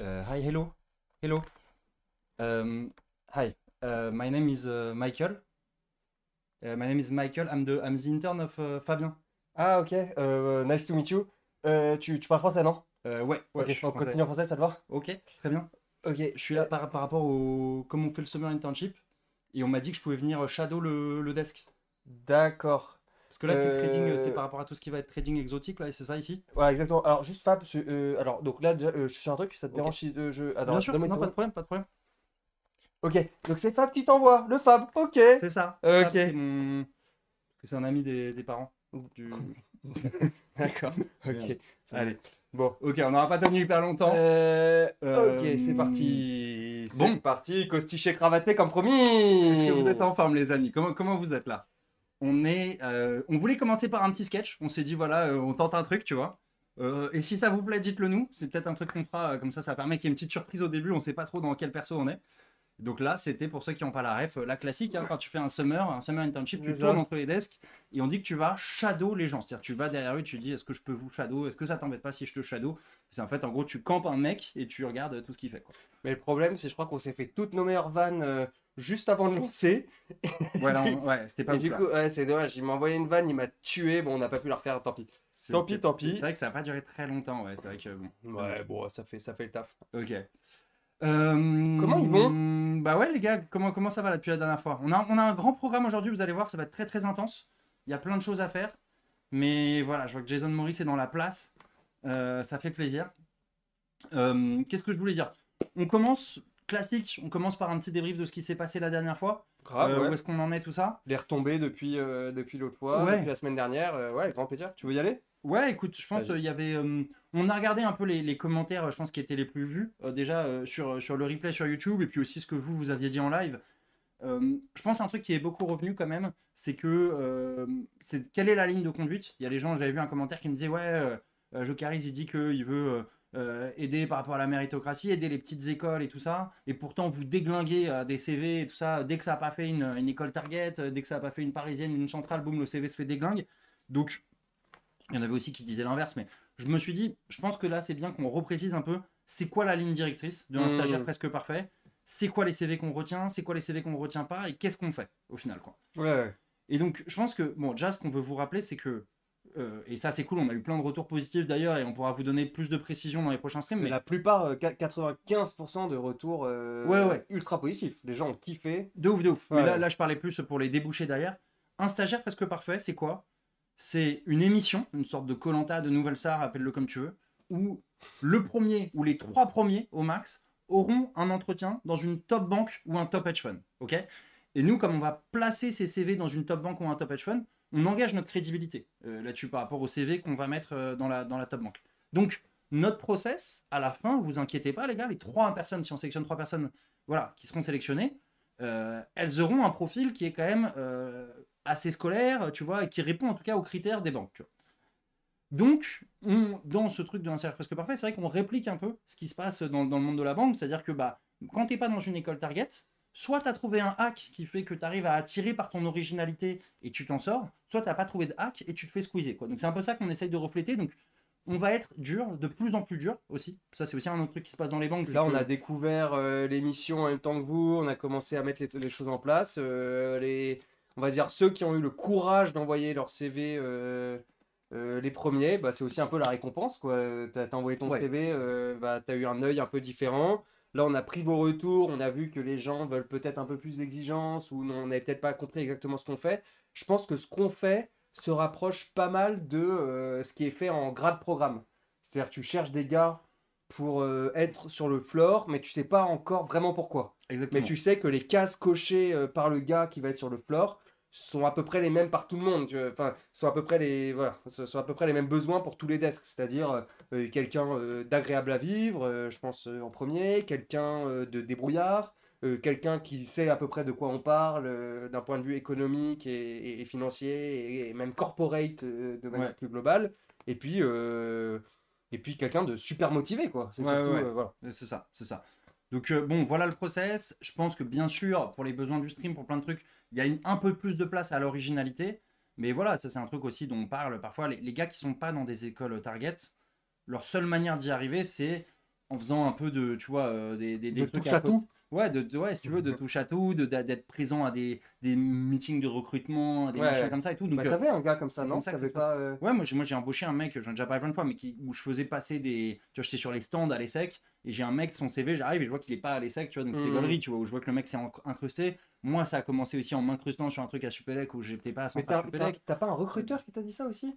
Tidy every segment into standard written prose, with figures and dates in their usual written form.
Hi, hello, hello. Hi, my name is Michael. My name is Michael. I'm the intern of Fabien. Ah, ok, nice to meet you. Tu parles français, non? Ouais, je Ok, suis on français. continue en français, ça te va? Ok, très bien. Ok, Je suis là par rapport au comme on fait le summer internship et on m'a dit que je pouvais venir shadow le desk. d'accord. Parce que là c'était trading, c'était Euh, par rapport à tout ce qui va être trading exotique là, et c'est ça ici? voilà, exactement. Alors, juste Fab, alors, donc là, déjà, je suis sur un truc, ça te Ok. dérange si je. Bien Alors, sûr, donne-moi une non, pas de seconde. problème, pas de problème. Ok, donc c'est Fab qui t'envoie, le Fab, ok. C'est ça. Fab, Ok. c'est mon. C'est un ami des parents. Du. D'accord, Merde. ok. Ouais. Allez, bon. Ok, on n'aura pas tenu hyper longtemps. Ok, Euh, c'est parti. C'est Bon, parti, costiché cravaté comme est-ce que vous êtes promis. en forme, les amis? Comment vous êtes là? On voulait commencer par un petit sketch. On s'est dit, voilà, on tente un truc, tu vois. Et si ça vous plaît, dites-le nous. C'est peut-être un truc qu'on fera, comme ça permet qu'il y ait une petite surprise au début. On sait pas trop dans quel perso on est. Donc là, c'était pour ceux qui n'ont pas la ref, la classique, hein, quand tu fais un summer internship, C'est tu tournes ça. entre les desks et on dit que tu vas shadow les gens. C'est-à-dire tu vas derrière eux, tu dis est-ce que je peux vous shadow, est-ce que ça t'embête pas si je te shadow. C'est en fait, en gros, tu campes un mec et tu regardes tout ce qu'il fait, quoi. Mais le problème, c'est je crois qu'on s'est fait toutes nos meilleures vannes juste avant de lancer. Ouais, là, ouais, c'était pas Et ouf du coup, là. ouais, c'est dommage. Il m'a envoyé une vanne, il m'a tué. Bon, on n'a pas pu la refaire, tant pis. Tant pis, tant C'est pis. vrai que ça n'a pas duré très longtemps, ouais, c'est vrai que bon, Ouais, dommage. bon, ça fait le taf. Ok. Comment ils vont? Bah ouais, les gars, comment ça va là depuis la dernière fois? On a un grand programme aujourd'hui, vous allez voir, ça va être très très intense. Il y a plein de choses à faire. Mais voilà, je vois que Jason Morris est dans la place. Ça fait plaisir. Qu'est-ce que je voulais dire? On commence classique, on commence par un petit débrief de ce qui s'est passé la dernière fois. Grave, Où ouais. est-ce qu'on en est, tout ça? Les retombées depuis l'autre fois, depuis Ouais, la semaine dernière. Ouais, avec grand plaisir. Tu veux y aller? ouais, écoute, je pense Vas-y. il y avait. On a regardé un peu les commentaires, je pense, qui étaient les plus vus, déjà sur le replay sur YouTube, et puis aussi ce que vous aviez dit en live. Je pense un truc qui est beaucoup revenu quand même, c'est que quelle est la ligne de conduite? Il y a les gens, j'avais vu un commentaire qui me disait ouais, Jocaris il dit qu'il veut aider par rapport à la méritocratie, aider les petites écoles et tout ça, et pourtant vous déglinguez des CV et tout ça, dès que ça n'a pas fait une école Target, dès que ça n'a pas fait une parisienne, une centrale, boum, le CV se fait déglingue. Donc il y en avait aussi qui disaient l'inverse, mais je me suis dit, je pense que là c'est bien qu'on reprécise un peu c'est quoi la ligne directrice d'un stagiaire Hmm. presque parfait, c'est quoi les CV qu'on retient, c'est quoi les CV qu'on ne retient pas, et qu'est-ce qu'on fait au final, quoi. Ouais, ouais. Et donc je pense que, bon, déjà ce qu'on veut vous rappeler, c'est que, et ça c'est cool, on a eu plein de retours positifs d'ailleurs, et on pourra vous donner plus de précision dans les prochains streams, mais La plupart, 95% de retours ouais, ouais, ultra positifs. Les gens ont kiffé. de ouf, de ouf. Mais là, Ouais. là je parlais plus pour les débouchés derrière. Un stagiaire presque parfait, c'est quoi? C'est une émission, une sorte de koh de Nouvelle Star, appelle-le comme tu veux, où le premier ou les trois premiers au max auront un entretien dans une top banque ou un top hedge fund. Ok. Et nous, comme on va placer ces CV dans une top banque ou un top hedge fund, on engage notre crédibilité là-dessus par rapport au CV qu'on va mettre dans la top banque. Donc, notre process, à la fin, vous inquiétez pas, les gars, les trois personnes, si on sélectionne trois personnes voilà, qui seront sélectionnées, elles auront un profil qui est quand même assez scolaire, tu vois, et qui répond en tout cas aux critères des banques. Tu vois. Donc, dans ce truc de l'insert presque parfait, c'est vrai qu'on réplique un peu ce qui se passe dans le monde de la banque, c'est-à-dire que bah, quand tu n'es pas dans une école target, soit tu as trouvé un hack qui fait que tu arrives à attirer par ton originalité et tu t'en sors, soit tu n'as pas trouvé de hack et tu te fais squeezer. Quoi. Donc c'est un peu ça qu'on essaye de refléter. Donc on va être dur, de plus en plus dur aussi. Ça c'est aussi un autre truc qui se passe dans les banques, c'est Là, on a que découvert l'émission en même temps que vous. On a commencé à mettre les choses en place. On va dire ceux qui ont eu le courage d'envoyer leur CV les premiers, bah, c'est aussi un peu la récompense, quoi. T'as envoyé ton ouais, CV, bah, t'as eu un œil un peu différent. Là, on a pris vos retours. On a vu que les gens veulent peut-être un peu plus d'exigence ou on n'avait peut-être pas compris exactement ce qu'on fait. Je pense que ce qu'on fait se rapproche pas mal de ce qui est fait en grade programme. C'est-à-dire, tu cherches des gars pour être sur le floor, mais tu sais pas encore vraiment pourquoi. Mais exactement. tu sais que les cases cochées par le gars qui va être sur le floor sont à peu près les mêmes par tout le monde. Enfin, sont à peu près les, voilà, ce sont à peu près les mêmes besoins pour tous les desks. C'est-à-dire quelqu'un d'agréable à vivre, je pense en premier, quelqu'un de débrouillard, quelqu'un qui sait à peu près de quoi on parle d'un point de vue économique et financier et même corporate de manière Ouais. plus globale. Et puis, euh, et puis quelqu'un de super motivé, quoi. C'est Ouais, ouais, surtout, ouais. voilà. C'est ça, c'est ça. Donc, bon, voilà le process. Je pense que bien sûr, pour les besoins du stream, pour plein de trucs, il y a un peu plus de place à l'originalité. Mais voilà, ça, c'est un truc aussi dont on parle parfois. Les gars qui sont pas dans des écoles target, leur seule manière d'y arriver, c'est en faisant un peu de, tu vois, des De trucs touche à côté. tout. Ouais, ouais, si tu veux, de touche à tout, d'être présent à des meetings de recrutement, à des machins Ouais. comme ça et tout. Bah, Donc, t'avais un gars comme ça, c'est non? comme ça que ça T'avais se passe. pas. Ouais, moi j'ai embauché un mec, j'en ai déjà parlé plein de fois, mais où je faisais passer des. Tu vois, j'étais sur les stands à l'ESSEC, et j'ai un mec, son CV, j'arrive et je vois qu'il est pas à l'ESSEC, tu vois, donc c'était gaulerie, tu vois, où je vois que le mec s'est incrusté. Moi, ça a commencé aussi en m'incrustant sur un truc à Supélec où j'étais pas à Mais Centrale Supélec. t'as pas un recruteur qui t'a dit ça aussi?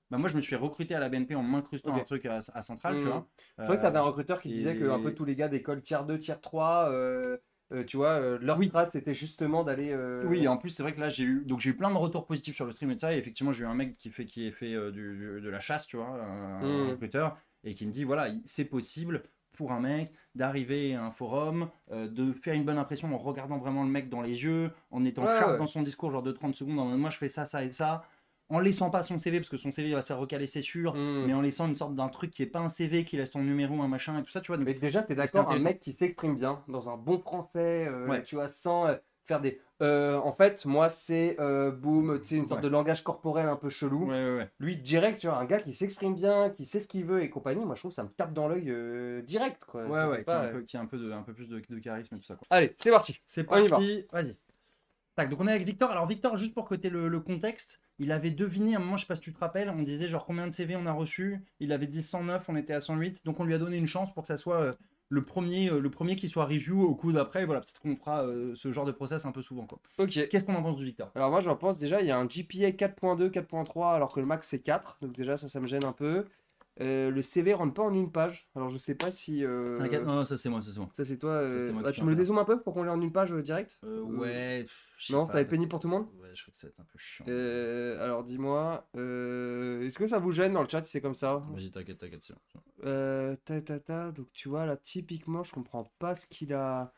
Bah, moi, je me suis fait recruter à la BNP en m'incrustant un Ok. truc à Centrale, tu Hmm. vois. Je croyais que tu avais un Euh, recruteur qui disait que un peu et tous les gars d'école tiers 2 tiers 3 tu vois, leur oui, strat, c'était justement d'aller. oui, en plus, c'est vrai que là, j'ai eu plein de retours positifs sur le stream et de ça. Et effectivement, j'ai eu un mec qui est fait de la chasse, tu vois, un Hmm. recruteur, et qui me dit voilà, c'est possible pour un mec d'arriver à un forum, de faire une bonne impression en regardant vraiment le mec dans les yeux, en étant Ouais, sharp ouais. dans son discours, genre de 30 secondes, en mode moi je fais ça, ça et ça, en laissant pas son CV, parce que son CV va se faire recaler, c'est sûr, Hmm. mais en laissant une sorte d'un truc qui est pas un CV, qui laisse ton numéro, un machin et tout ça, tu vois. Donc, Mais déjà, tu es c'était d'accord, un intéressant. mec qui s'exprime bien, dans un bon français, Ouais, tu vois, sans faire des. En fait, moi, c'est boum, tu sais, une sorte ouais, de langage corporel un peu chelou. ouais, ouais, ouais. Lui, direct, tu vois, un gars qui s'exprime bien, qui sait ce qu'il veut et compagnie, moi, je trouve que ça me tape dans l'œil direct, quoi. Ouais, Je sais ouais, pas. qui a un peu plus de charisme et tout ça, quoi. Allez, c'est parti. C'est On y va. parti, vas-y. Tac, donc on est avec Victor. Alors Victor, juste pour côté le contexte, il avait deviné à un moment, je sais pas si tu te rappelles, on disait genre combien de CV on a reçu. Il avait dit 109, on était à 108. Donc on lui a donné une chance pour que ça soit le premier qui soit review au coup d'après. Voilà, peut-être qu'on fera ce genre de process un peu souvent, quoi. Ok. Qu'est-ce qu'on en pense du Victor? Alors moi j'en pense déjà, il y a un GPA 4.2, 4.3 alors que le max c'est 4. Donc déjà ça me gêne un peu. Le CV rentre pas en une page. Alors je sais pas si... C'est un 4. Non, non, ça c'est moi, ça c'est moi. Ça c'est toi... Ça c'est moi qui bah, suis tu me le intéressant. dézoomes un peu pour qu'on l'ait en une page direct? Ouais, je sais Non, ça pas. va être pénible pour tout le monde? Ouais, je crois que ça va être un peu chiant. Alors dis-moi, est-ce que ça vous gêne dans le chat si c'est comme ça? Vas-y, t'inquiète, c'est bon. Donc tu vois là typiquement je comprends pas ce qu'il a...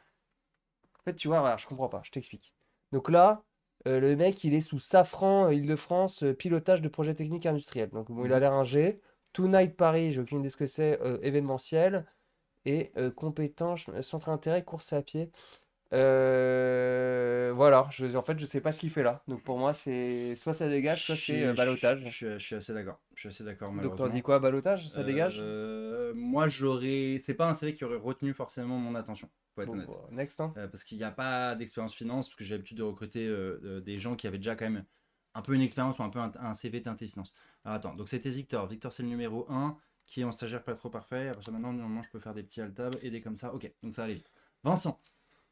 En fait tu vois, voilà, je comprends pas, je t'explique. Donc là, le mec il est sous Safran Île-de-France, pilotage de projet technique industriel. Donc bon, il a Mhm. l'air un G. Tonight Paris, j'ai aucune idée ce que c'est, événementiel. Et compétences, centre d'intérêt, course à pied. Voilà, en fait, je sais pas ce qu'il fait là. Donc pour moi, c'est soit ça dégage, soit c'est ballottage. Je suis assez d'accord. Je suis assez d'accord, Donc t'en dis malheureusement. quoi, ballottage? Ça dégage? Moi, j'aurais. C'est pas un CV qui aurait retenu forcément mon attention, pour être Bon, honnête. bah, next, hein. Parce qu'il n'y a pas d'expérience finance, parce que j'ai l'habitude de recruter des gens qui avaient déjà quand même un peu une expérience ou un peu un CV teinté finance. Alors attends, donc c'était Victor. Victor, c'est le numéro 1 qui est en stagiaire pas trop parfait. Après ça, maintenant, normalement, je peux faire des petits alt-tab et des comme ça. Ok, donc ça va aller vite. Vincent.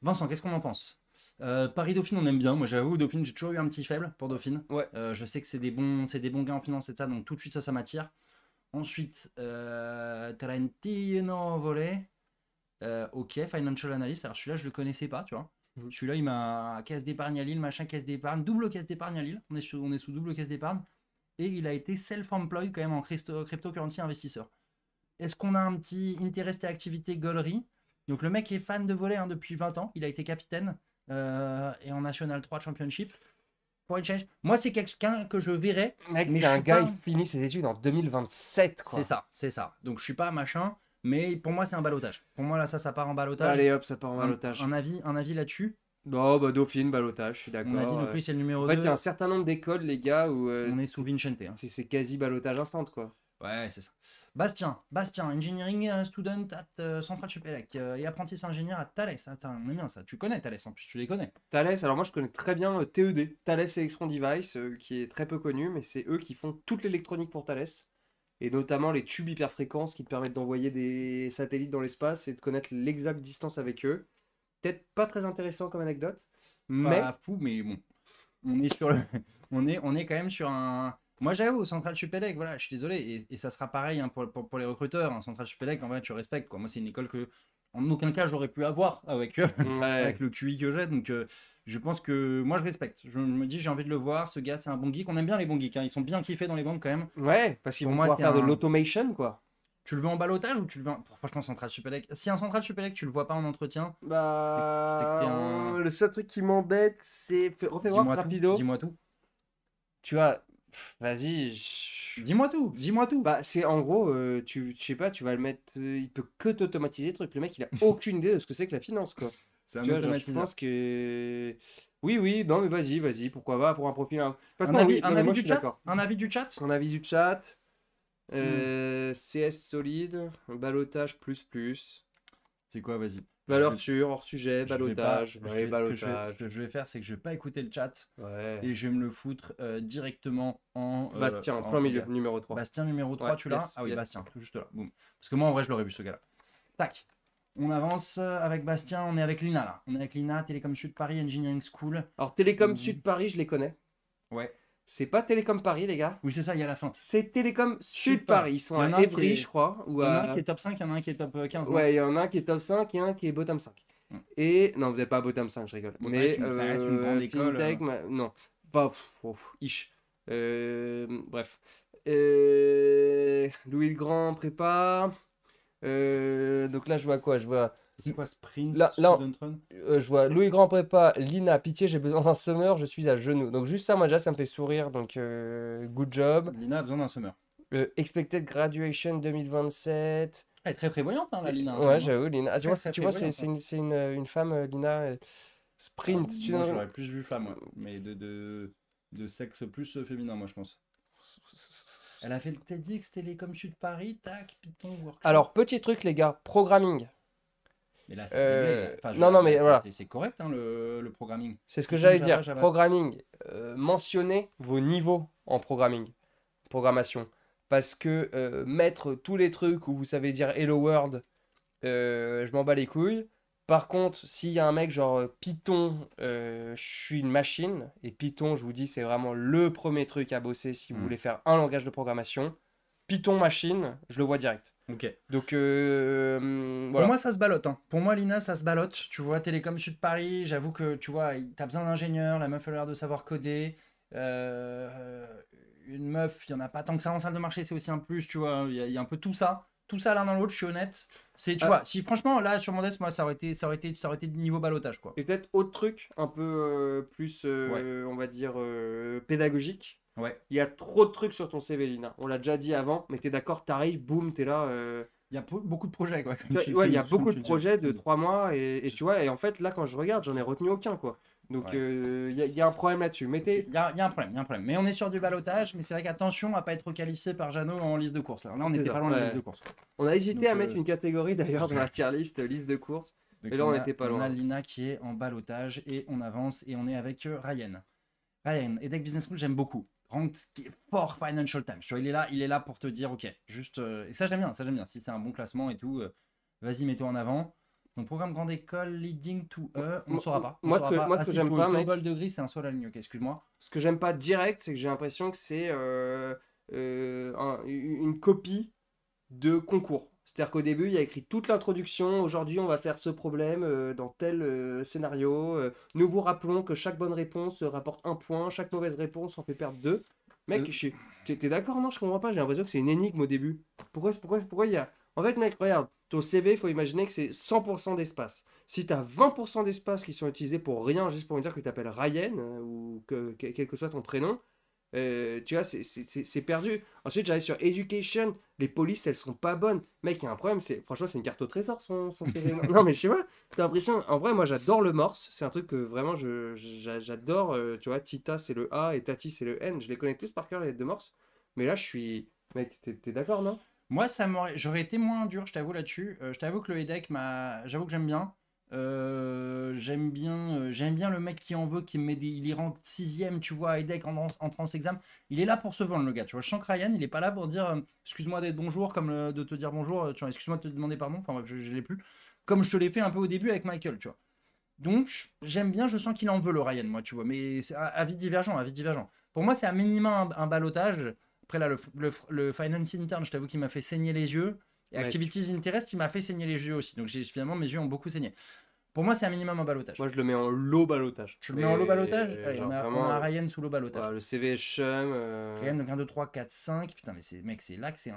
Vincent, qu'est-ce qu'on en pense? Paris-Dauphine, on aime bien. Moi, j'avoue, Dauphine, j'ai toujours eu un petit faible pour Dauphine. Ouais. Je sais que c'est des bons gars en finance et ça, donc tout de suite, ça m'attire. Ensuite, Trentino Volley. Ok, Financial Analyst. Alors celui-là, je le connaissais pas, tu vois. Mhm. Celui-là, il m'a caisse d'épargne à Lille, machin, caisse d'épargne, double caisse d'épargne à Lille. On est sous double caisse d'épargne. Et il a été self-employed quand même en cryptocurrency investisseur. Est-ce qu'on a un petit intéressé activité gaulerie? Donc le mec est fan de volley depuis 20 ans. Il a été capitaine et en National 3 Championship. Pour une change. Moi, c'est quelqu'un que je verrais. Mec, Mais c'est je un suis gars, pas. il finit ses études en 2027, C'est quoi. ça, c'est ça. Donc je suis pas machin. Mais pour moi, c'est un balotage. Pour moi, là, ça part en balotage. Allez hop, ça part en ballottage. Un avis là-dessus. Bon, bah Dauphine, ballottage, je suis On a dit, d'accord. donc lui, c'est le En numéro fait, il y 2. a un certain nombre d'écoles, les gars, où On est sous Vincente. Hein. c'est quasi ballottage instant, quoi. Ouais, c'est ça. Bastien, engineering student at Centrale Supélec et apprenti ingénieur à Thales. Attends, on est bien ça. Tu connais Thales en plus, tu les connais. Thales, alors moi je connais très bien TED, Thales Electron Device, qui est très peu connu, mais c'est eux qui font toute l'électronique pour Thales. Et notamment les tubes hyperfréquences qui te permettent d'envoyer des satellites dans l'espace et de connaître l'exacte distance avec eux. Peut-être pas très intéressant comme anecdote, mais Pas fou, mais bon. On est sur le... on est quand même sur un. Moi j'avoue, au Central Supélec, voilà, je suis désolé, et ça sera pareil hein, pour les recruteurs. Hein, Central Supélec, en vrai, tu respectes quoi. Moi, c'est une école que, en aucun cas, j'aurais pu avoir avec ouais. avec le QI que j'ai. Donc, je pense que moi, je respecte. Je me dis, j'ai envie de le voir. Ce gars, c'est un bon geek. On aime bien les bons geeks. Hein. Ils sont bien kiffés dans les banques quand même. Ouais, parce qu'ils Pour vont moi, pouvoir c'est faire de un. l'automation, quoi. Tu le veux en balotage ou tu le veux franchement, Central Supélec. Si un Central Supélec, tu le vois pas en entretien, c'est que t'es un. Le seul truc qui m'embête, c'est... Refais voir, Dis-moi tout. rapido. Dis-moi tout. Tu vois, vas-y. Dis-moi tout. Dis-moi tout. Bah, c'est en gros, je sais pas, tu vas le mettre. Il peut que t'automatiser le truc. Le mec, il a aucune idée de ce que c'est que la finance, quoi. C'est un Tu vois, genre, je automatiseur. pense que. Oui, oui, non, mais vas-y, pourquoi pas, pour un profil. Parce Un que avis, oui, non, mais moi, je suis d'accord. Un avis du chat. Un avis du chat. CS solide, balotage plus. C'est quoi, vas-y. Valeur sûre, hors sujet, Je vais pas- balotage. je Ouais, vais- ce que balotage. ce que je vais faire, c'est que je vais pas écouter le chat Ouais. et je vais me le foutre directement Bastien, en plein milieu, regard. numéro 3. Bastien numéro 3, Ouais, tu l'as? yes, Ah oui, yes. Bastien, tout juste là. Boum. Parce que moi, en vrai, je l'aurais vu ce gars-là. Tac. On avance avec Bastien, on est avec Lina là. On est avec Lina, Télécom Sud Paris Engineering School. Alors, Télécom Mhm. Sud Paris, je les connais. Ouais. C'est pas Télécom Paris, les gars. Oui, c'est ça, il y a la feinte. C'est Télécom Sud Sud Paris. Paris. Ils sont Il y en a à un Évry, qui est- je crois. Ou Il y en a à... un qui est top 5, il y en a un qui est top 15. non Ouais, il y en a un qui est top 5 et un qui est bottom 5. Mm. Et non, vous n'êtes pas bottom 5, je rigole. Bon, ça Mais reste une grande école, FinTech, non, pas ish. Bref. Louis le Grand prépa. Donc là, je vois quoi? Je vois, C'est quoi Sprint, Là- Student Run je vois Louis le Grand prépa, Lina, pitié, j'ai besoin d'un summer, je suis à genoux. Donc juste ça, moi déjà, ça me fait sourire. Donc good job. Lina a besoin d'un summer. Expected graduation 2027. Elle est très prévoyante, hein, la Lina. Ouais, j'avoue, Lina. Ah, tu Très, vois, très tu vois, prévoyante, c'est une femme, Lina. Sprint, Moi, student- j'aurais plus vu femme, ouais. Mais de sexe plus féminin, moi, je pense. Elle a fait le TEDx Télécom Sud Paris, tac, Python, workshop. Alors, petit truc, les gars, programming. Mais là, c'est non, mais voilà. c'est correct, hein, le programming. C'est ce que Python, j'allais Java, dire. Java. Programming. Mentionnez vos niveaux en programmation. Parce que mettre tous les trucs où vous savez dire Hello World, je m'en bats les couilles. Par contre, s'il y a un mec genre Python, je suis une machine. Et Python, je vous dis, c'est vraiment le premier truc à bosser si vous Mm. voulez faire un langage de programmation. Python machine, je le vois direct. Ok. Donc, Pour voilà. moi, ça se ballotte. Hein. Pour moi, Lina, ça se ballotte. Tu vois, Télécom Sud Paris, j'avoue que, tu vois, t'as besoin d'ingénieurs, la meuf a l'air de savoir coder. Une meuf, il n'y en a pas tant que ça en salle de marché, c'est aussi un plus, tu vois. Il y a un peu tout ça. Tout ça l'un dans l'autre, je suis honnête. C'est, tu Ah. vois, si franchement, là, sur mon desk, moi, ça aurait été du niveau balotage, quoi. Et peut-être autre truc, un peu plus, on va dire, pédagogique. Ouais. Il y a trop de trucs sur ton CV, Lina. On l'a déjà dit avant, mais t'es d'accord, t'arrives, boum, t'es là. Il y a beaucoup de projets, quoi. Tu vois, ouais, il y a beaucoup de projets de Mm. 3 mois, et tu vois, et en fait, là, quand je regarde, j'en ai retenu aucun, quoi. Donc, Ouais. il y a un problème là-dessus. Mettez. Il y a un problème. Mais on est sur du balotage, mais c'est vrai qu'attention à pas être qualifié par Jeannot en liste de course. Là, on C'est n'était ça, pas loin de la ouais. liste de course. Quoi. On a hésité Donc, à mettre une catégorie, d'ailleurs, dans la tier list, liste de courses. Donc, Et là, on a- n'était pas On loin. a Lina qui est en balotage et on avance et on est avec Ryan. Ryan, EDEC Business School, j'aime beaucoup. Ranked qui est fort Financial Times. Tu vois, il est là pour te dire, ok, juste. Et ça, j'aime bien. Si c'est un bon classement et tout, vas-y, mets-toi en avant. Donc, programme grande école, leading to on ne saura pas. On Moi, saura ce que- pas. moi, ce Ah, que si, j'aime pour pas, le mec. Global Degree, c'est un seul à la ligne. Ok, excuse-moi. Ce que j'aime pas direct, c'est que j'ai l'impression que c'est une copie de concours. C'est-à-dire qu'au début, il y a écrit toute l'introduction. Aujourd'hui, on va faire ce problème dans tel scénario. Nous vous rappelons que chaque bonne réponse rapporte 1 point, chaque mauvaise réponse en fait perdre 2. Mec, t'es d'accord? Non, je comprends pas. J'ai l'impression que c'est une énigme au début. Pourquoi il y a. En fait, mec, regarde, ton CV, il faut imaginer que c'est 100% d'espace. Si tu as 20% d'espace qui sont utilisés pour rien, juste pour me dire que tu t'appelles Ryan, ou quel que soit ton prénom, tu vois, c'est perdu. Ensuite, j'arrive sur Education. Les polices, elles sont pas bonnes. Mec, il y a un problème. Franchement, c'est une carte au trésor, son CV. Non, mais je sais pas. T'as l'impression. En vrai, moi, j'adore le morse. C'est un truc que vraiment, j'adore. Tu vois, Tita, c'est le A et Tati, c'est le N. Je les connais tous par cœur, les lettres de morse. Mais là, je suis. Mec, t'es d'accord, non? Moi, j'aurais été moins dur, je t'avoue là-dessus. Je t'avoue que le EDEC j'avoue que j'aime bien. J'aime bien le mec qui en veut, il est rang 6ème, tu vois, à EDEC en trans-exam. Il est là pour se vendre, le gars. Tu vois, je sens que Ryan, il est pas là pour dire excuse-moi d'être bonjour, comme de te dire bonjour, tu vois, excuse-moi de te demander pardon. Enfin, bref, je l'ai plus. Comme je te l'ai fait un peu au début avec Michael, tu vois. Donc, j'aime bien, je sens qu'il en veut, le Ryan, moi, tu vois. Mais c'est avis divergent, avis divergent. Pour moi, c'est un minimum un balotage. Après, là, le Finance Intern, je t'avoue qu'il m'a fait saigner les yeux. Et Mec. Activities Interest, il m'a fait saigner les yeux aussi. Donc, finalement, mes yeux ont beaucoup saigné. Pour moi, c'est un minimum en balotage. Moi, je le mets en low balotage. Tu le mets en low balotage. Et, Allez, genre, on a vraiment, Ryan sous low balotage. voilà, le CV est chum. Ryan, donc 1, 2, 3, 4, 5. Putain, mais mec, c'est là que c'est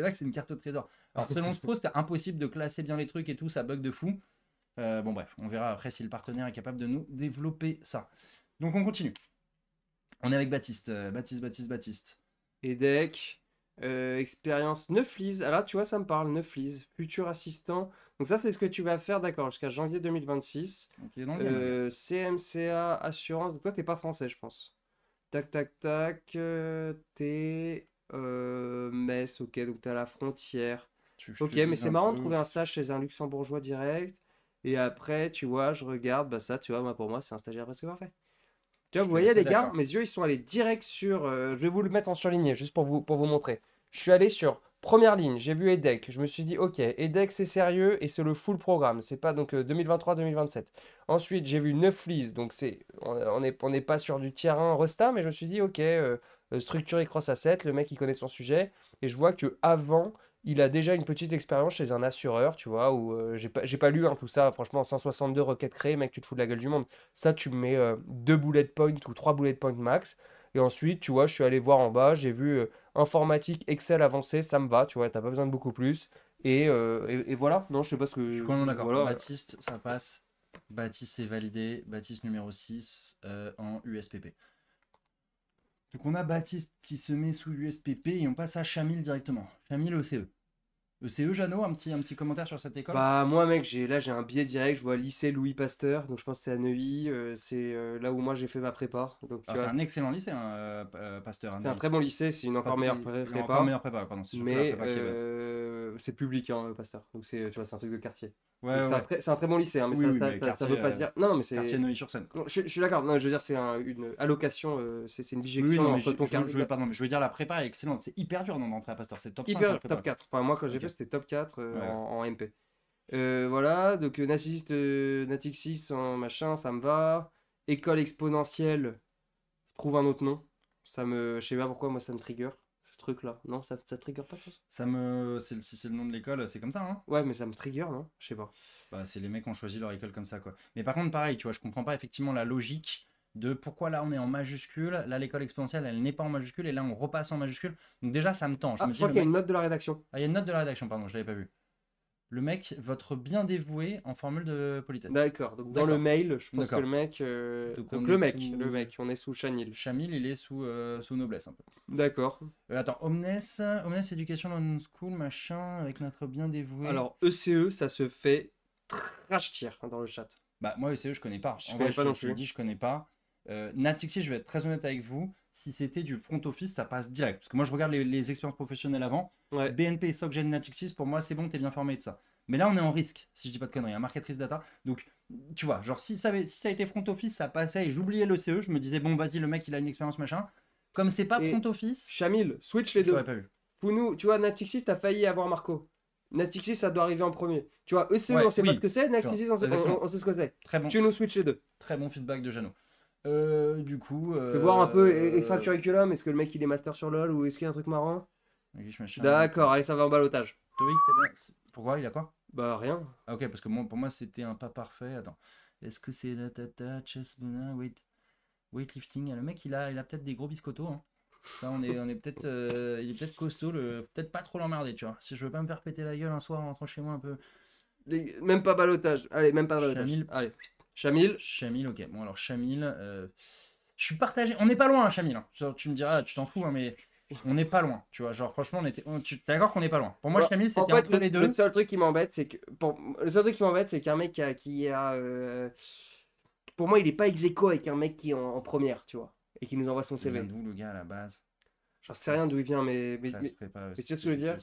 là que c'est une carte au trésor. Alors, selon ce pro, c'était impossible de classer bien les trucs et tout, ça bug de fou. Bon, bref, on verra après si le partenaire est capable de nous développer ça. Donc, on continue. On est avec Baptiste. Baptiste. EDEC, expérience Neuflis. Ah là, tu vois, ça me parle. Neuflis, futur assistant. Donc, ça, c'est ce que tu vas faire, d'accord, jusqu'à janvier 2026. Donc, il est dans le game, le gars. CMCA, assurance. Donc, toi, t'es pas français, je pense. Tac. T'es. Metz, ok, donc t'es à la frontière. Tu veux que je Ok, te mais dise c'est un marrant de peu trouver un stage chez un luxembourgeois direct. Et après, tu vois, je regarde, bah ça, tu vois, moi, pour moi, c'est un stagiaire presque parfait. Tu vois, Je vous suis voyez, assez les gars, d'accord. mes yeux, ils sont allés direct sur. Je vais vous le mettre en surligné, juste pour vous montrer. Je suis allé sur première ligne, j'ai vu EDEC. Je me suis dit, ok, EDEC, c'est sérieux et c'est le full programme. C'est pas donc 2023-2027. Ensuite, j'ai vu Neuflize, donc on n'est pas sur du tiers 1 Resta, mais je me suis dit, ok, structuré cross asset, le mec, il connaît son sujet. Et je vois que avant il a déjà une petite expérience chez un assureur, tu vois, où j'ai pas lu hein, tout ça. Franchement, 162 requêtes créées, mec, tu te fous de la gueule du monde. Ça, tu me mets deux bullet points ou trois bullet points max. Et ensuite, tu vois, je suis allé voir en bas, j'ai vu informatique, Excel avancé, ça me va, tu vois, t'as pas besoin de beaucoup plus. Et voilà, non, je sais pas ce Je suis que. complètement d'accord. Voilà. Baptiste, ça passe. Baptiste, c'est validé. Baptiste numéro 6 en USPP. Donc on a Baptiste qui se met sous USPP et on passe à Chamil directement. Chamil ECE. ECE, Jeannot, un petit commentaire sur cette école? Bah moi mec j'ai un billet direct, je vois lycée Louis Pasteur, donc je pense que c'est à Neuilly, c'est là où moi j'ai fait ma prépa, donc tu Alors c'est vois un excellent lycée, hein, Pasteur à c'est un Neuilly. très bon lycée, c'est une encore meilleure Encore prépa, meilleure prépa, pardon. C'est surtout la mais prépa qui est bonne. c'est public hein, Pasteur, donc c'est tu vois c'est un truc de quartier. Ouais, Donc ouais, ouais. c'est un très bon lycée, hein, mais Oui, oui, mais ça quartier, veut pas dire. Non mais quartier c'est. Neuilly-sur-Seine, quoi. Non, je suis d'accord, non je veux dire c'est une allocation, c'est une Oui, oui, bijection non, mais entre ton je voulais, pardon, mais je veux dire la prépa est excellente. C'est hyper dur d'entrer à Pasteur. C'est top 5 en hyper prépa, top quoi. 4. Enfin moi quand j'ai Ok. fait c'était top 4 Ouais, ouais. en MP. Voilà, donc Natixis en machin, ça me va. École exponentielle, je trouve un autre nom. Je sais pas pourquoi, moi ça me trigger, ce truc-là. Non, ça te trigger pas, toi? Si c'est le nom de l'école, c'est comme ça, hein. Ouais, mais ça me trigger, non? Je sais pas. Bah, c'est les mecs qui ont choisi leur école comme ça, quoi. Mais par contre, pareil, tu vois, je comprends pas effectivement la logique de pourquoi là on est en majuscule, là l'école exponentielle elle n'est pas en majuscule et là on repasse en majuscule. Donc déjà ça me tend. Je Ah, me je dis crois le qu'il y a une mec. note de la rédaction. Ah, il y a une note de la rédaction, pardon, je l'avais pas vu. Le mec, votre bien dévoué en formule de politesse. D'accord, donc dans le D'accord, mail, je pense que d'accord. le mec. Donc Donc on est le sous. mec, on est sous Chanil. Chamil, il est sous noblesse un peu. D'accord. Attends, Omnes Education London School, machin, avec notre bien dévoué. Alors, ECE, ça se fait trash tier dans le chat. Bah, moi, ECE, je connais pas. Je En connais vrai, pas non je te le plus. dis, je connais pas. Natixi, je vais être très honnête avec vous. Si c'était du front office, ça passe direct. Parce que moi, je regarde les expériences professionnelles avant. Ouais. BNP, SocGen, Natixis, pour moi, c'est bon, t'es bien formé et tout ça. Mais là, on est en risque, si je dis pas de conneries, un market risk data. Donc, tu vois, genre, si ça a été front office, ça passait et j'oubliais le CE. Je me disais, bon, vas-y, le mec, il a une expérience, machin. Comme c'est pas Et front office, Chamil, switch les je l'aurais deux. pas vu. Founou, tu vois, Natixis, t'as failli avoir Marco. Natixis, ça doit arriver en premier. Tu vois, ECE, Ouais, on sait pas ce oui, que c'est. tu vois, Natixis, exactement. on sait ce que c'est. Très bon, Tu nous switches les deux. très bon feedback de Jeannot. Du coup. Je vais voir un peu extra-curriculum. Est-ce que le mec, il est master sur LoL ou est-ce qu'il y a un truc marrant? English machin, D'accord, allez, ça va en balotage. TOEIC, c'est bien. Pourquoi il a quoi? Bah, rien. Ah, ok, parce que pour moi, c'était un pas parfait. Attends. Est-ce que c'est la tata, chest, weightlifting? Le mec, il a peut-être des gros biscottos, hein. Ça, on est peut-être. Il est peut-être costaud, peut-être pas trop l'emmerder, tu vois. Si je veux pas me faire péter la gueule un soir en rentrant chez moi un peu. Même pas balotage. Allez, même pas balotage. Chamil. Allez. Chamil. Chamil, ok. Bon, alors, Chamil. Je suis partagé. On n'est pas loin, hein, Chamil, hein. Tu me diras, tu t'en fous, hein, mais. On n'est pas loin, tu vois. Genre, franchement, tu t'es d'accord qu'on n'est pas loin. Pour moi, Ouais, Chamil, en c'était fait, entre les deux. le seul truc qui m'embête, c'est que. Le seul truc qui m'embête, c'est qu'un mec pour moi, il est pas ex aequo avec un mec qui est en première, tu vois. Et qui nous envoie son Il vient CV. d'où, le gars, à la base? J'en sais rien d'où il vient, Classe prépa, mais tu sais ce que je veux dire?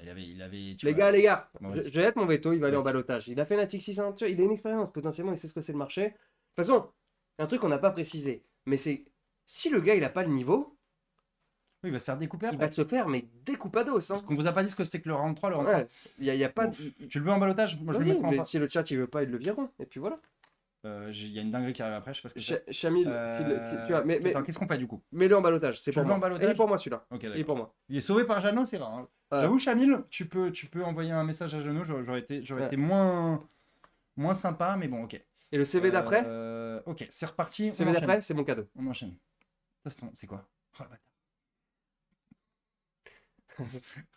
il avait, tu Les vois, gars, bon, je vas-y. vais mettre mon veto, il va aller en Vas-y. balotage. Il a fait Natixis, tu vois, il a une expérience, potentiellement, il sait ce que c'est le marché. De toute façon, un truc qu'on n'a pas précisé, mais c'est si le gars il a pas le niveau, Oui, il va se faire découper il après. va se faire mais découpados. Hein. Parce qu'on vous a pas dit ce que c'était que le round 3, le round Ouais, 3. y a pas Bon, tu le veux en balotage? Moi, je le Vas-y, mettrai en mais pas. si le chat il veut pas, ils le vireront. Et puis voilà. Il y a une dinguerie qui arrive après, je sais pas ce que c'est. Chamil, tu vois, Attends, qu'est-ce qu'on fait du coup? mets-le en balotage, c'est Tu pour le veux en moi. Il est balotage? pour moi celui-là. Ok, Il est d'accord. pour moi. Il est sauvé par Jeannot, c'est rare, hein. Ouais. J'avoue, Chamil, tu peux envoyer un message à Jeannot, j'aurais Ouais. été moins sympa, mais bon, ok. Et le CV d'après Ok, c'est reparti. CV on d'après, enchaîne. c'est mon cadeau. On enchaîne. Ça, c'est quoi? Oh le bâtard.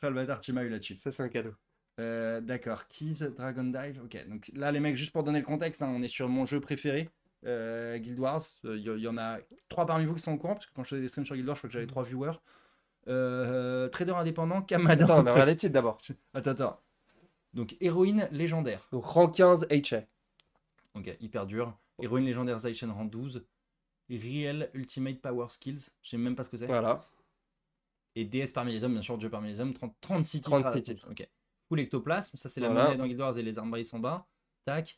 Oh le bâtard, tu m'as eu là-dessus. Ça, c'est un cadeau. D'accord, Keys, Dragon Dive. Ok, donc là, les mecs, juste pour donner le contexte, hein, on est sur mon jeu préféré, Guild Wars. Il y en a 3 parmi vous qui sont au courant, parce que quand je faisais des streams sur Guild Wars, je crois que j'avais 3 viewers. Trader indépendant, Kamada. Attends, on va regarder les titres d'abord. Attends. Donc, héroïne légendaire. Donc, rang 15, HA. Ok, hyper dur. Héroïne légendaire Zaishen rang 12. Real Ultimate Power Skills. Je sais même pas ce que c'est. Voilà. Et déesse parmi les hommes, bien sûr, Dieu parmi les hommes, 36 titres. 36 titres. Ok. Full ectoplasme, ça c'est la Voilà. monnaie dans Guild Wars et les armes brise en bas. Tac.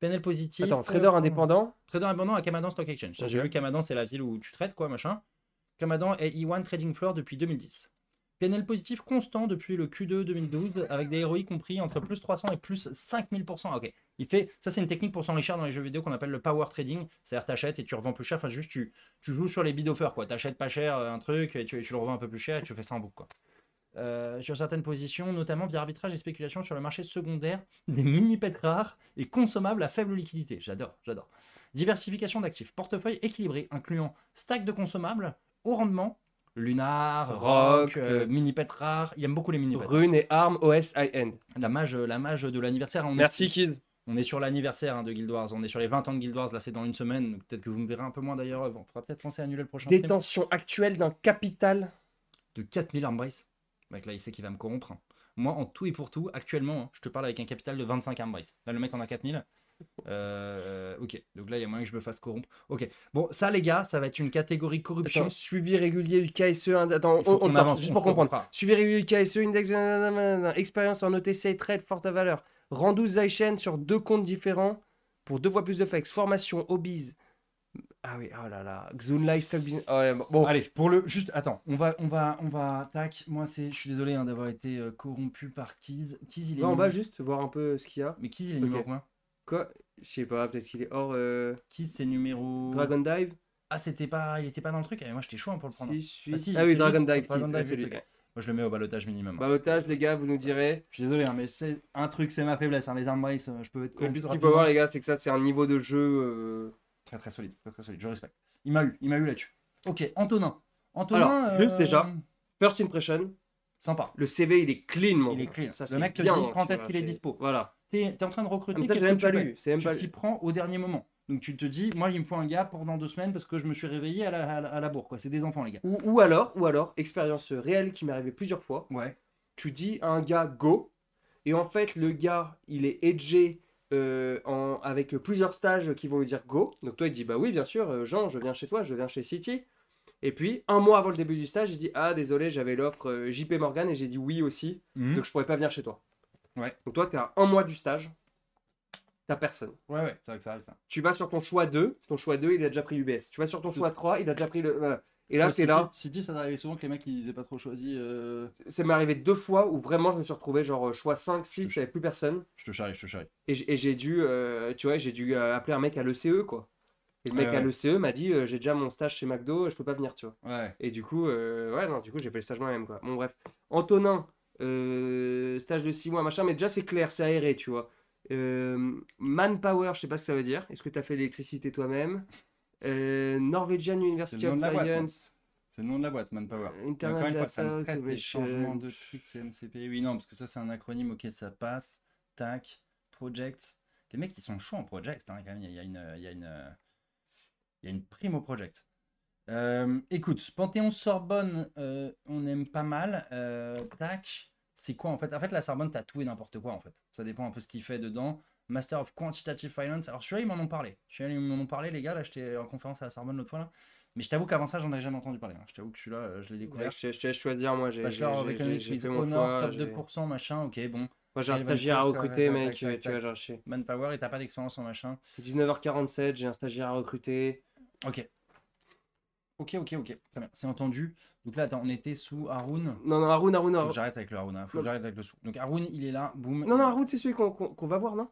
Panel positif. Attends, trader indépendant. Trader indépendant à Kamadan Stock Exchange. Ça, j'ai Ok. vu Kamadan, c'est la ville où tu traites, quoi, machin. Kamadan est E1 Trading Floor depuis 2010. PNL positif constant depuis le Q2 2012, avec des ROI compris entre plus 300 et plus 5000%. Ah, ok. Ça, c'est une technique pour s'enrichir dans les jeux vidéo qu'on appelle le power trading. C'est-à-dire, t'achètes et tu revends plus cher. Enfin, juste, tu joues sur les bid offers, quoi. T'achètes pas cher un truc et tu le revends un peu plus cher et tu fais ça en boucle, quoi. Sur certaines positions, notamment via arbitrage et spéculation sur le marché secondaire, des mini-pets rares et consommables à faible liquidité. J'adore. Diversification d'actifs. Portefeuille équilibré, incluant stack de consommables, haut rendement, lunar, rock, Rock, mini-pets rares. Il aime beaucoup les mini-pets. Rune et armes OS high-end. La mage de l'anniversaire. Merci, Kids. On est sur l'anniversaire de Guild Wars. On est sur les 20 ans de Guild Wars. Là, c'est dans une semaine. Donc, peut-être que vous me verrez un peu moins d'ailleurs. On fera peut-être penser à annuler le prochain stream. Détention actuelle d'un capital De 4000 armbrace. Mec, là, il sait qu'il va me corrompre. Moi, en tout et pour tout, actuellement, je te parle avec un capital de 25 armbrace. Là, le mec en a 4000. Ok, donc là, il y a moyen que je me fasse corrompre. Ok, bon, ça, les gars, ça va être une catégorie corruption. Attends, suivi régulier du KSE. Attends, On avance, juste on pour se comprendre. reprend. Suivi régulier du KSE, index, expérience en OTC, trade, forte valeur. Rang 12 Zaishen sur 2 comptes différents pour 2 fois plus de flex. Formation, hobbies. Ah oui, oh là là. Xun Life Stock Business. Oh, ouais, bon. Allez, pour le. Juste, attends, on va. Tac, moi, je suis désolé hein, d'avoir été corrompu par Keys. Keys, il est. Va en bas numéro- juste, voir un peu ce qu'il y a. Mais Keys, il est Ok. numéro combien? Quoi? Je sais pas, peut-être qu'il est hors Keys, c'est numéro. Dragon Dive. Ah, il était pas dans le truc. Moi, j'étais chaud hein, pour le prendre. 6, 8. Ah, si, Ah c'est oui, lui. Dragon Dive. Dragon Dive, c'est lui. ok. Moi, je le mets au balotage minimum. Balotage, les gars, vous nous direz. Je suis désolé, hein, mais c'est un truc, c'est ma faiblesse. Hein, les arm brace, je peux être Et corrompu puis ce qu'il rapidement. faut voir, les gars, c'est que ça, c'est un niveau de jeu. Très très solide, je respecte. Il m'a eu là-dessus. Ok, Antonin. Antonin, Alors, juste déjà. First impression, sympa. le CV, il est clean, mon Il est gars. clean. Ça, Le c'est mec te bien, dit quand tu est-ce vois, qu'il est c'est- dispo. Voilà. T'es en train de recruter. Ah, mais ça, j'ai qu'est-ce même que pas tu lu. fais C'est même Tu pas t'y prends au dernier moment. Donc tu te dis, moi il me faut un gars pendant 2 semaines parce que je me suis réveillé à la bourre. Quoi. C'est des enfants les gars. Ou alors, expérience réelle qui m'est arrivée plusieurs fois. Ouais. Tu dis à un gars go, et en fait, le gars, il est edgé avec plusieurs stages qui vont lui dire go. Donc toi, il dit bah oui, bien sûr, Jean, je viens chez toi, je viens chez City. Et puis, un mois avant le début du stage, il dit ah, désolé, j'avais l'offre JP Morgan et j'ai dit oui aussi, donc je pourrais pas venir chez toi. Ouais. Donc toi, tu es à un mois du stage, t'as personne. Ouais, c'est vrai que ça arrive ça. Tu vas sur ton choix 2, il a déjà pris UBS. Tu vas sur ton choix 3, il a déjà pris le. Voilà. Et là, Ouais, t'es là. City, ça arrivait souvent que les mecs ils aient pas trop choisi. Ça m'est arrivé 2 fois où vraiment je me suis retrouvé genre choix 5, 6, j'avais plus personne. Je te charrie. Et j'ai dû, tu vois, j'ai dû appeler un mec à l'ECE, quoi. Et le mec Ouais, à ouais. l'ECE m'a dit j'ai déjà mon stage chez McDo, je peux pas venir, tu vois. Ouais. Et du coup, j'ai fait le stage moi-même, quoi. Bon, bref. Antonin, stage de 6 mois, machin, mais déjà c'est clair, c'est aéré, tu vois. Manpower, je sais pas ce que ça veut dire. Est-ce que tu as fait l'électricité toi-même? Norwegian University C'est le of nom de la boîte, Science. C'est le nom de la boîte, Manpower. Internal Encore une fois, ça me Data stresse les Automation. changements de trucs, c'est MCP. Oui, non, parce que ça, c'est un acronyme, ok, ça passe. Tac, project. Les mecs, ils sont chauds en project, hein, quand même. Il y a une prime au project. Écoute, Panthéon-Sorbonne, on aime pas mal. Tac, c'est quoi en fait? En fait, la Sorbonne, t'as tout et n'importe quoi en fait. Ça dépend un peu ce qu'il fait dedans. Master of Quantitative Finance. Alors, celui-là, ils m'en ont parlé. Les gars. Là, j'étais en conférence à la Sorbonne l'autre fois. Là. Mais je t'avoue qu'avant ça, j'en avais jamais entendu parler. Hein. Je t'avoue que celui-là, je l'ai découvert. Ouais, je te laisse choisir, moi j'ai Bachelor of Economics j'ai with fait mon Honor, choix. top 2%, machin, ok, bon. Moi j'ai un J'ai stagiaire à 24, recruter, tac, mec, tac, tac, tu vois, tac. genre chier. Manpower et t'as pas d'expérience en machin. 19h47, j'ai un stagiaire à recruter. Ok. Ok. Très bien, c'est entendu. Donc là, attends, on était sous Haroun. Non, Haroun. Faut que j'arrête avec le Haroun, hein. Faut que j'arrête avec le sous. Donc Haroun, il est là, boum. Non, Haroun, c'est celui qu'on va voir, non?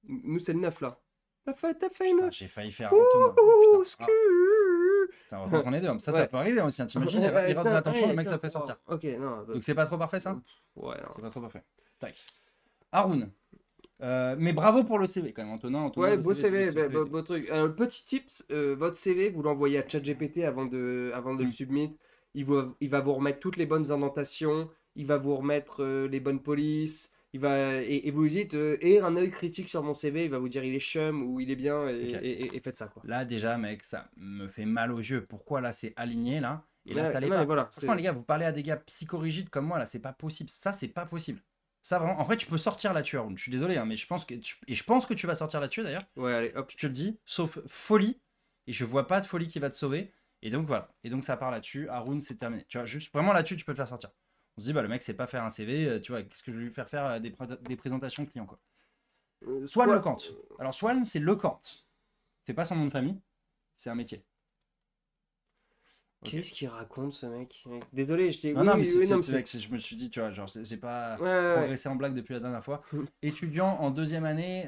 Nous, c'est le 9 là. T'as fait une. Putain, j'ai failli faire Antonin. Ouh, Putain, putain, heureusement qu'on est deux. Ça Ouais. peut arriver aussi. Hein. T'imagines, erreur de l'attention, le mec ça fait sortir. Ok, non. Donc c'est pas trop parfait ça? Ouais, non. C'est pas trop parfait. Tac. Haroun. Mais bravo pour le CV quand même, Antonin. Ouais, le beau CV, le beau truc. Petit tips, votre CV, vous l'envoyez à ChatGPT avant de le submit. Il va vous remettre toutes les bonnes indentations, il va vous remettre les bonnes polices, et vous lui dites, et un œil critique sur mon CV, il va vous dire il est chum ou il est bien, et faites ça, quoi. Là déjà, mec, ça me fait mal aux yeux. Pourquoi là c'est aligné là? Et là, Ouais, t'allais non, pas. mais voilà, Franchement, les gars, vous parlez à des gars psychorigides comme moi là, c'est pas possible. Ça, c'est pas possible. Ça vraiment, en vrai, tu peux sortir là-dessus, Haroun. Je suis désolé, hein, mais je pense que tu vas sortir là-dessus d'ailleurs. Ouais, allez, hop. Je te le dis, sauf folie. Et je vois pas de folie qui va te sauver. Et donc voilà. Et donc ça part là-dessus. Haroun, c'est terminé. Tu vois, juste vraiment là-dessus, tu peux le faire sortir. On se dit, bah le mec sait pas faire un CV, tu vois, qu'est-ce que je vais lui faire faire des présentations clients, quoi. Swan Soit- Lecante. Alors Swan, c'est Lecante. C'est pas son nom de famille, c'est un métier. Ok. Qu'est-ce qu'il raconte ce mec? Désolé, je t'ai. Non, Oui, non, mais oui, oui, non, mais c'est vrai que je me suis dit, tu vois, genre, j'ai pas Ouais, ouais, ouais. progressé en blague depuis la dernière fois. Étudiant en 2e année,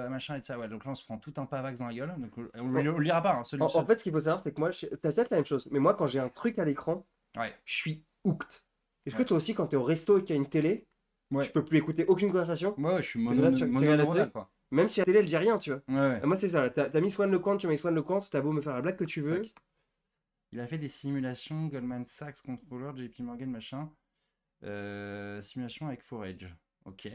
machin et de ça, ouais. Donc là, on se prend tout un pavax dans la gueule. Donc on le lira pas, hein, En fait, ce qu'il faut savoir, c'est que moi, t'as peut-être la même chose, mais moi, quand j'ai un truc à l'écran, Ouais. je suis hooked. Est-ce que Ouais. toi aussi, quand t'es au resto et qu'il y a une télé, Ouais. tu peux plus écouter aucune conversation? Ouais, je suis Tu regardes la mononeuronal, télé, quoi. même si la télé, elle dit rien, tu vois. Ouais, ouais. Moi, c'est ça, là, t'as mis Swan Lecomte, tu mets Swan Lecomte, t'as beau me faire la blague que tu veux. Tac. Il a fait des simulations, Goldman Sachs, Controller, JP Morgan, machin. Simulation avec Forage. Ok.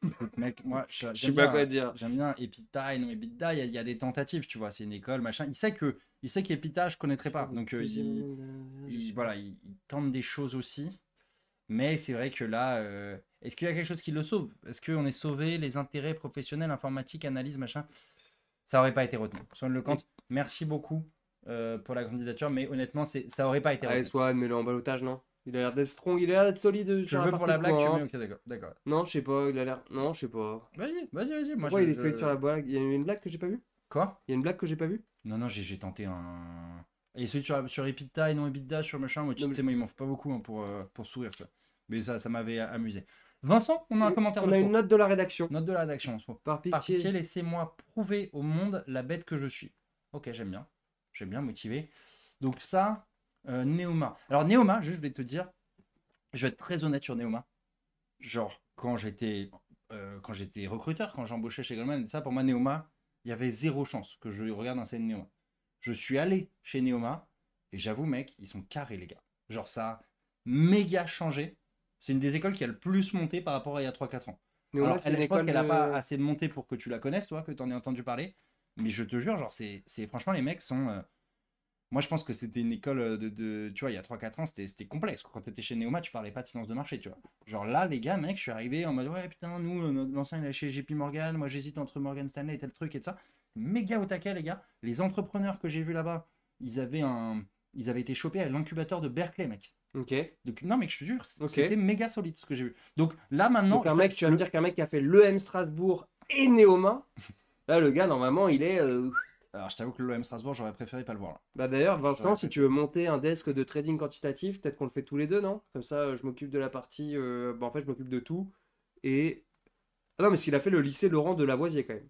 Écoute, mec, moi, Je sais pas quoi dire. j'aime bien Epita et non Ebitda, il y a des tentatives, tu vois, c'est une école, machin. Il sait qu'Epita, je connaîtrais pas. Donc, voilà, il tente des choses aussi. Mais c'est vrai que là, est-ce qu'il y a quelque chose qui le sauve? Est-ce qu'on est sauvé les intérêts professionnels, informatique, analyse, machin? Ça aurait pas été retenu. Swan Lecante, merci beaucoup pour la candidature, mais honnêtement, ça aurait pas été Allez, retenu. Swan, mets-le en balotage, non? Il a l'air d'être strong, il a l'air d'être solide Tu sur le la veux pour partie la blague? courante. Ok, d'accord, d'accord. Non, je sais pas, il a l'air. Non, je sais pas. Vas-y. Moi, Pourquoi il est solide sur la blague? Il y a une blague que j'ai pas vue? Quoi? Il y a une blague que j'ai pas vue? Non, j'ai tenté un. Et celui sur Epita et non Ebitda, sur machin, moi, tu Non, mais- sais, moi, il m'en faut pas beaucoup hein, pour sourire, tu vois. Mais ça m'avait amusé. Vincent, on a un commentaire On de a trop. une note de la rédaction. Note de la rédaction, on se Par Par pitié. pitié, laissez-moi prouver au monde la bête que je suis. Ok, j'aime bien. J'aime bien, motivé. Donc ça, Neoma. Alors Neoma, juste je vais te dire, je vais être très honnête sur Neoma. Genre, quand j'étais recruteur, quand j'embauchais chez Goldman, et ça, pour moi, Neoma, il y avait zéro chance que je regarde un scène Neoma. Je suis allé chez Neoma, et j'avoue, mec, ils sont carrés, les gars. Genre, ça a méga changé. C'est une des écoles qui a le plus monté par rapport à il y a 3-4 ans. Néoma, Alors, c'est une je pense école qu'elle n'a pas de. assez monté pour que tu la connaisses, toi, que tu en aies entendu parler. Mais je te jure, genre, franchement, les mecs sont. Moi, je pense que c'était une école tu vois, il y a 3-4 ans, c'était complexe. Quand tu étais chez Neoma, tu parlais pas de finance de marché, tu vois. Genre là, les gars, mec, je suis arrivé en mode, ouais, putain, nous, l'ancien, il est chez JP Morgan. Moi, j'hésite entre Morgan Stanley et tel truc et de ça. Méga au taquet, les gars. Les entrepreneurs que j'ai vus là-bas, ils avaient été chopés à l'incubateur de Berkeley, mec. Ok. Donc, non, mec, je te jure, Ok. c'était méga solide ce que j'ai vu. Donc là, maintenant. Donc, tu vas me dire qu'un mec qui a fait l'EM Strasbourg et Néoma, là, le gars, normalement, il est. Alors, je t'avoue que l'OM Strasbourg, j'aurais préféré pas le voir là. Bah d'ailleurs, Vincent, J'aurais si tu veux monter un desk de trading quantitatif, peut-être qu'on le fait tous les deux, non? Comme ça, je m'occupe de la partie. Bah, en fait, je m'occupe de tout. Et. Ah non, mais parce qu'il a fait le lycée Laurent de Lavoisier quand même.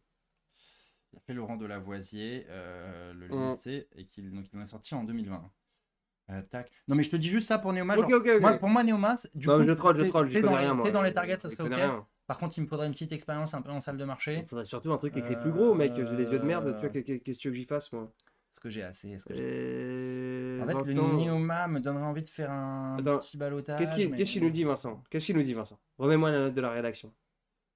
Il a fait Laurent de Lavoisier, le Mm. lycée, et donc il en est sorti en 2020. Tac. Non, mais je te dis juste ça pour Neoma. Ok, genre, ok, ok. pour moi, Neoma, du Non, coup, mais je troll, j'y connais rien, moi. dans les targets, ça J'y serait connais ok. rien. Par contre, il me faudrait une petite expérience un peu en salle de marché. Il faudrait surtout un truc écrit plus gros, mec. J'ai les yeux de merde. Tu vois, qu'est-ce que tu veux que j'y fasse, moi? Est-ce que j'ai assez En fait, Vincent, le Neoma me donnerait envie de faire un Attends, petit balotage. qu'est-ce qu'il nous dit, Vincent? Qu'est-ce qu'il nous dit, Vincent? Remets-moi la note de la rédaction.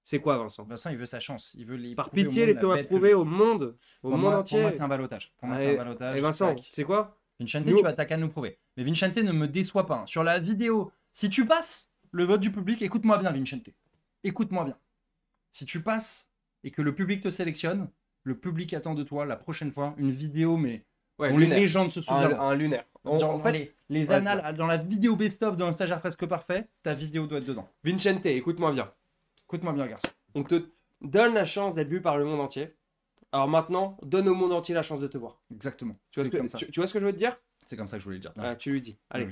C'est quoi, Vincent? Vincent, il veut sa chance. Il veut Par pitié, laissez-moi prouver au monde entier. Pour moi, c'est un balotage. Et Vincent, Tac. c'est quoi? Vincente, Nous- tu vas t'as qu'à nous prouver. Mais Vincente ne me déçoit pas. Hein. Sur la vidéo, si tu passes le vote du public, écoute-moi bien, Vincente. Écoute-moi bien. Si tu passes et que le public te sélectionne, le public attend de toi la prochaine fois une vidéo, mais Ouais, dont les lunaire. légendes se souviennent. Un lunaire. Genre, En fait, les ouais, annales, dans la vidéo best-of d'un stagiaire presque parfait, ta vidéo doit être dedans. Vincente, écoute-moi bien. Écoute-moi bien, garçon. On te donne la chance d'être vu par le monde entier. Alors maintenant, donne au monde entier la chance de te voir. Exactement. Tu vois, comme ça. tu vois ce que je veux te dire? C'est comme ça que je voulais le dire. Ah, tu lui dis. Allez.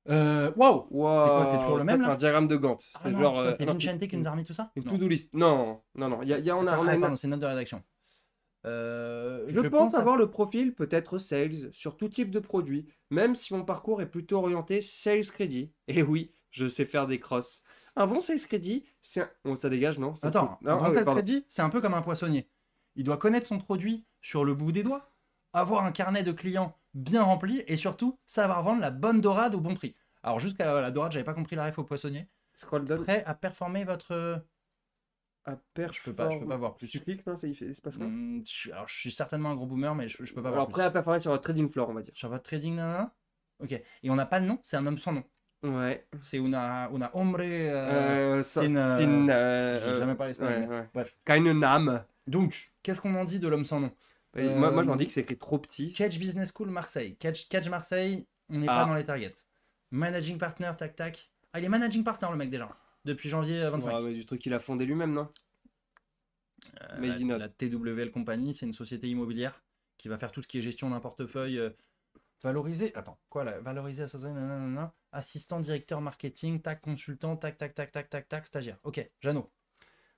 Wow. C'est quoi, c'est toujours le même C'est là un diagramme de Gantt. Ah C'est non, genre. putain, c'est non, Vincente qui nous a remis tout ça une Non. to-do list. Non. On a une Pardon, c'est une note de rédaction. Je pense avoir le profil peut-être sales sur tout type de produit, même si mon parcours est plutôt orienté sales crédit. Et oui, je sais faire des crosses. Un bon sales crédit, c'est un... Bon, ça dégage, non? Ça Attends, fout. Non, un bon oui, sales pardon. crédit, c'est un peu comme un poissonnier. Il doit connaître son produit sur le bout des doigts, avoir un carnet de clients bien rempli et surtout savoir vendre la bonne dorade au bon prix. Alors jusqu'à la dorade, j'avais pas compris la ref au poissonnier. Scroll down. Prêt à performer votre... Je peux pas voir plus. Tu cliques, non? Il se passe quoi? Alors je suis certainement un gros boomer, mais je peux pas voir Alors, plus. prêt à performer sur votre trading floor, on va dire. Sur votre trading, nanana. Ok. Et on n'a pas de nom, c'est un homme sans nom. Ouais. C'est una hombre... C'est une, j'ai jamais parlé espagnol. Ouais. Bref. Keine Name. Donc, qu'est-ce qu'on en dit de l'homme sans nom? Moi, je m'en dis que c'est écrit trop petit. Catch Business School Marseille. Catch Marseille, on n'est pas dans les targets. Managing Partner, tac tac. Ah, il est Managing Partner le mec déjà. Depuis janvier 25. Ouais, mais du truc qu'il a fondé lui-même, non? La TWL Company, c'est une société immobilière qui va faire tout ce qui est gestion d'un portefeuille valorisé. Attends, quoi là? Valorisé, assistant, directeur marketing, tac, consultant, tac, tac, tac, tac, tac, tac, stagiaire. Ok, Jeannot.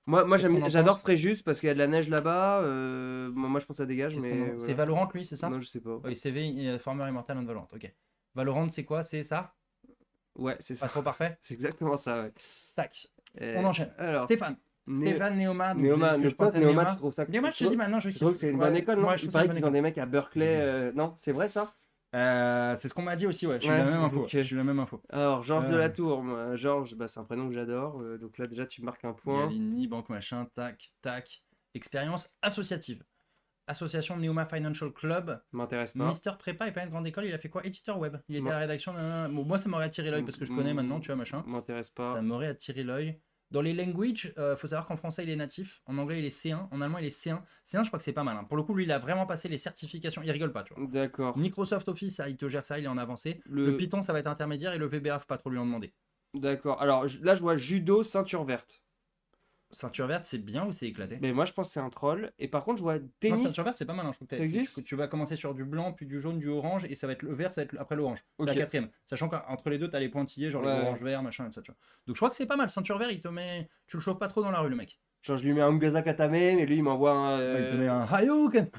Moi j'adore Fréjus parce qu'il y a de la neige là-bas. Moi, je pense que ça dégage. Mais C'est Valorant lui, c'est ça? Non, je sais pas. Oui, CV, Former Immortal on Valorant. Ok. Valorant, c'est quoi? C'est ça? Ouais, c'est ça. Pas trop parfait? C'est exactement ça, ouais. Tac. On enchaîne. Alors, Stéphane Néoma. Néoma, je pense Néoma, tu trouves ça Néoma, je te dis maintenant, je trouve que c'est une bonne école, non? Moi, Il paraît qu'ils ont des mecs à Berkeley. Non, c'est vrai ça? C'est ce qu'on m'a dit aussi, ouais. Je suis la même info. Je suis la même info. Alors, Georges Delatour, moi, Georges, c'est un prénom que j'adore. Donc là, déjà, tu marques un point. Galini, banque machin, tac, tac. Expérience associative. Association Neoma Financial Club. M'intéresse pas. Mister Prépa et pas une grande école, il a fait quoi? Éditeur web. Il était à la rédaction. Bon, moi, ça m'aurait attiré l'œil parce que je connais maintenant, tu vois, machin. M'intéresse pas. Ça m'aurait attiré l'œil. Dans les languages, faut savoir qu'en français il est natif, en anglais il est C1, en allemand il est C1. C1, je crois que c'est pas mal. Hein. Pour le coup, lui il a vraiment passé les certifications. Il rigole pas, tu vois. D'accord. Microsoft Office, il te gère ça, il est en avancé. Le Python, ça va être intermédiaire et le VBA, faut pas trop lui en demander. D'accord. Alors là, je vois judo, ceinture verte. Ceinture verte, c'est bien ou c'est éclaté? Mais moi, je pense que c'est un troll. Et par contre, je vois tennis. Non, ceinture verte, c'est pas mal. Hein. Je trouve que tu vas commencer sur du blanc, puis du jaune, du orange, et ça va être le vert, ça va être après l'orange. C'est la quatrième. Sachant qu'entre les deux, t'as les pointillés, genre les orange vert, machin, etc. Donc je crois que c'est pas mal. Ceinture vert, il te met. Tu le chauffes pas trop dans la rue, le mec. Genre, je lui mets un Mugasa Katame, mais lui, il m'envoie un. Il te met un Hayouken.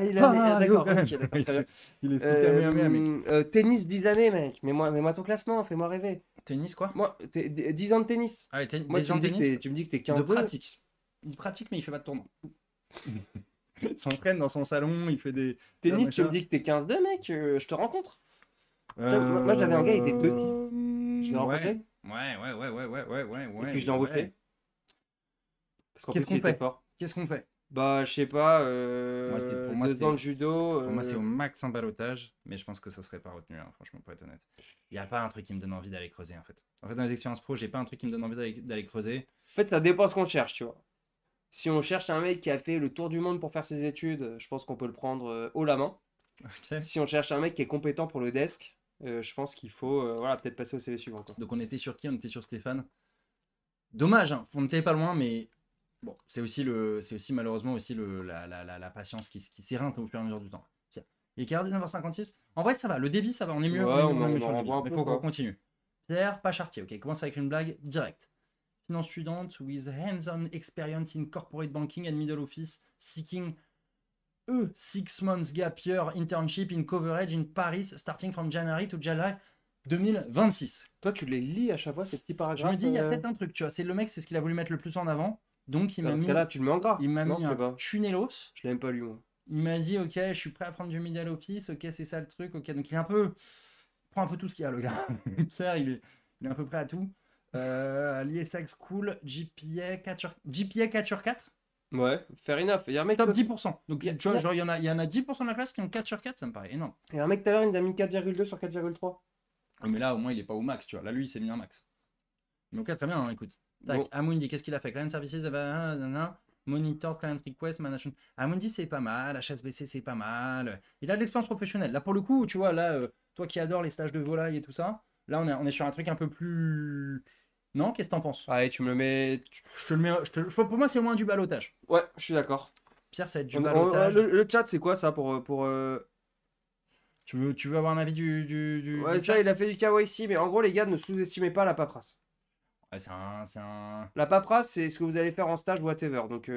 Il a. D'accord, très bien. Il est tennis 10 années, mec. Mets-moi ton classement, fais-moi rêver. Tennis, quoi? Moi, 10 ans de tennis. Ah, moi, tu me dis que t'es 15 de pratique. Il pratique, mais il fait pas de tournoi. Il s'entraîne dans son salon, il fait des. Tennis, tu me dis que t'es 15-2, mec, je te rencontre. Moi, j'avais un gars, il était 2-6. Je l'ai rencontré. Ouais. Et puis je l'ai embauché. Qu'est-ce qu'on fait? Qu'est-ce qu'on fait? Bah, je sais pas. Pour moi, 2 ans de judo. Pour moi, c'est au max un balotage, mais je pense que ça serait pas retenu, hein, franchement, pour être honnête. Il n'y a pas un truc qui me donne envie d'aller creuser, en fait. En fait, dans les expériences pro, j'ai pas un truc qui me donne envie d'aller creuser. En fait, ça dépend ce qu'on cherche, tu vois. Si on cherche un mec qui a fait le tour du monde pour faire ses études, je pense qu'on peut le prendre haut la main. Okay. Si on cherche un mec qui est compétent pour le desk, je pense qu'il faut peut-être passer au CV suivant. Quoi. Donc on était sur qui? On était sur Stéphane. Dommage, hein. On n'était pas loin, mais bon, c'est aussi malheureusement aussi la patience qui s'éreinte au fur et à mesure du temps. Il est 19h56. En vrai, ça va. Le débit, ça va. On est mieux. Ouais, on en voit un peu. Il faut qu'on continue. Pierre, pas chartier. Ok, commence avec une blague directe. Finance student with hands-on experience in corporate banking and middle office seeking a 6 months gap year internship in coverage in Paris starting from January to July 2026. Toi, tu les lis à chaque fois, ces petits paragraphes. Je me dis, il y a peut-être un truc, tu vois. C'est le mec, c'est ce qu'il a voulu mettre le plus en avant. Donc, il m'a mis. Là, tu le mets en gras. Il m'a mis un tunelos. Je l'ai même pas lu, moi. Il m'a dit, ok, je suis prêt à prendre du middle office. Ok, c'est ça le truc. Ok, donc il est un peu. Il prend un peu tout ce qu'il y a, le gars. Pierre, il est à peu près à tout. L'ISX School, GPA 4/4. Ouais, fair enough. Il y a un mec top 10%. Donc, tu vois, genre, il y en a 10% de la classe qui ont 4/4, ça me paraît énorme. Et un mec tout à l'heure, il nous a mis 4,2 sur 4,3. Mais là, au moins, il est pas au max, tu vois. Là, lui, il s'est mis un max. Mais ok, très bien, hein, écoute. Tac, bon. Amundi, qu'est-ce qu'il a fait? Client Services, Monitor, Client Request, Management. Amundi, c'est pas mal. HSBC, c'est pas mal. Il a de l'expérience professionnelle. Là, pour le coup, tu vois, là, toi qui adores les stages de volaille et tout ça, là, on est sur un truc un peu plus. Non, qu'est-ce que t'en penses? Allez, tu me le mets. Je te le mets. Pour moi, c'est au moins du balotage. Ouais, je suis d'accord. Pierre, ça va être du balotage. Le chat, c'est quoi ça pour. Tu veux avoir un avis du ouais, ça, il a fait du KYC, mais en gros, les gars, ne sous-estimez pas la paperasse. Ouais, c'est un. La paperasse, c'est ce que vous allez faire en stage, whatever. Donc,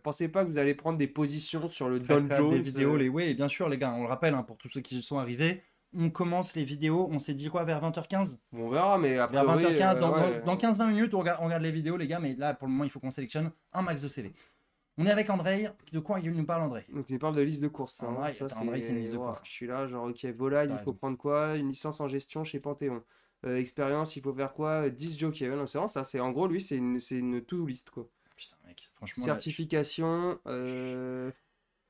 pensez pas que vous allez prendre des positions sur le Dow Jones. Des vidéos, oui, bien sûr, les gars, on le rappelle, hein, pour tous ceux qui sont arrivés. On commence les vidéos, on s'est dit quoi, vers 20h15? On verra, mais après. Vers 20h15, dans 15-20 minutes, on regarde les vidéos, les gars, mais là, pour le moment, il faut qu'on sélectionne un max de CV. On est avec André. De quoi il nous parle, André? Donc, il parle de liste de courses. André, c'est une liste de courses. Je suis là, genre, ok, volaille, il faut prendre quoi? Une licence en gestion chez Panthéon. Expérience, il faut faire quoi? 10 jockeys. Non, c'est vraiment ça. En gros, lui, c'est une to-do list, quoi. Putain, mec, franchement. Certification.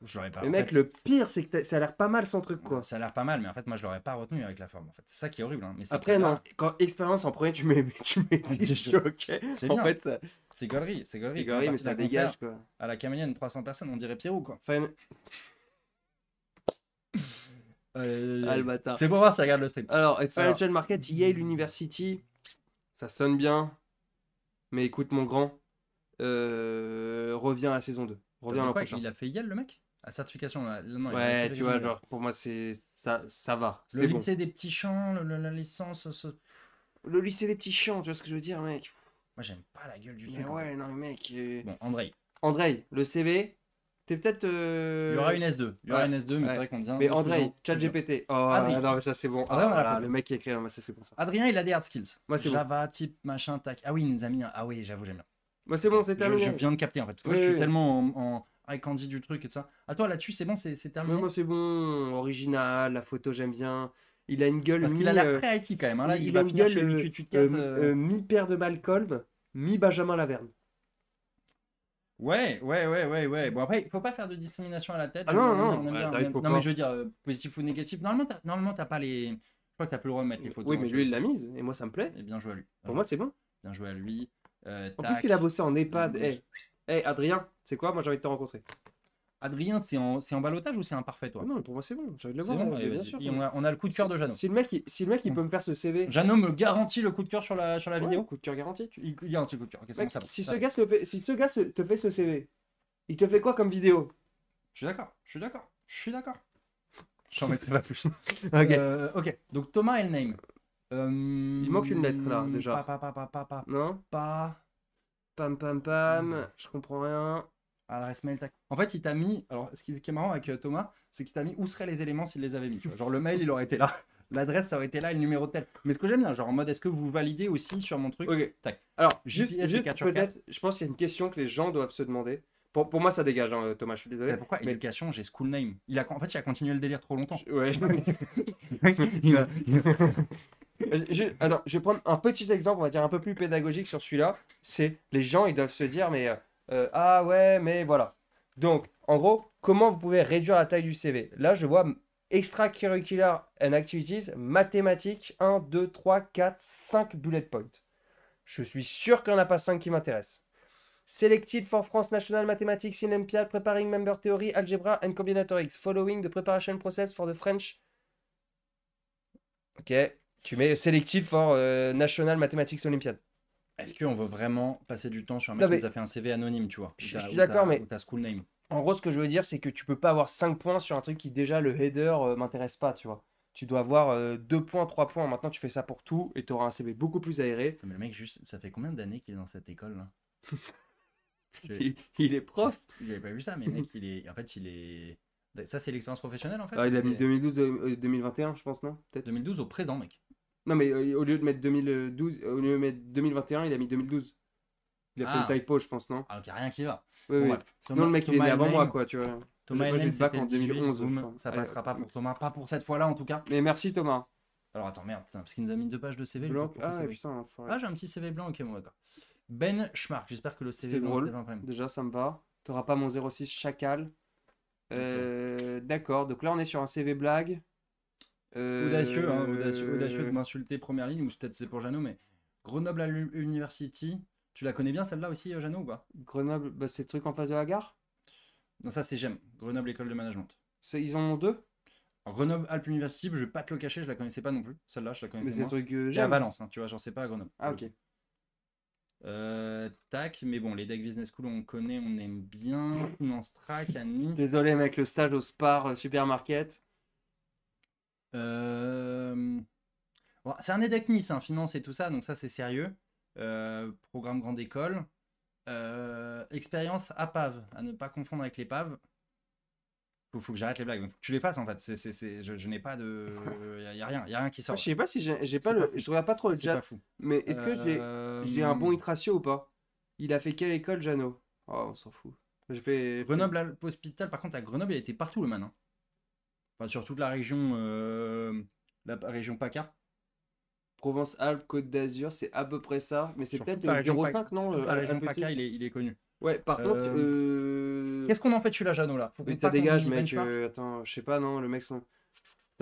Je l'aurais pas. Le mec, le pire, c'est que ça a l'air pas mal son truc, quoi. Ça a l'air pas mal, mais en fait, moi, je l'aurais pas retenu avec la forme. En fait, c'est ça qui est horrible. Hein. Mais après, non, quand expérience en premier, tu mets 10 jockeys. C'est en bien. fait, c'est gaulerie. C'est gaulerie, mais ça dégage, quoi. À la Camélienne, 300 personnes, on dirait Pierrot, quoi. Ah, le bâtard. C'est pour voir si regarde le stream. Alors, Financial Market, Yale University, ça sonne bien. Mais écoute, mon grand, reviens à la saison 2. Reviens l'an prochain. Il a fait Yale, le mec? À certification, là. Non, Ouais, tu vois, genre, pour moi, ça va. Le lycée des petits champs, la licence. Le lycée des petits champs, tu vois ce que je veux dire, mec? Moi, j'aime pas la gueule du Mais truc. ouais, non, mais mec. Bon, Andrei. Andrei, le CV, t'es peut-être. Il y aura une S2. Il y aura une S2, mais c'est vrai qu'on dit. Mais Andrei, ChatGPT. Oh, Adrien. non, mais ça, c'est bon. Adrien, Voilà, le mec qui écrit, ça, c'est bon ça. Adrien, il a des hard skills. Moi, c'est Java, type, machin, tac. Ah oui, il nous a mis un. Ah oui, j'avoue, j'aime bien. Moi, c'est bon, c'est terminé. Je viens de capter, en fait. Parce que moi, je suis tellement en eye candy du truc et de ça. À toi, là-dessus, c'est bon, c'est terminé. Mais moi, c'est bon. Original, la photo, j'aime bien. Il a une gueule. Parce qu'il a l'air très IT quand même. Hein. Là, il a une gueule mi-Père de Malcolm, mi-Benjamin Laverne. Ouais. Bon, après, il faut pas faire de discrimination à la tête. Ah non, non, mais je veux dire, positif ou négatif. Normalement, t'as pas les. Je crois que t'as plus le droit de mettre les photos. Oui, mais lui, il l'a mise, et moi, ça me plaît. Et bien joué à lui. Pour moi, c'est bon. Bien joué à lui. En plus, il a bossé en EHPAD. Adrien, c'est quoi? Moi, j'ai envie de te rencontrer. Adrien, c'est en ballottage ou c'est un parfait, toi? Non, pour moi, c'est bon. J'ai envie de le C'est voir. bon, Bien sûr. on a le coup de cœur de Jeannot. Si le mec, il peut me faire ce CV. Jeannot me garantit le coup de cœur sur la vidéo. Coup de cœur garanti. Il garantit le coup de cœur. Okay, mec, bon, si ce gars te fait ce CV, il te fait quoi comme vidéo? Je suis d'accord. J'en mettrai pas plus. Ok. Donc Thomas Elname. Il manque une lettre là déjà. Non. Pam. Je comprends rien. Adresse mail, tac. En fait, il t'a mis. Alors, ce qui est marrant avec Thomas, c'est qu'il t'a mis où seraient les éléments s'il les avait mis. Tu vois. Genre, le mail, il aurait été là. L'adresse, ça aurait été là et le numéro de tel. Mais ce que j'aime bien, genre en mode, est-ce que vous validez aussi sur mon truc? Ok. Tac. Alors, GPS, juste 4 sur peut-être, 4. je pense qu'il y a une question que les gens doivent se demander. Pour moi, ça dégage, hein, Thomas, je suis désolé. Mais pourquoi éducation, j'ai school name? En fait, il a continué le délire trop longtemps. Ouais. Alors, je vais prendre un petit exemple, on va dire un peu plus pédagogique sur celui-là. C'est les gens, ils doivent se dire, mais ah ouais, mais voilà. Donc, en gros, comment vous pouvez réduire la taille du CV? Là, je vois extracurricular and activities, mathématiques, 1, 2, 3, 4, 5 bullet points. Je suis sûr qu'il n'y en a pas 5 qui m'intéressent. Selected for France National Mathematics in Olympiad, preparing member theory, algebra and combinatorics, following the preparation process for the French. Ok, tu mets selected for National Mathematics Olympiad. Est-ce qu'on veut vraiment passer du temps sur un mec qui nous a fait un CV anonyme, tu vois? Je suis d'accord, mais. Ou ta school name. En gros, ce que je veux dire, c'est que tu peux pas avoir 5 points sur un truc qui, déjà, le header m'intéresse pas, tu vois. Tu dois avoir 2 points, 3 points. Maintenant, tu fais ça pour tout et tu auras un CV beaucoup plus aéré. Mais le mec, juste, ça fait combien d'années qu'il est dans cette école là? Il est prof. J'avais pas vu ça, mais le mec, il est. Ça, c'est l'expérience professionnelle en fait? Il a mis 2012-2021, je pense, non? Peut-être 2012 au présent, mec. Non, mais au lieu de mettre 2012, au lieu de mettre 2021, il a mis 2012. Il a fait une typo, je pense, non? Alors qu'il n'y a rien qui va. Oui, oui. Sinon, le mec, il est né avant moi, quoi, tu vois. Thomas j'ai le bac en 2011. Ça passera pas pour Thomas, pas pour cette fois-là en tout cas. Mais merci Thomas. Alors attends, merde, parce qu'il nous a mis 2 pages de CV. Blanc. Ah putain. Ah, j'ai un petit CV blanc, ok, bon d'accord. Ben Schmark, j'espère que le CV est drôle. Déjà, ça me va. T'auras pas mon 06 chacal. D'accord, donc là, on est sur un CV blague. Audacieux de m'insulter première ligne, ou peut-être c'est pour Jeannot, mais Grenoble à l'University, tu la connais bien celle-là aussi, Jeannot, ou pas? Grenoble, bah, c'est le truc en face de la gare? Non, ça c'est GEM, Grenoble École de Management. Ils en ont 2? Alors, Grenoble Alpes University, je vais pas te le cacher, je la connaissais pas non plus. Celle-là, je la connaissais. Mais c'est le truc c'est à Valence, hein, tu vois, j'en sais pas à Grenoble. Ah, ok. Tac, mais bon, les Deck Business School, on connaît, on aime bien. Finance Track, à Nice. Désolé, mec, le stage au Spar Supermarket. Bon, c'est un EDEC Nice, hein, finance et tout ça, donc ça c'est sérieux. Programme grande école. Expérience à PAV, à ne pas confondre avec les PAV. Faut que j'arrête les blagues, faut que tu les fasses en fait. Je n'ai pas de. Il y a rien qui sort. Je sais pas si j'ai pas le. Je regarde pas trop le chat. Mais est-ce que j'ai un bon hit ratio ou pas? Il a fait quelle école, Jeannot? Oh, on s'en fout. Grenoble Alpes Hospital, par contre, à Grenoble, il a été partout le man. Hein. Enfin, sur toute la région PACA. Provence-Alpes, Côte d'Azur, c'est à peu près ça. Mais c'est peut-être le 05, non? La région PACA, il est connu. Ouais, par contre. Qu'est-ce qu'on en fait de celui-là, Jeannot là? Mais ça dégage, mec. Attends, je sais pas, non, le mec.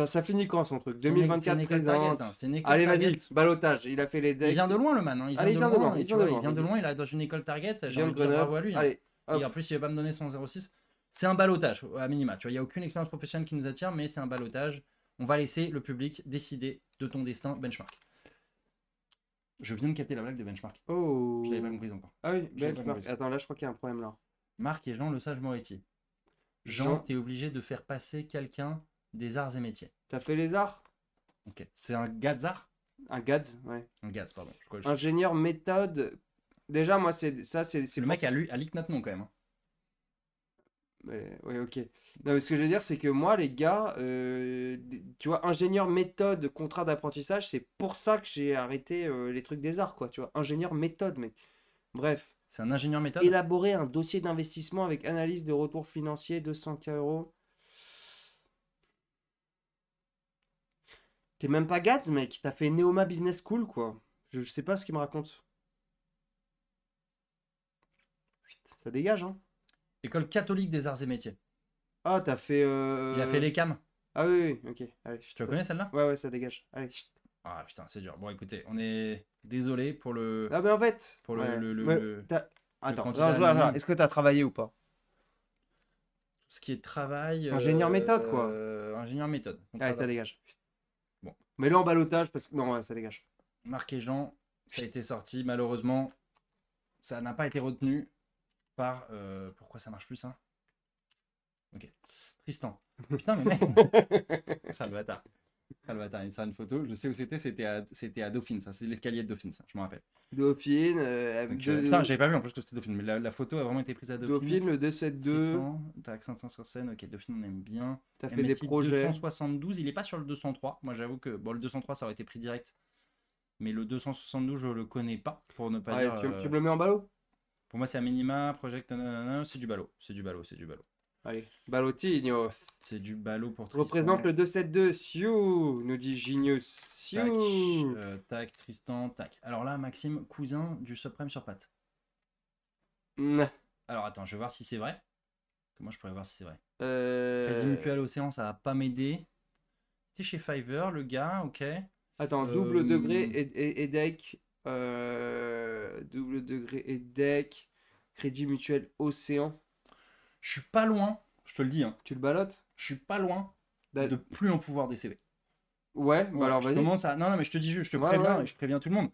Ça finit quand son truc? 2024 présent. Allez, vas-y, balotage. Il a fait les decks. Il vient de loin, le man. Hein. Il vient de loin. Il est dans une école target. J'ai envie de dire bravo à lui. Allez, et en plus, il va pas me donner son 06. C'est un balotage, à minima. Tu vois, il n'y a aucune expérience professionnelle qui nous attire, mais c'est un balotage. On va laisser le public décider de ton destin, Benchmark. Je viens de capter la blague de Benchmark. Oh. Je l'avais pas comprise encore. Ah oui, Je l'avais pas Benchmark. compris. Attends, là, je crois qu'il y a un problème là. Marc et Jean Le Sage Moretti. Jean, t'es obligé de faire passer quelqu'un des arts et métiers. T'as fait les arts? Ok. C'est un Gadzar? Un GADS, ouais. Un Gads, pardon. Ingénieur méthode. Déjà, moi, c'est Le mec a leak notre nom quand même. Hein. Ouais, ok. Non, mais ce que je veux dire, c'est que moi, les gars, tu vois, ingénieur méthode, contrat d'apprentissage, c'est pour ça que j'ai arrêté les trucs des arts, quoi. Tu vois, ingénieur méthode, mec. Bref. C'est un ingénieur méthode? Élaborer un dossier d'investissement avec analyse de retour financier, 200 €. T'es même pas Gads, mec. T'as fait Neoma Business School, quoi. Je sais pas ce qu'il me raconte. Putain, ça dégage, hein. École catholique des arts et métiers. Ah, t'as fait. Il a fait les CAM. Ah oui, oui, ok. Allez, Tu la connais celle-là? Ouais, ça dégage. Allez, Ah putain, c'est dur. Bon, écoutez, on est désolé pour le. Ah, mais en fait. Pour ouais. le Attends, candidat anonyme. est-ce que t'as travaillé ou pas? Ce qui est travail. Ingénieur méthode, quoi. Ingénieur méthode. Allez, ça dégage. Bon. Mets-le en ballottage parce que. Non, ouais, ça dégage. Marc et Jean, ça a été sorti. Malheureusement, ça n'a pas été retenu par. Pourquoi ça marche plus ça? Ok. Tristan. Putain, mais mec. Ah, le bâtard. Ah, le bâtard, il me sert une photo. Je sais où c'était. C'était à Dauphine, ça. C'est l'escalier de Dauphine, ça. Je me rappelle. Dauphine. Putain, j'avais pas vu en plus que c'était Dauphine. Mais la photo a vraiment été prise à Dauphine. Dauphine, le 272. Tristan, tac, 500 sur scène. Ok, Dauphine, on aime bien. T'as fait des projets. 272, il est pas sur le 203. Moi, j'avoue que bon, le 203, ça aurait été pris direct. Mais le 272, je le connais pas. Pour ne pas dire. Tu me le mets en ballot? Pour moi, c'est un minima, project. C'est du ballot. C'est du ballot. Allez, Ballotigno. C'est du ballot pour Tristan. Représente le 272. Siou, nous dit Genius. Tac, Siou. tac, Tristan, tac. Alors là, Maxime, cousin du subprime sur patte. Alors attends, je vais voir si c'est vrai. Comment je pourrais voir si c'est vrai? Crédit Mutuel Océan, ça va pas m'aider. T'es chez Fiverr, le gars, ok. Attends, double degré et deck. Double degré et deck. Crédit Mutuel Océan. Je suis pas loin, je te le dis. Hein. Tu le ballottes? Je suis pas loin de plus en pouvoir des CV. Ouais, bah alors vas-y. Non, mais je te dis juste, je te préviens et je préviens tout le monde.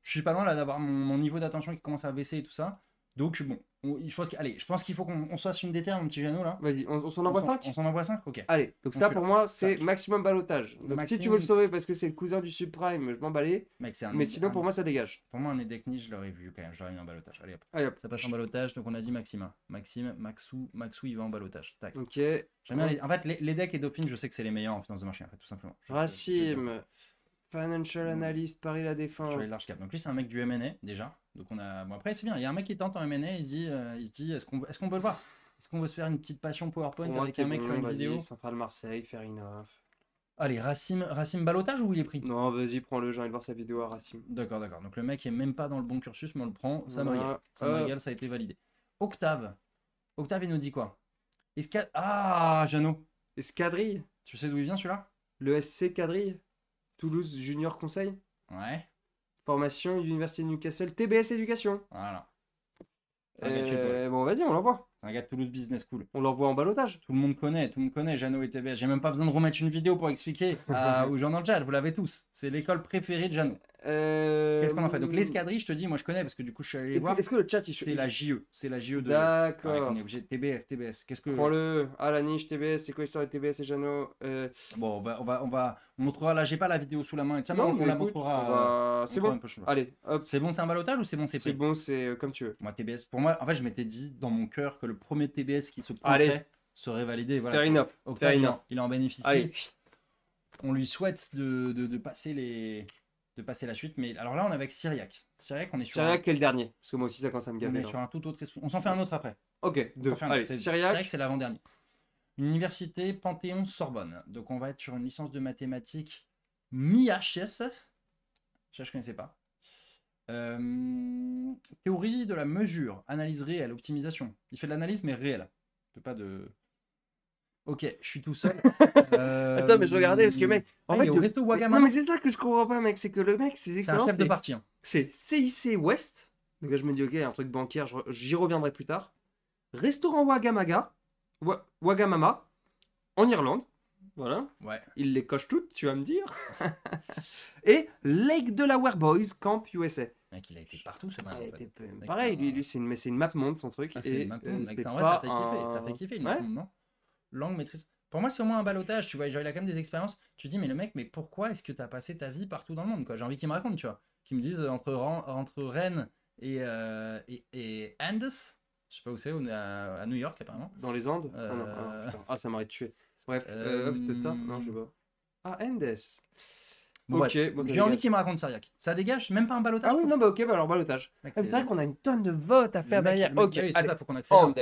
Je suis pas loin là d'avoir mon niveau d'attention qui commence à baisser et tout ça. Donc bon, je pense qu'il faut qu'on soit sur une déterre, mon petit Jeannot là. Vas-y, on s'en envoie 5? On s'en envoie 5? Ok. Allez, donc ça pour moi c'est maximum ballottage. Donc si tu veux le sauver parce que c'est le cousin du subprime, je m'en balais. Mais sinon pour moi ça dégage. Pour moi un Edekni, je l'aurais vu quand même, je l'aurais mis en ballottage. Allez hop. Ça passe en ballottage, donc on a dit Maxime. Maxou il va en ballottage. Tac. Ok. En fait les decks et Dauphine, je sais que c'est les meilleurs en finance de marché en fait, tout simplement. Racim. Financial Analyst, Paris La Défense. Sur les large cap. Donc lui c'est un mec du M&A déjà. Donc on a. Bon après c'est bien. Il y a un mec qui tente en M&A. Il se dit est-ce qu'on peut le voir? Est-ce qu'on veut se faire une petite passion PowerPoint avec un mec sur une vidéo? Centrale Marseille, faire une off. Allez, Racim ballottage ou il est pris? Non, vas-y, prends-le, j'ai envie de voir sa vidéo à Racim. D'accord. Donc le mec est même pas dans le bon cursus, mais on le prend. Ça me régale. Ça me régale, ça a été validé. Octave, il nous dit quoi? Ah, Jeannot. Escadrille. Tu sais d'où il vient celui-là? Le SC Quadrille. Toulouse Junior Conseil. Ouais. Formation, Université de Newcastle, TBS Éducation. Voilà. Bon, vas-y, on l'envoie. C'est un gars de Toulouse Business School. On l'envoie en ballottage. Tout le monde connaît, Jeannot et TBS. J'ai même pas besoin de remettre une vidéo pour expliquer aux gens dans le chat, vous l'avez tous. C'est l'école préférée de Jeannot. Qu'est-ce qu'on en fait? Donc l'escadrille, je te dis, moi je connais parce que du coup je suis allé voir. Est-ce que le chat c'est la JE, c'est la JE de. D'accord. Ouais, on est obligé de TBS. Qu'est-ce que. Prends-le. Ah la niche TBS, c'est quoi l'histoire de TBS et Jeannot? Bon, on montrera. Là, j'ai pas la vidéo sous la main. Tiens, non, on la montrera. C'est bon. Allez, hop. C'est bon, c'est un ballottage ou c'est bon, c'est C'est bon, c'est comme tu veux. Moi TBS, pour moi, en fait, je m'étais dit dans mon cœur que le premier TBS qui se prendrait serait validé. Voilà. Fair enough. Il en bénéficie. Allez. On lui souhaite de passer la suite. Mais alors là, on est avec Cyriac. Cyriac, on est sur. Cyriac est le dernier. Parce que moi aussi, ça commence à me gaver. On est sur un tout autre esprit. On s'en fait un autre après. Ok, allez, Cyriac, c'est l'avant-dernier. Université Panthéon-Sorbonne. Donc, on va être sur une licence de mathématiques mi-HS. Ça, je connaissais pas. Théorie de la mesure, analyse réelle, optimisation. Il fait de l'analyse, mais réelle. Pas de. Ok, je suis tout seul. Attends, mais je regardais parce que mec, en fait, il est au resto Wagamama. Non, mais c'est ça que je comprends pas, mec, c'est que le mec, c'est un chef de parti. Hein. C'est CIC West. Donc là, je me dis, ok, un truc bancaire, j'y reviendrai plus tard. Restaurant Wagamama, en Irlande. voilà. Ouais. Il les coche toutes, tu vas me dire. Et Lake Delaware Boys Camp USA. Mec, il a été partout ce man, Il a en fait. été Mec, pareil, c'est un- lui c'est une map monde son truc. Ah, c'est et le map monde, mec. c'est En vrai, pas ça fait kiffer. Ça fait kiffer, une Ouais. map monde, non? Langue, maîtrise. Pour moi, c'est au moins un balotage, tu vois. Genre, il a quand même des expériences. Tu te dis, mais le mec, mais pourquoi est-ce que t'as passé ta vie partout dans le monde, quoi? J'ai envie qu'il me raconte, tu vois. Qu'il me dise entre Rennes et Andes. Je sais pas où c'est, on est à New York, apparemment. Dans les Andes. Ah non, putain. Ah, ça m'aurait tué. Bref, hop, c'est peut-être ça. Non, je sais pas. Ah, Andes. Bon, Ok, bref, bon, ça j'ai envie dégage. qu'il me raconte Cyriac. Ça dégage, même pas un balotage. Ah oui, non, bah ok, bah alors balotage. Mec, C'est vrai qu'on a une tonne de votes à faire derrière. Ok, Ok, c'est allez. ça, faut qu'on accélère. Andes.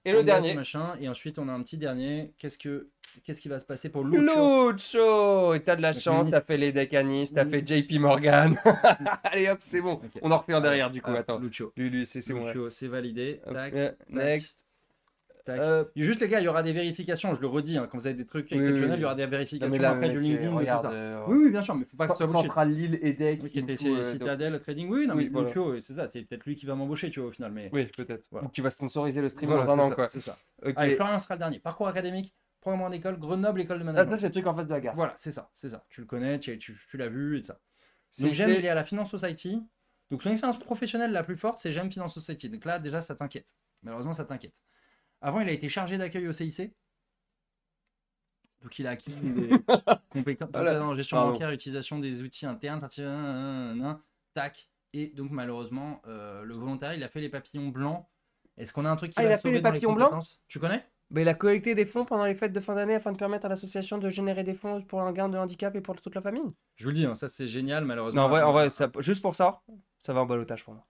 Et le Andes, dernier. machin, et ensuite on a un petit dernier. Qu'est-ce qui va se passer pour Lucho? Lucho. Et t'as de la Donc, chance, Nice. t'as fait les Decanis, t'as fait JP Morgan. Allez hop, c'est bon. Ok, On en refait un allez, derrière du coup, attends. Lucho. Lui, c'est bon. Lucho, c'est validé. Hop, Tac, next. tac. Hop. Juste les gars, il y aura des vérifications, je le redis, hein, quand vous avez des trucs Oui, exceptionnels, oui. il y aura des Non, vérifications mais là, après mec, du LinkedIn, de tout regarde. ça. Oui, bien sûr, mais faut pas que ce soit bullshit. Central Lille, EDEC. Qui était Info, Citadel, Trading, oui, non, oui, mais voilà. Lucho, c'est ça, c'est peut-être lui qui va m'embaucher, tu vois, au final. Mais Oui, peut-être. Voilà. Ou tu vas sponsoriser le stream voilà, dans un an, ça, quoi. c'est ça. Ok. Allez, Florian sera le dernier. Parcours académique, programme en école, Grenoble, école de Ah, management. ça, c'est le truc en face de la gare. Voilà, c'est ça. Tu le connais, tu l'as vu et tout ça. C'est Donc, J'aime, il est à la Finance Society. Donc, son expérience professionnelle la plus forte, c'est J'aime Finance Society. Donc là, déjà, ça t'inquiète. Malheureusement, ça t'inquiète. Avant, il a été chargé d'accueil au CIC. Donc, il a acquis des compétences Voilà. en gestion Pardon. bancaire, utilisation des outils internes, tac. Et donc, malheureusement, le volontariat, il a fait les papillons blancs. Est-ce qu'on a un truc qui Ah, va il le a fait sauver les dans papillons blancs compétences Tu connais il a collecté des fonds pendant les fêtes de fin d'année afin de permettre à l'association de générer des fonds pour un gain de handicap et pour toute la famille. Je vous le dis, hein, ça c'est génial, malheureusement. Non, en vrai juste pour ça, ça va en balotage pour moi.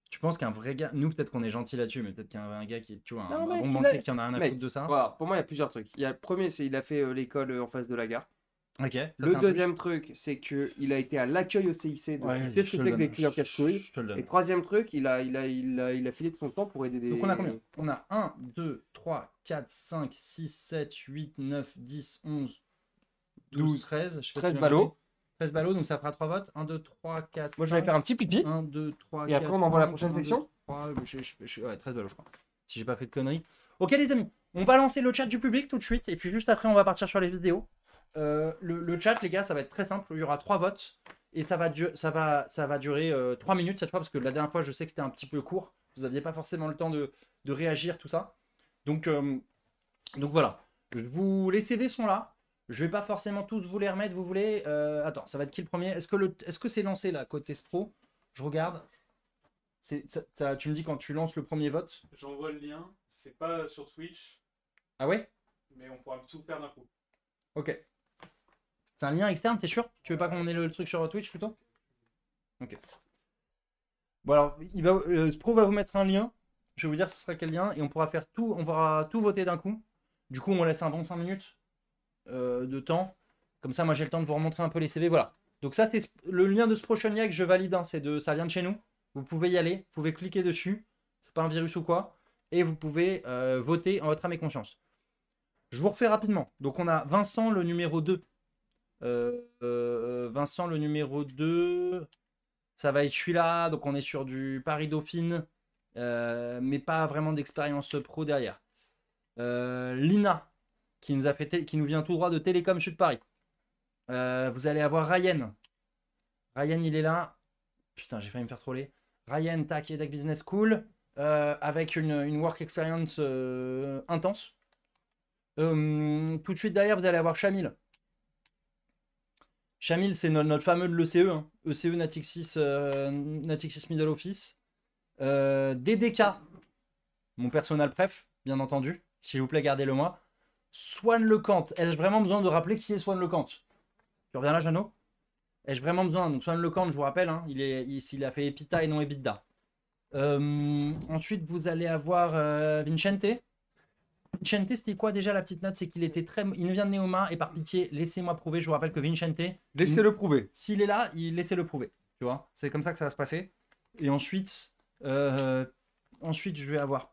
Tu penses qu'un vrai gars, nous peut-être qu'on est gentil là-dessus, mais peut-être qu'un gars qui est, tu vois, un Non, mec, bon il banquier a- qui en a rien à mec, foutre de ça. Voilà, pour moi, il y a plusieurs trucs. Il y a le premier, c'est il a fait l'école en face de la gare. Ok. ça, Le c'est un deuxième truc, c'est qu'il a été à l'accueil au CIC. Donc, Ouais, il sait ce je te que le c'est que des donne. clients cache-couilles. Je te le donne. Et troisième truc, il a filé de son temps pour aider des. Donc on a combien On a 1, 2, 3, 4, 5, 6, 7, 8, 9, 10, 11, 12, 13. Je sais pas 13 si j'ai ballots. compté. 13 ballots, donc ça fera 3 votes. 1, 2, 3, 4, Moi, je vais faire un petit pipi. 1, 2, 3, Et après, on envoie la prochaine section 3, ouais, 13 ballots, je crois. Si j'ai pas fait de conneries. Ok, les amis, on va lancer le chat du public tout de suite. Et puis juste après, on va partir sur les vidéos. Le chat, les gars, ça va être très simple. Il y aura 3 votes. Et ça va durer 3 minutes cette fois. Parce que la dernière fois, je sais que c'était un petit peu court. Vous n'aviez pas forcément le temps de réagir, tout ça. Donc voilà. Les CV sont là. Je vais pas forcément tous vous les remettre. Vous voulez attends, ça va être qui le premier? Est-ce que c'est lancé là, côté Spro? Je regarde. Tu me dis quand tu lances le premier vote. J'envoie le lien, c'est pas sur Twitch, Ah ouais? mais on pourra tout faire d'un coup. Ok. C'est un lien externe, t'es sûr? Tu veux pas qu'on ait le truc sur Twitch plutôt? Ok. Bon alors, Spro va vous mettre un lien. Je vais vous dire ce sera quel lien et on pourra tout voter d'un coup. Du coup, on laisse un bon 5 minutes de temps. Comme ça, moi j'ai le temps de vous remontrer un peu les CV. Voilà. Donc ça, c'est le lien de Sprochoniac, je valide. Hein, ça vient de chez nous. Vous pouvez y aller. Vous pouvez cliquer dessus. C'est pas un virus ou quoi. Et vous pouvez voter en votre âme et conscience. Je vous refais rapidement. Donc on a Vincent, le numéro 2. Vincent, le numéro 2. Ça va être celui-là. Donc on est sur du Paris-Dauphine. Mais pas vraiment d'expérience pro derrière. Lina, qui nous vient tout droit de Télécom Sud Paris. Vous allez avoir Ryan. Ryan, il est là. Putain, j'ai failli me faire troller. Ryan, tac, EDEC Business School. Avec une work experience intense. Tout de suite derrière, vous allez avoir Chamil. Chamil, c'est notre fameux de l'ECE. Hein. ECE Natixis Middle Office. DDK. Mon personnel préf, bien entendu. S'il vous plaît, gardez-le moi. Swan Lecant. Ai-je vraiment besoin de rappeler qui est Swan Lecant? Tu reviens là, Jeannot? Ai-je vraiment besoin? Donc Swan Lecant, je vous rappelle, hein, il a fait Epita et non EBITDA. Ensuite, vous allez avoir Vincente. Vincente, c'était quoi déjà la petite note? C'est qu'il était il nous vient de Neoma et par pitié, laissez-moi prouver. Je vous rappelle que Vincente, Laissez-le prouver. s'il est là, laissez-le prouver. Tu vois, c'est comme ça que ça va se passer. Et ensuite, je vais avoir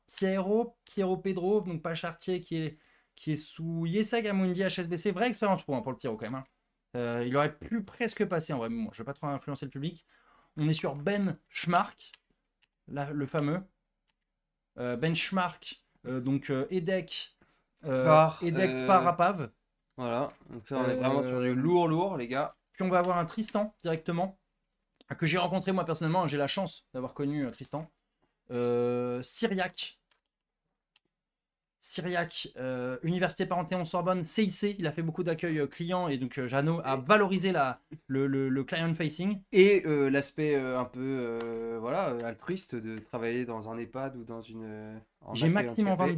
Piero Pedro, donc pas Chartier, qui est sous Yesa Gamundi HSBC. Vraie expérience pour le Piero quand même. Hein. Il aurait pu presque passer en vrai, mais bon, je ne vais pas trop influencer le public. On est sur Ben Schmark, là, le fameux. Ben Schmark, donc EDEC, EDEC Parapav. Voilà, donc ça on est vraiment sur du Euh, lourd, les gars. Puis on va avoir un Tristan directement, que j'ai rencontré moi personnellement. J'ai la chance d'avoir connu Tristan. Syriac. Syriac, Université Panthéon-Sorbonne, CIC, il a fait beaucoup d'accueil client et donc Jeannot a valorisé le client facing. Et l'aspect un peu voilà, altruiste de travailler dans un EHPAD ou dans une. J'ai accueil Maxime en handicapé.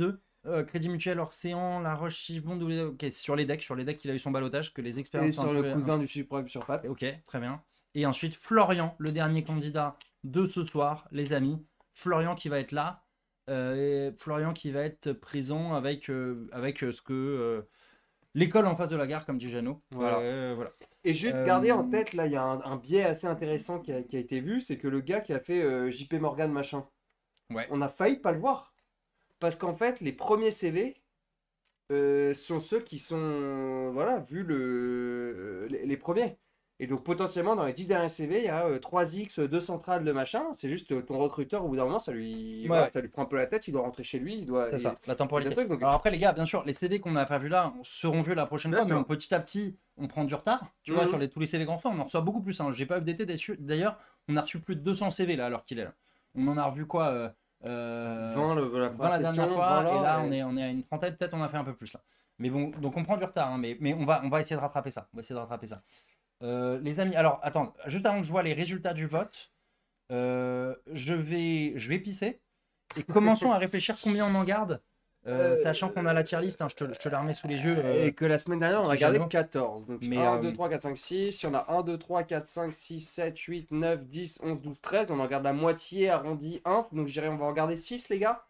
22, Crédit Mutuel, Orséan, La Roche-Chivon, ok, sur les decks, il a eu son balotage, que les experts Et ont sur le cousin du suprême sur patte. Ok, très bien. Et ensuite, Florian, le dernier candidat de ce soir, les amis. Florian qui va être là. Florian qui va être présent avec ce que l'école en face de la gare, comme dit Jeannot. Voilà. Voilà. Et juste garder en tête, là, il y a un biais assez intéressant qui a été vu, c'est que le gars qui a fait JP Morgan machin, Ouais. on a failli pas le voir. Parce qu'en fait, les premiers CV sont ceux qui sont, voilà, vu les premiers. Et donc potentiellement, dans les 10 derniers CV, il y a 3X, 2 centrales, de machin. C'est juste ton recruteur, au bout d'un moment, ça lui, Ouais, voilà, ouais. ça lui prend un peu la tête, il doit rentrer chez lui, il doit... C'est ça, la temporalité. trucs, donc- Alors après, les gars, bien sûr, les CV qu'on n'a pas vus là seront vus la prochaine Bien fois, mais sûr. on, petit à petit, on prend du retard. Tu vois, Mhm. sur tous les CV qu'on fait, on en reçoit beaucoup plus. Hein. J'ai pas updaté dessus. D'ailleurs, on a reçu plus de 200 CV là, alors qu'il est là. On en a revu quoi 20 la 20 la dernière session, fois, 20 et là, et- on est à une trentaine, peut-être on a fait un peu plus là. Mais bon, donc on prend du retard, hein, mais on va essayer de rattraper ça. On va essayer de rattraper ça. Les amis, alors attends, juste avant que je vois les résultats du vote, je vais pisser et commençons à réfléchir combien on en garde, sachant qu'on a la tier list, hein, je te la remets sous les yeux. Et que la semaine dernière, on a petit gardé Jeannot. 14. Donc Mais, 1, 2, 3, 4, 5, 6. Il y en a 1, 2, 3, 4, 5, 6, 7, 8, 9, 10, 11, 12, 13. On en garde la moitié arrondi 1. Donc je dirais on va en garder 6, les gars.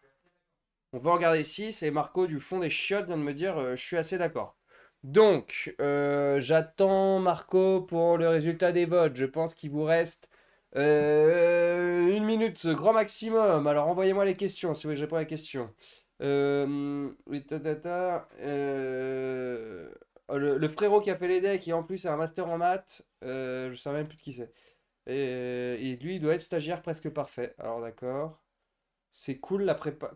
On va en garder 6. Et Marco, du fond des chiottes, vient de me dire je suis assez d'accord. Donc, j'attends Marco pour le résultat des votes. Je pense qu'il vous reste 1 minute, grand maximum. Alors, envoyez-moi les questions si vous voulez que je réponde à la question. Oui, le frérot qui a fait les decks et en plus a un master en maths, je sais même plus de qui c'est. Et lui, il doit être stagiaire presque parfait. Alors, d'accord. C'est cool la prépa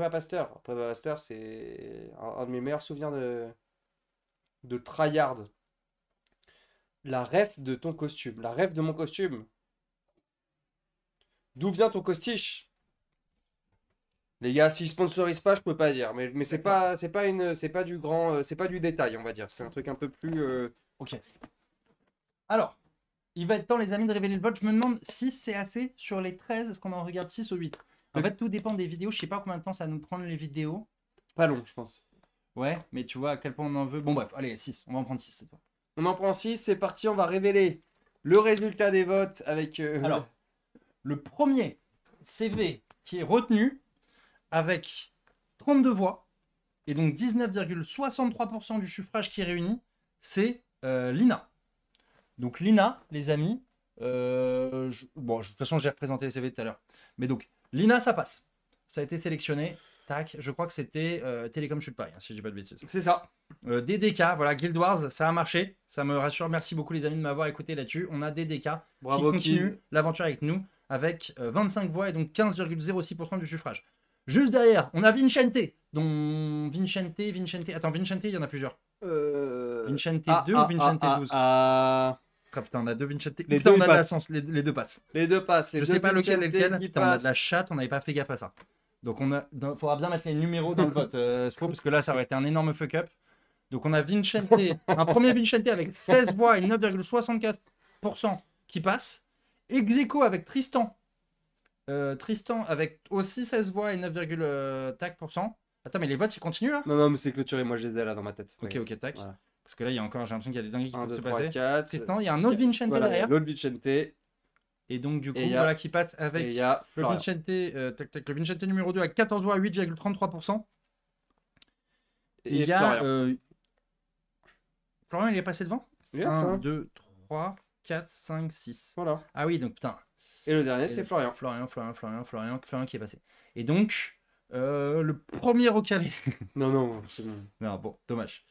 Pasteur. La prépa Pasteur, c'est un de mes meilleurs souvenirs de tryhard. La ref de ton costume. La ref de mon costume. D'où vient ton costiche? Les gars, s'ils sponsorisent pas, je peux pas dire. Mais c'est pas du grand, c'est pas du détail, on va dire. C'est un truc un peu plus. Ok. Alors, il va être temps, les amis, de révéler le vote. Je me demande si c'est assez sur les 13. Est-ce qu'on en regarde 6 ou 8? En fait, tout dépend des vidéos. Je sais pas combien de temps ça va nous prendre les vidéos. Pas long, je pense. Ouais, mais tu vois à quel point on en veut. Bon, bref, allez, 6. On va en prendre 6 cette fois. On en prend 6, c'est parti, on va révéler le résultat des votes avec. Alors, le premier CV qui est retenu avec 32 voix et donc 19,63% du suffrage qui est réuni, c'est Lina. Donc Lina, les amis, bon, de toute façon j'ai représenté les CV tout à l'heure, mais donc Lina ça passe. Ça a été sélectionné, tac, je crois que c'était Télécom Sud Paris, hein, si je dis pas de bêtises. C'est ça. DDK, voilà, Guild Wars, ça a marché, ça me rassure, merci beaucoup les amis de m'avoir écouté là-dessus. On a DDK Bravo, qui continue Kid. l'aventure avec nous avec 25 voix et donc 15,06% du suffrage. Juste derrière, on a Vincente, dont Vincente, attends, Vincente, il y en a plusieurs. Vincente 2 ou Vincente 12? Ah putain, on a deux Vincente. Les Putain, deux, on a ils de la passent. chance, les deux passent. Les deux passent. Les Je deux sais pas lequel est Vincente lequel. qui Putain, on a de passent. la chatte, on n'avait pas fait gaffe à ça. Donc faudra bien mettre les numéros dans le vote, Spro, parce que là, ça aurait été un énorme fuck-up. Donc on a Vincente, un premier Vincente avec 16 voix et 9,64% qui passe. Ex aequo avec Tristan. Tristan avec aussi 16 voix et 9,tac%. Attends, mais les votes, ils continuent là? Non, mais c'est clôturé, moi je les ai là dans ma tête. Ok, tac. Voilà. Parce que là, il y a encore, j'ai l'impression qu'il y a des dingueries qui 1, peuvent 2, se 3, passer. 4. Tristan, il y a un autre Vincente Voilà, derrière. l'autre Vincente. Et donc, du coup, Et il y a- voilà qui passe avec Et il y a le Florian. Vincente, le Vincente numéro 2 avec 14 voix, 8,33%. Et il y a Florian. Florian, il est passé devant? Il y a 1, Florian. 2, 3, 4, 5, 6. Voilà. Ah oui, donc putain. Et le dernier, Et c'est Florian. Florian qui est passé. Et donc, le premier recalé. Non, c'est bon. Non, bon, dommage.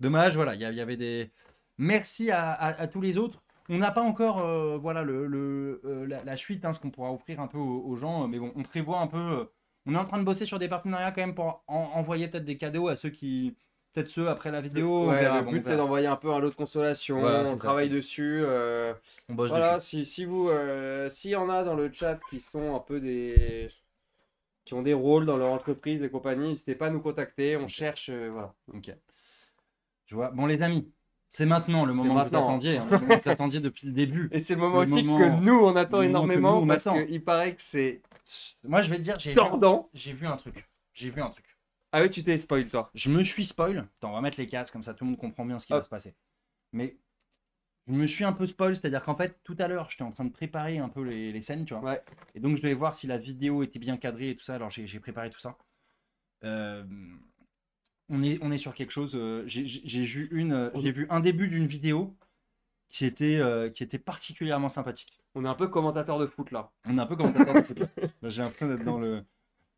Dommage, voilà, il y avait des. Merci à tous les autres. On n'a pas encore voilà, la suite, hein, ce qu'on pourra offrir un peu aux gens, mais bon, on prévoit un peu. On est en train de bosser sur des partenariats quand même pour envoyer peut-être des cadeaux à ceux qui peut-être ceux après la vidéo. On Ouais, verra, le bon, but on c'est verra. d'envoyer un peu un lot de consolation, Voilà, c'est on ça, travaille c'est- dessus. On bosse Voilà, dessus. si vous, s'il y en a dans le chat qui sont un peu des... qui ont des rôles dans leur entreprise et compagnie, n'hésitez pas à nous contacter, on cherche, voilà. Ok. Je vois. Bon, les amis, c'est maintenant le C'est moment que vous maintenant. attendiez. Hein, le moment que vous attendiez depuis le début. Et c'est le moment Le aussi moment- que nous on attend le moment que énormément nous, on parce attend. qu'il paraît que c'est Moi, je vais te dire, tordant. j'ai vu un truc. J'ai vu un truc. Ah oui, tu t'es spoil toi. Je me suis spoil. Attends, on va mettre les 4, comme ça tout le monde comprend bien ce qui va Hop. se passer. Mais je me suis un peu spoil, c'est-à-dire qu'en fait, tout à l'heure, j'étais en train de préparer un peu les scènes, tu vois. Ouais. Et donc, je devais voir si la vidéo était bien cadrée et tout ça. Alors, j'ai préparé tout ça. On est sur quelque chose. J'ai vu un début d'une vidéo qui était particulièrement sympathique. On est un peu commentateur de foot là. On est un peu commentateur de foot là. Là, j'ai l'impression d'être dans le.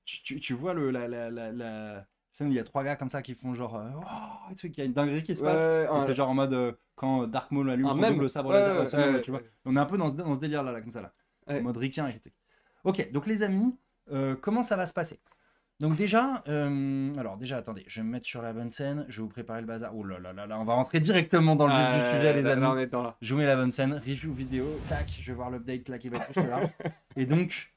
Tu vois la scène où il y a 3 gars comme ça qui font genre. Oh, et tout, qu'il y a une dinguerie qui se passe. Ouais, C'est genre en mode quand Dark Maul allume Un son mème. double sabre Ouais, laser, ouais, absolument, ouais, tu vois. ouais. On est un peu dans ce délire là, comme ça là. Ouais. En mode ricain et tout. Ok, donc les amis, comment ça va se passer? Donc déjà, alors déjà attendez, je vais me mettre sur la bonne scène, je vais vous préparer le bazar. Oh là là là là, on va rentrer directement dans le vif du sujet les là, amis. là, on est dans là. Je vous mets la bonne scène, review vidéo, tac, je vais voir l'update là qui va être juste là. Et donc,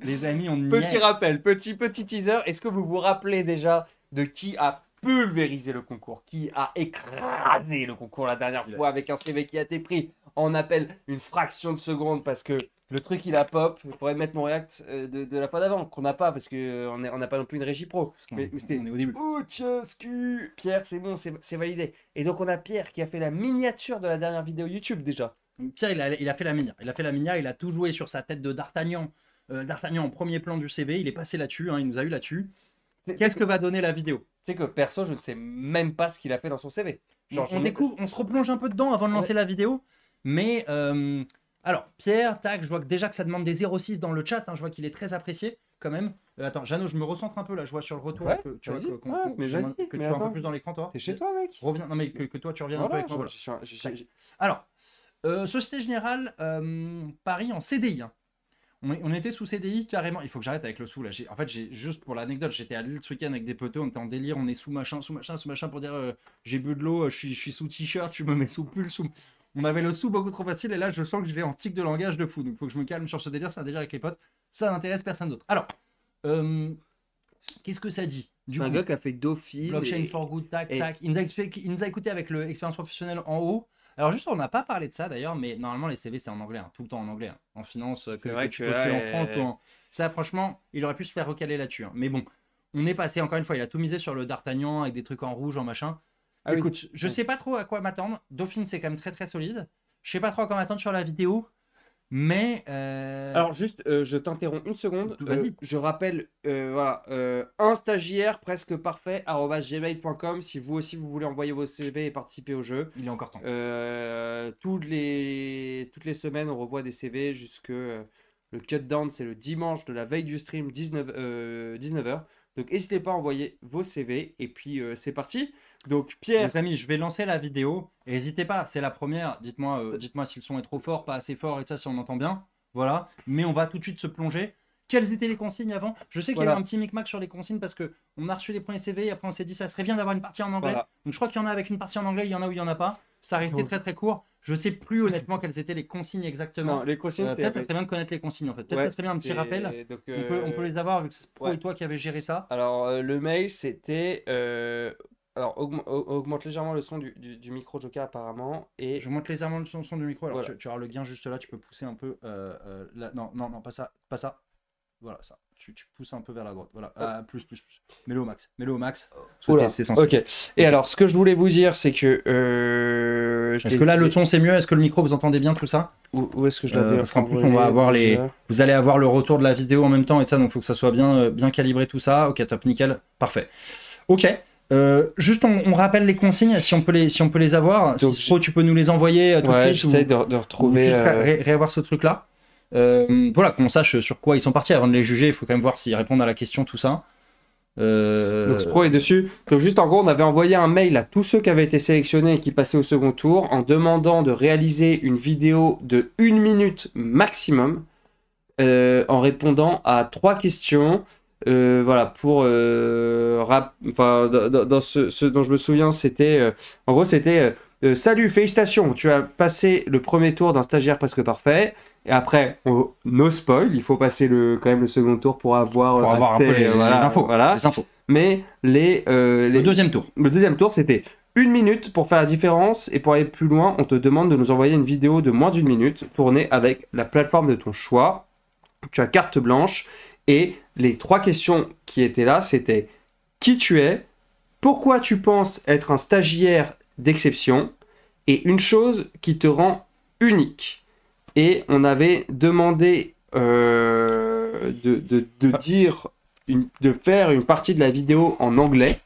les amis, on y Petit est. rappel, petit teaser. Est-ce que vous vous rappelez déjà de qui a pulvérisé le concours, qui a écrasé le concours la dernière Il a- fois avec un CV qui a été pris en appel une fraction de seconde parce que le truc il a pop. Je pourrais mettre mon react de la fois d'avant qu'on n'a pas parce qu'on n'a pas non plus une régie pro. Parce qu'on- Mais c'était on est au début. Ouchescu. Pierre, c'est bon, c'est validé. Et donc on a Pierre qui a fait la miniature de la dernière vidéo YouTube déjà. Pierre, il a fait la minia. Il a fait la minia, il a tout joué sur sa tête de D'Artagnan. D'Artagnan en premier plan du CV, il est passé là-dessus, hein, il nous a eu là-dessus. Qu'est-ce que va donner la vidéo? Tu sais que perso, je ne sais même pas ce qu'il a fait dans son CV. Genre, On découvre, on se replonge un peu dedans avant de lancer la vidéo. Mais alors, Pierre, tac, je vois que déjà que ça demande des 06 dans le chat. Hein, je vois qu'il est très apprécié quand même. Attends, Jeannot, je me recentre un peu là. Je vois sur le retour Ouais, que tu vois vas-y. que, Ouais, mais vas-y, que tu mais sois un peu attends. plus dans l'écran, toi. T'es chez toi, mec. Reviens, non mais que toi tu reviennes un peu Voilà, avec moi. Voilà. Alors, Société Générale, Paris en CDI. Hein. On était sous CDI carrément. Il faut que j'arrête avec le sous là. En fait, juste pour l'anecdote, j'étais à Lille ce week-end avec des potos, on était en délire, on est sous machin pour dire j'ai bu de l'eau, je suis sous t-shirt, tu me mets sous pull, sous. On avait le sous beaucoup trop facile et là je sens que je vais en tic de langage de fou. Donc il faut que je me calme sur ce délire, c'est un délire avec les potes. Ça n'intéresse personne d'autre. Alors, qu'est-ce que ça dit C'est un gars qui a fait Dauphine. Blockchain for good, tac, tac. Il nous a écouté avec l'expérience professionnelle en haut. Alors juste, on n'a pas parlé de ça d'ailleurs, mais normalement les CV c'est en anglais, hein, tout le temps en anglais. Hein. En finance, C'est vrai tu que postules là, en France ou en... Ça franchement, il aurait pu se faire recaler là-dessus. Hein. Mais bon, on est passé encore une fois, il a tout misé sur le D'Artagnan avec des trucs en rouge, en machin. Ah oui. Écoute, je sais pas trop à quoi m'attendre. Dauphine c'est quand même très très solide. Je sais pas trop à quoi m'attendre sur la vidéo. Mais Alors juste, je t'interromps une seconde. Vas-y. Je rappelle, voilà, un stagiaire presque parfait @gmail.com si vous aussi vous voulez envoyer vos CV et participer au jeu. il est encore temps. Toutes les semaines on revoit des CV jusque le cut down c'est le dimanche de la veille du stream 19h. Donc n'hésitez pas à envoyer vos CV et puis c'est parti. Donc Pierre, Les amis, je vais lancer la vidéo. Et n'hésitez pas, c'est la première. Dites-moi si le son est trop fort, pas assez fort et ça, si on entend bien. Voilà. Mais on va tout de suite se plonger. Quelles étaient les consignes avant? Je sais qu'il y a eu un petit micmac sur les consignes parce qu'on a reçu les premiers CV et après on s'est dit ça serait bien d'avoir une partie en anglais. Voilà. Donc je crois qu'il y en a avec une partie en anglais, il y en a où il n'y en a pas. Ça restait très très court. Je sais plus honnêtement quelles étaient les consignes exactement. non, les consignes Peut-être ça serait bien de connaître les consignes en fait. Peut-être ça serait bien un petit rappel. Donc, On peut les avoir vu que c'est Pro ouais. et toi qui avez géré ça. Alors, le mail, c'était... alors, augmente légèrement le son du micro Joker, apparemment. Et... Je monte légèrement le son du micro. Alors Voilà. tu auras le gain juste là, tu peux pousser un peu. Là. Non, pas ça. Pas ça. Voilà, ça. Tu pousses un peu vers la droite. Voilà. Plus. Mets-le au max. Oula, C'est censé. ok. Et alors, ce que je voulais vous dire, c'est que... Est-ce que là, le son, c'est mieux? Est-ce que le micro, vous entendez bien tout ça? Où est-ce que je l'avais Parce qu'en plus, on va avoir vous allez avoir le retour de la vidéo en même temps et ça, donc il faut que ça soit bien calibré tout ça. Ok, top, nickel. Parfait. Ok. Juste, on rappelle les consignes si on peut les avoir. Donc, si Pro, tu peux nous les envoyer tout de Ouais, suite. j'essaie de retrouver... Ou juste réavoir ce truc-là. Voilà, qu'on sache sur quoi ils sont partis avant de les juger. Il faut quand même voir s'ils répondent à la question, tout ça. Donc Spro est dessus. Donc juste en gros, on avait envoyé un mail à tous ceux qui avaient été sélectionnés et qui passaient au second tour en demandant de réaliser une vidéo de 1 minute maximum en répondant à 3 questions. Voilà, pour enfin, dans ce dont je me souviens, c'était en gros, c'était salut, félicitations, tu as passé le premier tour d'un stagiaire presque parfait. Et après, no spoil, il faut passer quand même le second tour pour avoir, Pour avoir un peu accès, les voilà, infos. voilà. Les infos. Mais Le deuxième tour. le deuxième tour, c'était 1 minute pour faire la différence. Et pour aller plus loin, on te demande de nous envoyer une vidéo de moins d'1 minute tournée avec la plateforme de ton choix. Tu as carte blanche. Et les 3 questions qui étaient là, c'était qui tu es, pourquoi tu penses être un stagiaire d'exception et une chose qui te rend unique. Et on avait demandé de faire une partie de la vidéo en anglais.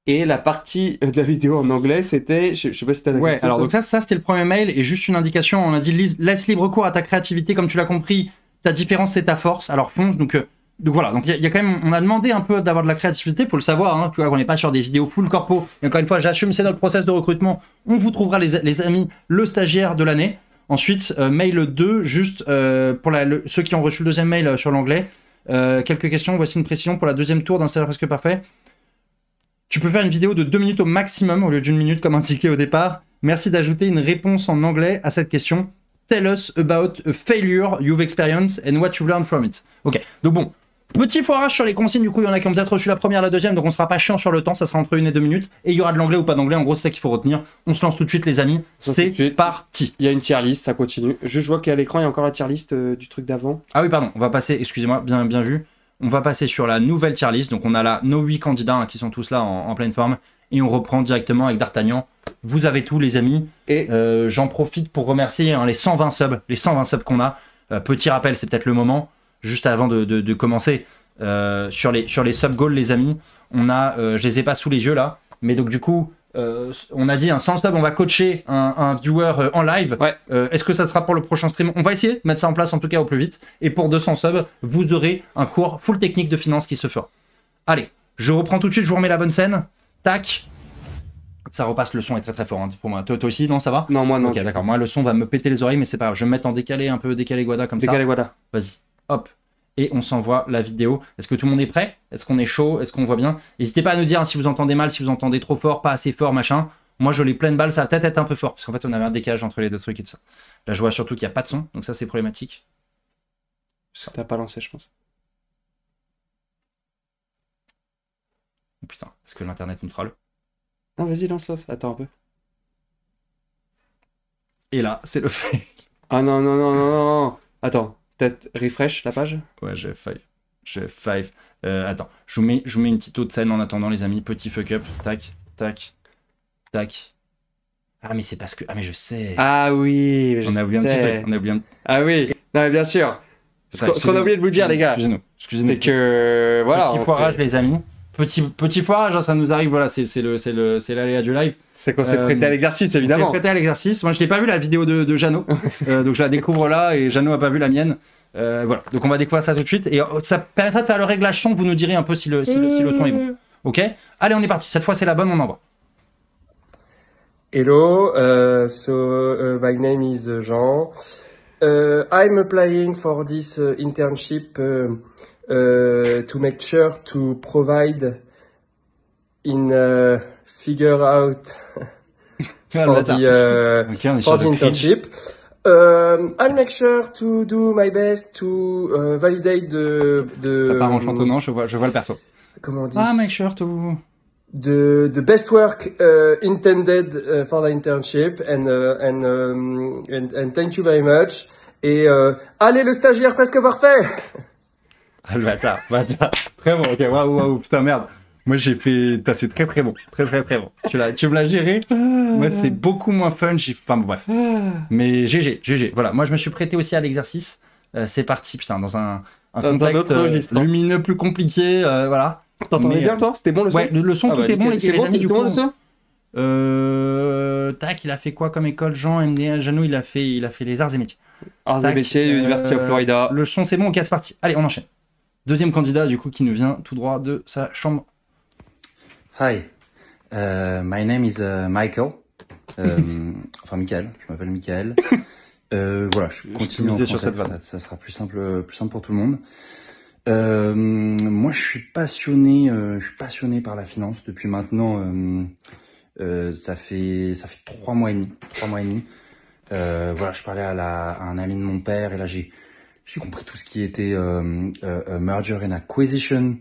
Et la partie de la vidéo en anglais, c'était... Je sais pas si t'as... Ouais, alors donc ça c'était le premier mail. Et juste une indication, on a dit laisse libre cours à ta créativité, comme tu l'as compris. Ta différence, c'est ta force. Alors fonce. Donc voilà. Donc il y a quand même, on a demandé un peu d'avoir de la créativité, faut le savoir. Hein, tu vois, qu'on n'est pas sur des vidéos full corpo. Et encore une fois, j'assume, c'est notre process de recrutement. On vous trouvera les amis, le stagiaire de l'année. Ensuite, mail 2, juste pour ceux qui ont reçu le deuxième mail sur l'anglais. Quelques questions. Voici une précision pour la deuxième tour d'un stagiaire presque parfait. Tu peux faire une vidéo de 2 minutes au maximum au lieu d'1 minute comme indiqué au départ. Merci d'ajouter une réponse en anglais à cette question. Tell us about a failure you've experienced and what you learned from it. Ok, donc bon, petit foirage sur les consignes, du coup il y en a qui ont peut-être reçu la première, la deuxième, donc on sera pas chiant sur le temps, ça sera entre 1 et 2 minutes, et il y aura de l'anglais ou pas d'anglais, en gros c'est ça qu'il faut retenir. On se lance tout de suite les amis, c'est parti. Il y a une tier list, ça continue. Je vois qu'à l'écran il y a encore la tier list du truc d'avant. Ah oui pardon, on va passer, excusez-moi, bien vu, on va passer sur la nouvelle tier list, donc on a là nos 8 candidats hein, qui sont tous là en pleine forme, et on reprend directement avec D'Artagnan. Vous avez tout les amis, et j'en profite pour remercier hein, les 120 subs qu'on a. Petit rappel, c'est peut-être le moment, juste avant de commencer, sur les sub goals les amis, on a, je les ai pas sous les yeux là, mais donc du coup, on a dit un 100 sub, on va coacher un viewer en live. Ouais. Est-ce que ça sera pour le prochain stream? On va essayer de mettre ça en place en tout cas au plus vite, et pour 200 subs, vous aurez un cours full technique de finance qui se fera. Allez, je reprends tout de suite, je vous remets la bonne scène, tac. Ça repasse, le son est très très fort hein, pour moi. Toi aussi, non, ça va? Non, moi non. Ok, d'accord. Moi, le son va me péter les oreilles, mais c'est pas grave. Je vais me mettre en décalé, un peu décalé Guada comme ça. Décalé Guada. Vas-y, hop. Et on s'envoie la vidéo. Est-ce que tout le monde est prêt? Est-ce qu'on est chaud? Est-ce qu'on voit bien? N'hésitez pas à nous dire hein, si vous entendez mal, si vous entendez trop fort, pas assez fort, machin. Moi, je l'ai pleine balle, ça va peut-être être un peu fort, parce qu'en fait, on avait un décalage entre les deux trucs et tout ça. Là, je vois surtout qu'il n'y a pas de son, donc ça, c'est problématique. T'as pas lancé, je pense. Oh, putain, est-ce que l'internet nous troll? Non, vas-y, lance ça. Attends un peu. Et là, c'est le fake. Ah non, non, non, non, non. Attends, peut-être refresh la page? Ouais, j'ai five. Attends, je vous mets une petite autre scène en attendant, les amis. Petit fuck up. Tac, tac, tac. Ah, mais c'est parce que. Ah, mais je sais. Ah oui, on a oublié un petit truc. On a oublié un... Ah oui, non, mais bien sûr. Ce qu'on a oublié de vous dire, les gars, excusez-nous. c'est que. Voilà. Petit foirage, les amis. Petit foirage, hein, ça nous arrive, voilà, c'est l'aléa du live. C'est qu'on s'est prêté à l'exercice, évidemment. On s'est prêté à l'exercice. Moi, je n'ai pas vu la vidéo de Jeannot, donc je la découvre là, et Jeannot n'a pas vu la mienne. Voilà, donc on va découvrir ça tout de suite, et ça permettra de faire le réglage son, vous nous direz un peu si le son est bon. Ok? Allez, on est parti, cette fois c'est la bonne, on envoie. Hello, my name is Jean. I'm applying for this internship to make sure to provide figure out for the internship. I'll make sure to do my best to validate the Ça part en chantonnant, je vois le perso. Comment on dit? Ah, make sure to... The best work intended for the internship and thank you very much. Et allez, le stagiaire presque parfait. Ah, le bâtard. Très bon, ok, waouh, putain, merde. Moi, j'ai fait... C'est très très bon. Très bon. Tu me l'as géré. Moi, c'est beaucoup moins fun. Enfin, bon, bref. Mais GG. Voilà, moi, je me suis prêté aussi à l'exercice. C'est parti, putain, dans un contexte lumineux plus compliqué. Voilà. T'entendais bien, toi? C'était bon le son? Ouais, le son, tout est bon. Les amis, du coup, le son? Tac, il a fait quoi comme école? Jean, MDA, Jeannot, il a fait les arts et métiers. Arts et métiers, University of Florida. Le son, c'est bon, ok, c'est parti. Allez, on enchaîne. Deuxième candidat, du coup, qui nous vient tout droit de sa chambre. Hi, my name is Michael. Enfin, Michael, je m'appelle Michael. Voilà, je continue en français, sur cette vanne. Ça sera plus simple pour tout le monde. Moi, je suis passionné par la finance depuis maintenant. Ça fait 3 mois et demi. Voilà, je parlais à un ami de mon père et là j'ai compris tout ce qui était merger and acquisition,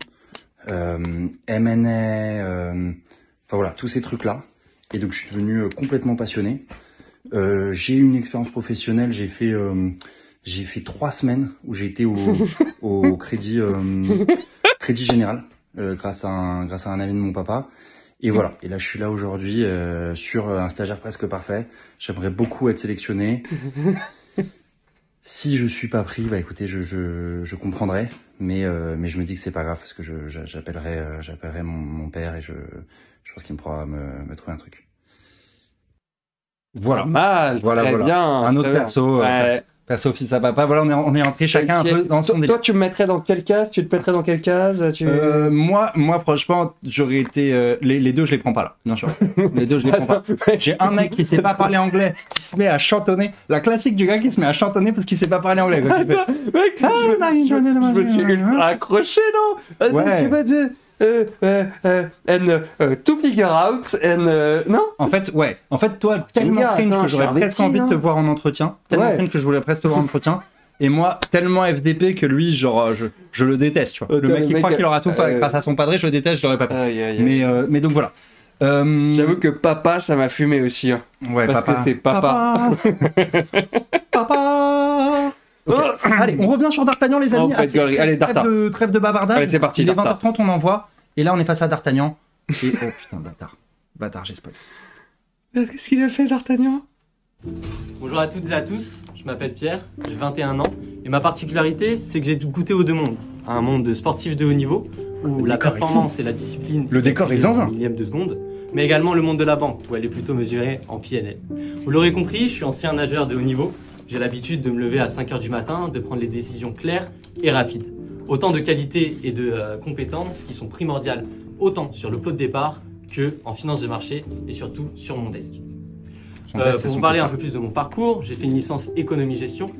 M&A, enfin voilà, tous ces trucs-là. Et donc je suis devenu complètement passionné. J'ai eu une expérience professionnelle, j'ai fait 3 semaines où j'ai été au crédit général grâce à un ami de mon papa. Et voilà. Et là, je suis là aujourd'hui sur un stagiaire presque parfait. J'aimerais beaucoup être sélectionné. Si je suis pas pris, bah écoutez, je comprendrai. Mais je me dis que c'est pas grave parce que j'appellerai mon père et je pense qu'il me pourra me trouver un truc. Voilà. Très bien. Un autre très bien. perso. Ouais. Perso fils à papa. Voilà, on est entré chacun un peu dans son délire. Toi, tu me mettrais dans quelle case? Tu te mettrais dans quelle case? Moi, franchement, j'aurais été. Les deux, je les prends pas là, bien sûr. Les deux, je les prends pas. J'ai un mec qui sait pas parler anglais, qui se met à chantonner. La classique du gars qui se met à chantonner parce qu'il sait pas parler anglais. Quoi, qui fait, Attends, mec, je me suis ultra accroché, non? Ouais. To figure out, non? En fait, toi, tellement gars, cringe attends, que je j'aurais suis presque investi, envie de te hein. voir en entretien. Tellement Ouais. cringe que je voulais presque te voir en entretien. Et moi, tellement FDP que lui, genre, je le déteste, tu vois. Attends, Le mec qui le croit mec, qu'il aura tout fait grâce à son padré, je le déteste, je l'aurais pas pu. Aïe, aïe, aïe. Mais donc voilà. J'avoue que papa, ça m'a fumé aussi. Hein. Ouais, Parce que c'est papa. Papa. Ok. Allez, on revient sur D'Artagnan, les amis. Oh, pas de galerie. Allez, Trêve de bavardage. Allez, c'est parti, Il est Darta. 20h30, on envoie. Et là, on est face à D'Artagnan. Et oh putain, bâtard. Bâtard, j'ai spoil. Qu'est-ce qu'il a fait, D'Artagnan? Bonjour à toutes et à tous, je m'appelle Pierre, j'ai 21 ans et ma particularité c'est que j'ai tout goûté aux deux mondes. Un monde de sportifs de haut niveau où Le la décor est performance et la discipline Le décor est zinzin. au millième de seconde, mais également le monde de la banque où elle est plutôt mesurée en PNL. Vous l'aurez compris, je suis ancien nageur de haut niveau, j'ai l'habitude de me lever à 5h du matin, de prendre les décisions claires et rapides. Autant de qualités et de compétences qui sont primordiales autant sur le plot de départ que en finance de marché et surtout sur mon desk. Pour vous parler un peu plus de mon parcours, j'ai fait une licence économie-gestion,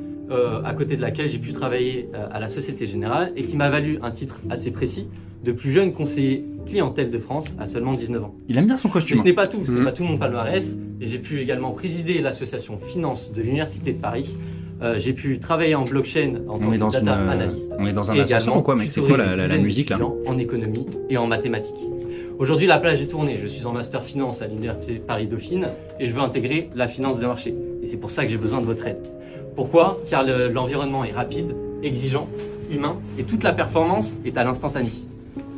à côté de laquelle j'ai pu travailler à la Société Générale et qui m'a valu un titre assez précis de plus jeune conseiller clientèle de France à seulement 19 ans. Il aime bien son Mais costume. ce n'est pas tout, ce n'est pas tout mon palmarès et j'ai pu également présider l'association Finance de l'Université de Paris. J'ai pu travailler en blockchain en tant que data analyst. On est dans un Et ascenseur également ou quoi, mec? C'est tutorer quoi des la dizaines musique là? d'étudiants en économie et en mathématiques. Aujourd'hui, la plage est tournée. Je suis en master finance à l'université Paris-Dauphine et je veux intégrer la finance de marché. Et c'est pour ça que j'ai besoin de votre aide. Pourquoi? Car l'environnement est rapide, exigeant, humain et toute la performance est à l'instantané.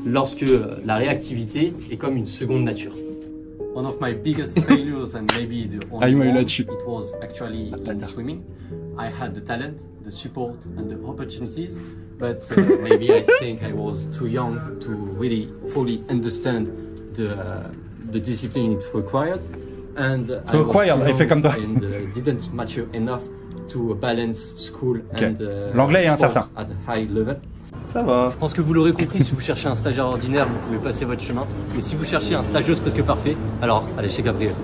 Lorsque la réactivité est comme une seconde nature. One of my biggest failures and maybe the Ah, il m'a eu only one, là-dessus. it was actually in swimming. I had the talent, the support and the opportunities, but maybe I think I was too young to really fully understand the discipline it required. And I was required, too il fait comme toi. young and didn't mature enough to balance school Ok. and L'anglais est sport incertain. at a high level. Ça va. Je pense que vous l'aurez compris, si vous cherchez un stagiaire ordinaire, vous pouvez passer votre chemin. Mais si vous cherchez un stagios presque parfait, alors allez chez Gabriel.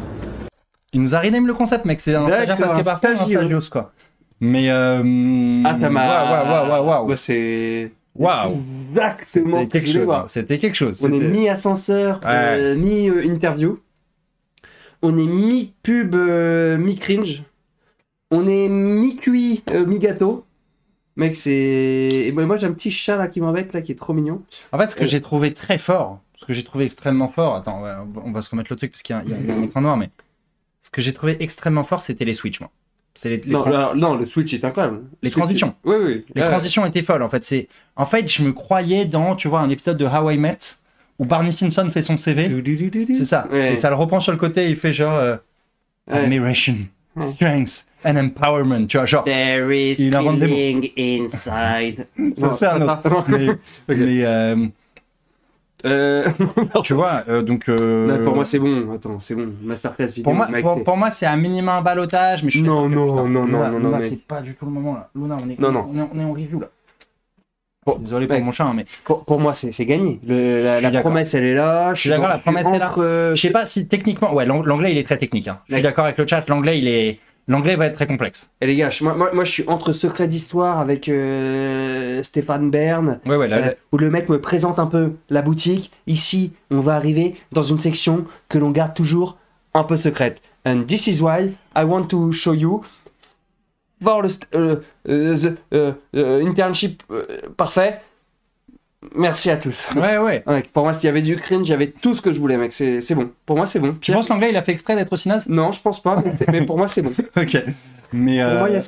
Il nous a rename le concept, mec. C'est un stagiaire D'accord, presque un parfait, un stagios. stagios, quoi. Mais Ah, ça m'a. Waouh. Bah, c'est. Waouh. Exactement. C'était quelque chose. Hein. C'était quelque chose. On est C'était- mi-ascenseur, Ouais. mi-interview. On est mi-pub, mi-cringe. On est mi-cuit, mi-gâteau. Mec, c'est. Et moi, j'ai un petit chat là qui m'embête, là, qui est trop mignon. En fait, ce que j'ai trouvé très fort, ce que j'ai trouvé extrêmement fort, attends, ouais, on va se remettre le truc parce qu'il y a un écran noir, mais ce que j'ai trouvé extrêmement fort, c'était les switches, moi. C'est Non, le Switch est incroyable. Les Switch- transitions. Oui, oui. Les transitions étaient folles, en fait. En fait, je me croyais dans, tu vois, un épisode de How I Met où Barney Simpson fait son CV. C'est ça. Ouais. Et ça le reprend sur le côté, il fait genre Ouais. admiration, strength and empowerment, tu vois, genre. There is Il invente des mots. feeling inside. Ça, c'est un autre. Mais tu vois, donc. Non, pour moi, c'est bon. Attends, c'est bon. Masterclass vidéo. Pour moi, mec, pour moi, c'est un minima un balotage, mais je suis Non, d'accord que- non, Luna, non, mec. c'est pas du tout le moment là. Luna, on est, Non, non. on est en review là. Bon, désolé pour Mec. mon chat, hein, mais Pour moi, c'est gagné. La d'accord. promesse, elle est là. Je suis d'accord, la promesse est là. entre, je sais pas si techniquement, ouais, l'anglais il est très technique. Hein. Je suis Ouais. d'accord avec le chat, l'anglais il est, l'anglais va être très complexe. Et les gars, moi, je suis entre secret d'histoire avec Stéphane Bern, Ouais, là, où le mec me présente un peu la boutique. Ici, on va arriver dans une section que l'on garde toujours un peu secrète. And this is why I want to show you for the internship parfait. Merci à tous. ouais. Ouais, pour moi, s'il y avait du cringe, j'avais tout ce que je voulais, mec. C'est bon. Pour moi, c'est bon. Tu penses l'anglais, il a fait exprès d'être aussi naze? Non, je pense pas, mais pour moi, c'est bon. Ok. Mais Pour moi, il y a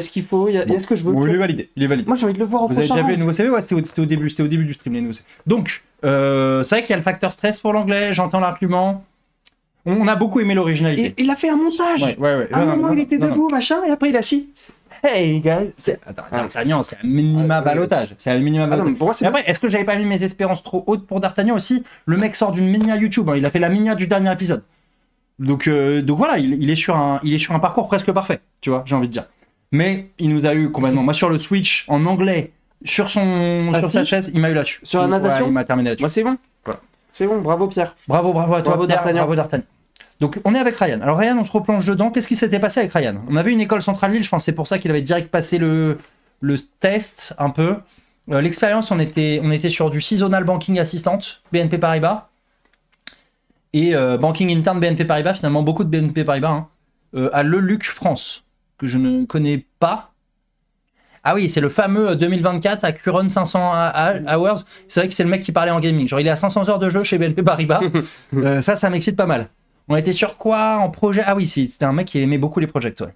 ce qu'il faut, il y a ce que je veux. Bon, il est validé. Moi, j'ai envie de le voir au Vous avez prochain déjà vu les round. nouveaux CV? Ouais, c'était au début du stream, les nouveaux CV. Donc, c'est vrai qu'il y a le facteur stress pour l'anglais, j'entends l'argument. On a beaucoup aimé l'originalité. Et il a fait un montage. Ouais. À un moment, il était debout, machin, et après, il a assis. Hey, guys. Attends, D'Artagnan, c'est un minima balotage. C'est un minima Ah non, balotage. mais pour moi, c'est Et bon. après, est-ce que j'avais pas mis mes espérances trop hautes pour D'Artagnan aussi? Le mec sort d'une minia YouTube, hein. Il a fait la minia du dernier épisode. Donc voilà, il est sur un parcours presque parfait, tu vois, j'ai envie de dire. Mais il nous a eu complètement. Moi, sur le Switch, en anglais, sur sa chaise, il m'a eu là-dessus. Sur la natation? Ouais, il m'a terminé là-dessus. Moi, c'est bon. Voilà. C'est bon, bravo Pierre. Bravo à toi, Bravo, Pierre, D'Artagnan. bravo D'Artagnan. Donc on est avec Ryan. Alors Ryan, on se replonge dedans. Qu'est-ce qui s'était passé avec Ryan? On avait une école centrale Lille, je pense que c'est pour ça qu'il avait direct passé le test un peu. L'expérience, on était sur du seasonal banking assistant, BNP Paribas. Et banking interne BNP Paribas, finalement beaucoup de BNP Paribas, hein, à Le Luc France, que je ne connais pas. Ah oui, c'est le fameux 2024 à Curon 500 hours. C'est vrai que c'est le mec qui parlait en gaming. Genre, il est à 500 heures de jeu chez BNP Paribas. Ça m'excite pas mal. On était sur quoi en projet? Ah oui, c'était un mec qui aimait beaucoup les projects, ouais.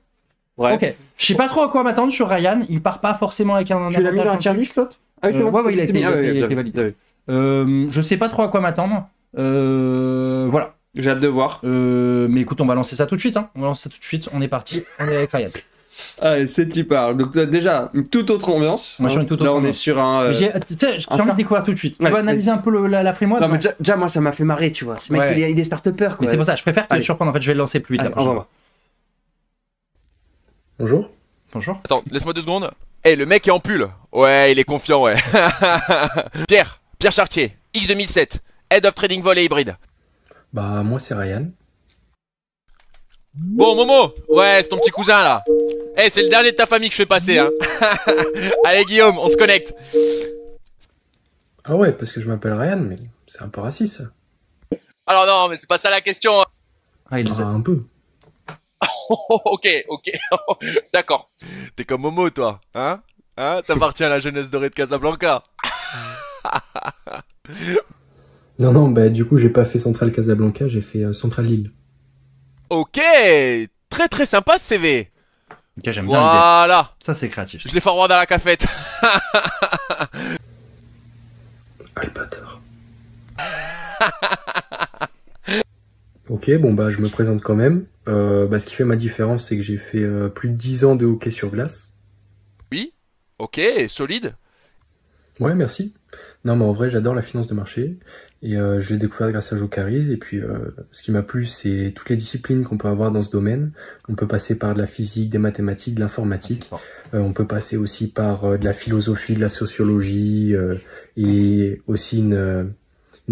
Ouais. Ok. Je sais pas trop à quoi m'attendre sur Ryan. Il part pas forcément avec un. Tu l'as mis dans la tier list l'autre? Ah oui, c'est bon. Ouais, il a été validé. validé. Je sais pas trop à quoi m'attendre. Voilà. J'ai hâte de voir. Mais écoute, on va lancer ça tout de suite. Hein. On va lancer ça tout de suite. On est parti. On est avec Ryan. Allez, c'est qui parle. Donc déjà, une toute autre ambiance. Moi, je suis une toute autre Là, on est ambiance. sur un... J'ai envie de découvrir tout de suite. Tu Ouais, vas analyser un peu la framework. Non, mais déjà, moi, ça m'a fait marrer, tu vois. Ce mec, Ouais. il est start-upper, quoi. Mais c'est pour ça, je préfère te Allez. surprendre. En fait, je vais le lancer plus vite. Allez, la prochaine on va fois. Bonjour. Bonjour. Attends, laisse-moi 2 secondes. Eh, le mec est en pull. Ouais, il est confiant, ouais. Pierre Chartier, X2007, Head of Trading Volley Hybride. Bah moi c'est Ryan. Bon, Momo. Ouais, c'est ton petit cousin, là. Eh, c'est le dernier de ta famille que je fais passer, hein. Allez, Guillaume, on se connecte. Ah ouais, parce que je m'appelle Ryan, mais c'est un peu raciste ça. Alors non, mais c'est pas ça la question. Ah, il Ah, un peu. Ok. D'accord. T'es comme Momo, toi, hein? T'appartiens à la jeunesse dorée de Casablanca. Non, bah du coup j'ai pas fait Central Casablanca, j'ai fait Central Lille. Ok. Très sympa ce CV. Ok, j'aime bien l'idée. Voilà. Ça, c'est créatif. Je l'ai forward à la cafette. Ah le bâtard. Ok, bon bah je me présente quand même. Ce qui fait ma différence, c'est que j'ai fait plus de 10 ans de hockey sur glace. Oui. Ok, solide. Ouais, merci. Non, mais en vrai, j'adore la finance de marché. Et je l'ai découvert grâce à Jocaris. Et puis, ce qui m'a plu, c'est toutes les disciplines qu'on peut avoir dans ce domaine. On peut passer par de la physique, des mathématiques, de l'informatique. On peut passer aussi par de la philosophie, de la sociologie. Et aussi une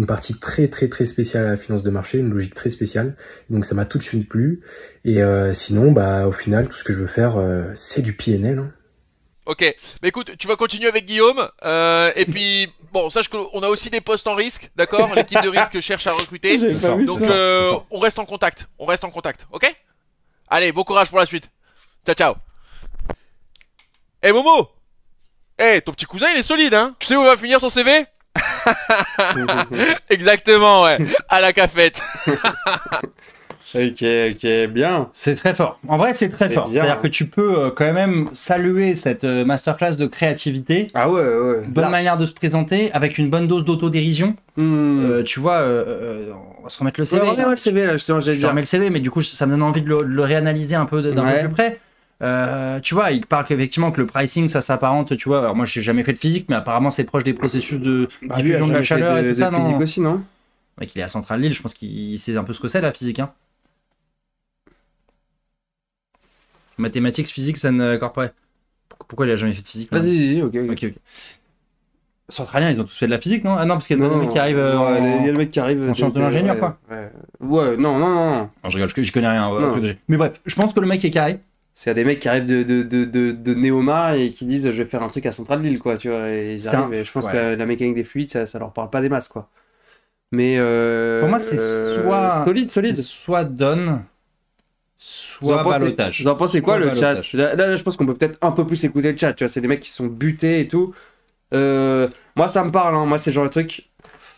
partie très spéciale à la finance de marché, une logique très spéciale. Donc, ça m'a tout de suite plu. Et sinon, bah, au final, tout ce que je veux faire, c'est du PNL. Hein. Ok, mais écoute, tu vas continuer avec Guillaume, et puis, bon, sache qu'on a aussi des postes en risque, d'accord? L'équipe de risque cherche à recruter, donc on reste en contact, ok? Allez, bon courage pour la suite, ciao. Eh Momo, ton petit cousin il est solide, hein? Tu sais où il va finir son CV? Exactement, ouais, à la cafette. Ok, bien. C'est très fort. En vrai, c'est très fort. bien. C'est-à-dire que tu peux quand même saluer cette masterclass de créativité. Ah ouais. Bonne manière de se présenter, avec une bonne dose d'autodérision. Tu vois, on va se remettre le CV. Ouais, le CV là, justement, j'ai Je remets le CV, mais du coup, ça me donne envie de le réanalyser un peu d'un peu plus près. Tu vois, il parle qu'effectivement que le pricing, ça s'apparente, tu vois. Alors moi, j'ai jamais fait de physique, mais apparemment, c'est proche des processus de diffusion de la chaleur et tout ça, non? physique aussi, non? Le mec, il est à Centrale Lille, je pense qu'il sait un peu ce que c'est la physique, hein. Mathématiques, physique, ça ne corporate. Pourquoi il a jamais fait de physique? Vas-y, ok. Ok. Centralien, ils ont tous fait de la physique, non? Ah non, parce qu'il y a des Non, mecs qui arrivent il y a le mec qui arrive en sciences de l'ingénieur, quoi. Ouais, non. Non, je rigole, je connais rien. Non. Mais bref, je pense que le mec est carré. C'est des mecs qui arrivent de Néoma et qui disent je vais faire un truc à Centrale-Ville, quoi, tu vois. Et ils arrivent, et je pense que la mécanique des fluides, ça leur parle pas des masses, quoi. Mais Pour moi, c'est soit solide. c'est soit donne, soit balotage. Vous en pensez quoi, Soit le chat? balotage. Là, je pense qu'on peut peut-être un peu plus écouter le chat, tu vois. C'est des mecs qui sont butés et tout. Moi, ça me parle, hein. Moi, c'est le genre de truc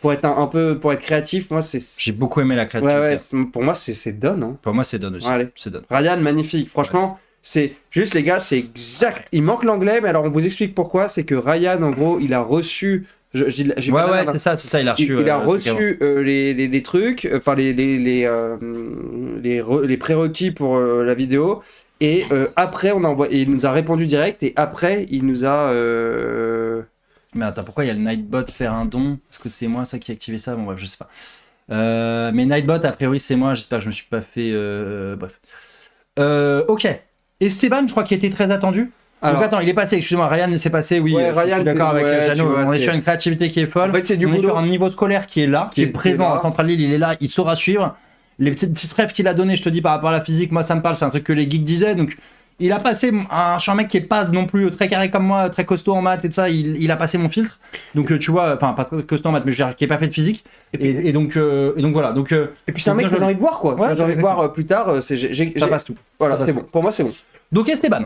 pour être créatif. Moi, c'est. J'ai beaucoup aimé la créativité. Ouais, pour moi, c'est donne, hein. Pour moi, c'est donne aussi. Allez. C'est donne. Ryan, magnifique. Franchement, c'est juste, les gars, c'est exact. Il manque l'anglais, mais alors on vous explique pourquoi. C'est que Ryan, en gros, il a reçu. J'ai pas la- c'est ça, il a reçu. il a le truc reçu les trucs, enfin les prérequis pour la vidéo. Et après, il nous a répondu direct. Et après, il nous a. Mais attends, pourquoi il y a le Nightbot faire un don? Est-ce que c'est moi ça qui a activé ça? Bon bref, je sais pas. Mais Nightbot, a priori, c'est moi. J'espère que je me suis pas fait. Bref. Ok. Esteban, je crois qu'il était très attendu. Alors, donc attends, il est passé, excusez-moi, Ryan s'est passé, oui, Ouais, je Ryan, suis d'accord c'est- avec ouais, Jeannot, tu vois, on est c'est- sur une créativité qui est folle, en fait, c'est du on est boulot. sur un niveau scolaire qui est là, qui est présent là. à Centrale Lille, il est là, il saura suivre. Les petites rêves qu'il a donné, je te dis par rapport à la physique, moi ça me parle, c'est un truc que les geeks disaient, donc il a passé, je suis un mec qui est pas non plus très carré comme moi, très costaud en maths et de ça, il a passé mon filtre, donc tu vois, enfin pas costaud en maths, mais je veux dire, qui est pas fait de physique, et donc voilà, donc... Et puis c'est un mec donc, que j'ai envie de voir, quoi. Ouais, J'ai envie de exactement. voir plus tard. Ça passe tout. Voilà, Ça c'est passe bon. Pour moi, c'est bon. Donc Esteban,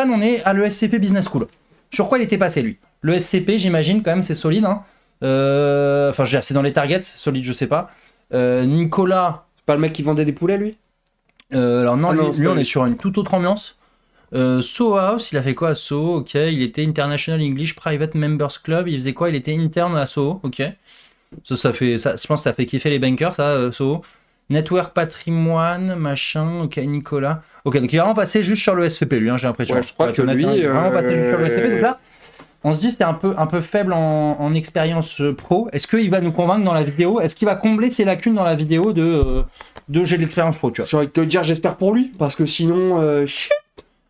on est à l'ESCP Business School. Sur quoi il était passé lui? Le SCP, j'imagine quand même, c'est solide. Hein. Enfin, je veux dire, c'est dans les targets, solide, je sais pas. Nicolas. C'est pas le mec qui vendait des poulets, lui? Alors non, Ah non, lui, c'est lui, pas on lui. est sur une toute autre ambiance. Soho House, il a fait quoi à Soho? Ok, il était International English Private Members Club. Il faisait quoi? Il était interne à Soho. Ok. Ça fait, ça, je pense que ça fait kiffer les bankers, ça, Soho. Network Patrimoine, machin. Ok, Nicolas. Ok, donc il est vraiment passé juste sur le SCP, lui, hein, j'ai l'impression. Ouais, je crois Pour être que honnête, lui, hein, il est vraiment passé juste sur le SCP. Donc là, on se dit c'était un peu faible en expérience pro. Est-ce qu'il va nous convaincre dans la vidéo? Est-ce qu'il va combler ses lacunes dans la vidéo de j'ai de l'expérience pro, tu vois? J'ai envie de te dire, j'espère pour lui, parce que sinon.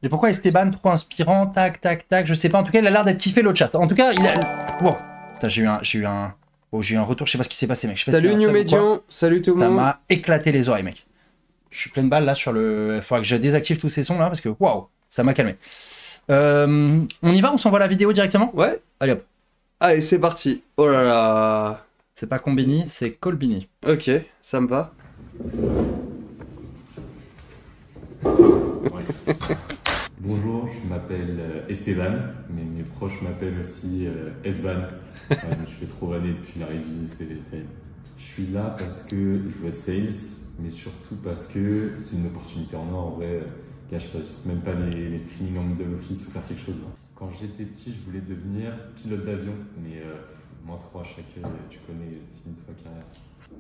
Et pourquoi Esteban trop inspirant? Tac, tac, tac, je sais pas. En tout cas, il a l'air d'être kiffé le chat. En tout cas, il a. Wow. Putain, j'ai eu un retour, je sais pas ce qui s'est passé, mec. Je sais pas si Salut c'est un New sub ou quoi. Median, salut tout le Ça monde. m'a éclaté les oreilles, mec. Je suis plein de balles là sur le. Faudra que je désactive tous ces sons là parce que waouh, ça m'a calmé. On y va, on s'envoie la vidéo directement? Ouais. Allez hop. Allez, c'est parti. Oh là là. C'est pas Combini, c'est Colbini. Ok, ça me va. Bonjour, je m'appelle Esteban, mais mes proches m'appellent aussi Esban. Je me suis fait trop vanner depuis l'arrivée du CVT. Je suis là parce que je veux être sales, mais surtout parce que c'est une opportunité en or. En vrai, gars, je passe même pas les screenings en middle office pour faire quelque chose. Là. Quand j'étais petit, je voulais devenir pilote d'avion, mais moins 3 à chaque œil, tu connais, finis-toi carrière.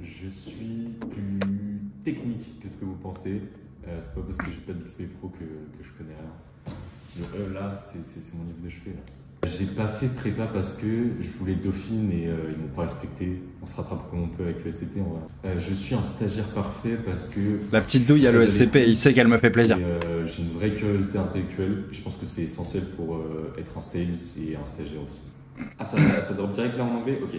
Je suis plus technique que ce que vous pensez. C'est pas parce que j'ai pas d'XP Pro que je connais rien. Le là, c'est mon livre de chevet. Là. J'ai pas fait prépa parce que je voulais Dauphine et ils m'ont pas respecté. On se rattrape comme on peut avec le SCP. Je suis un stagiaire parfait parce que. La petite douille à l'ESCP, il sait qu'elle me fait plaisir. J'ai une vraie curiosité intellectuelle. Je pense que c'est essentiel pour être un sales et un stagiaire aussi. Ah, ça drop direct là en anglais? Ok.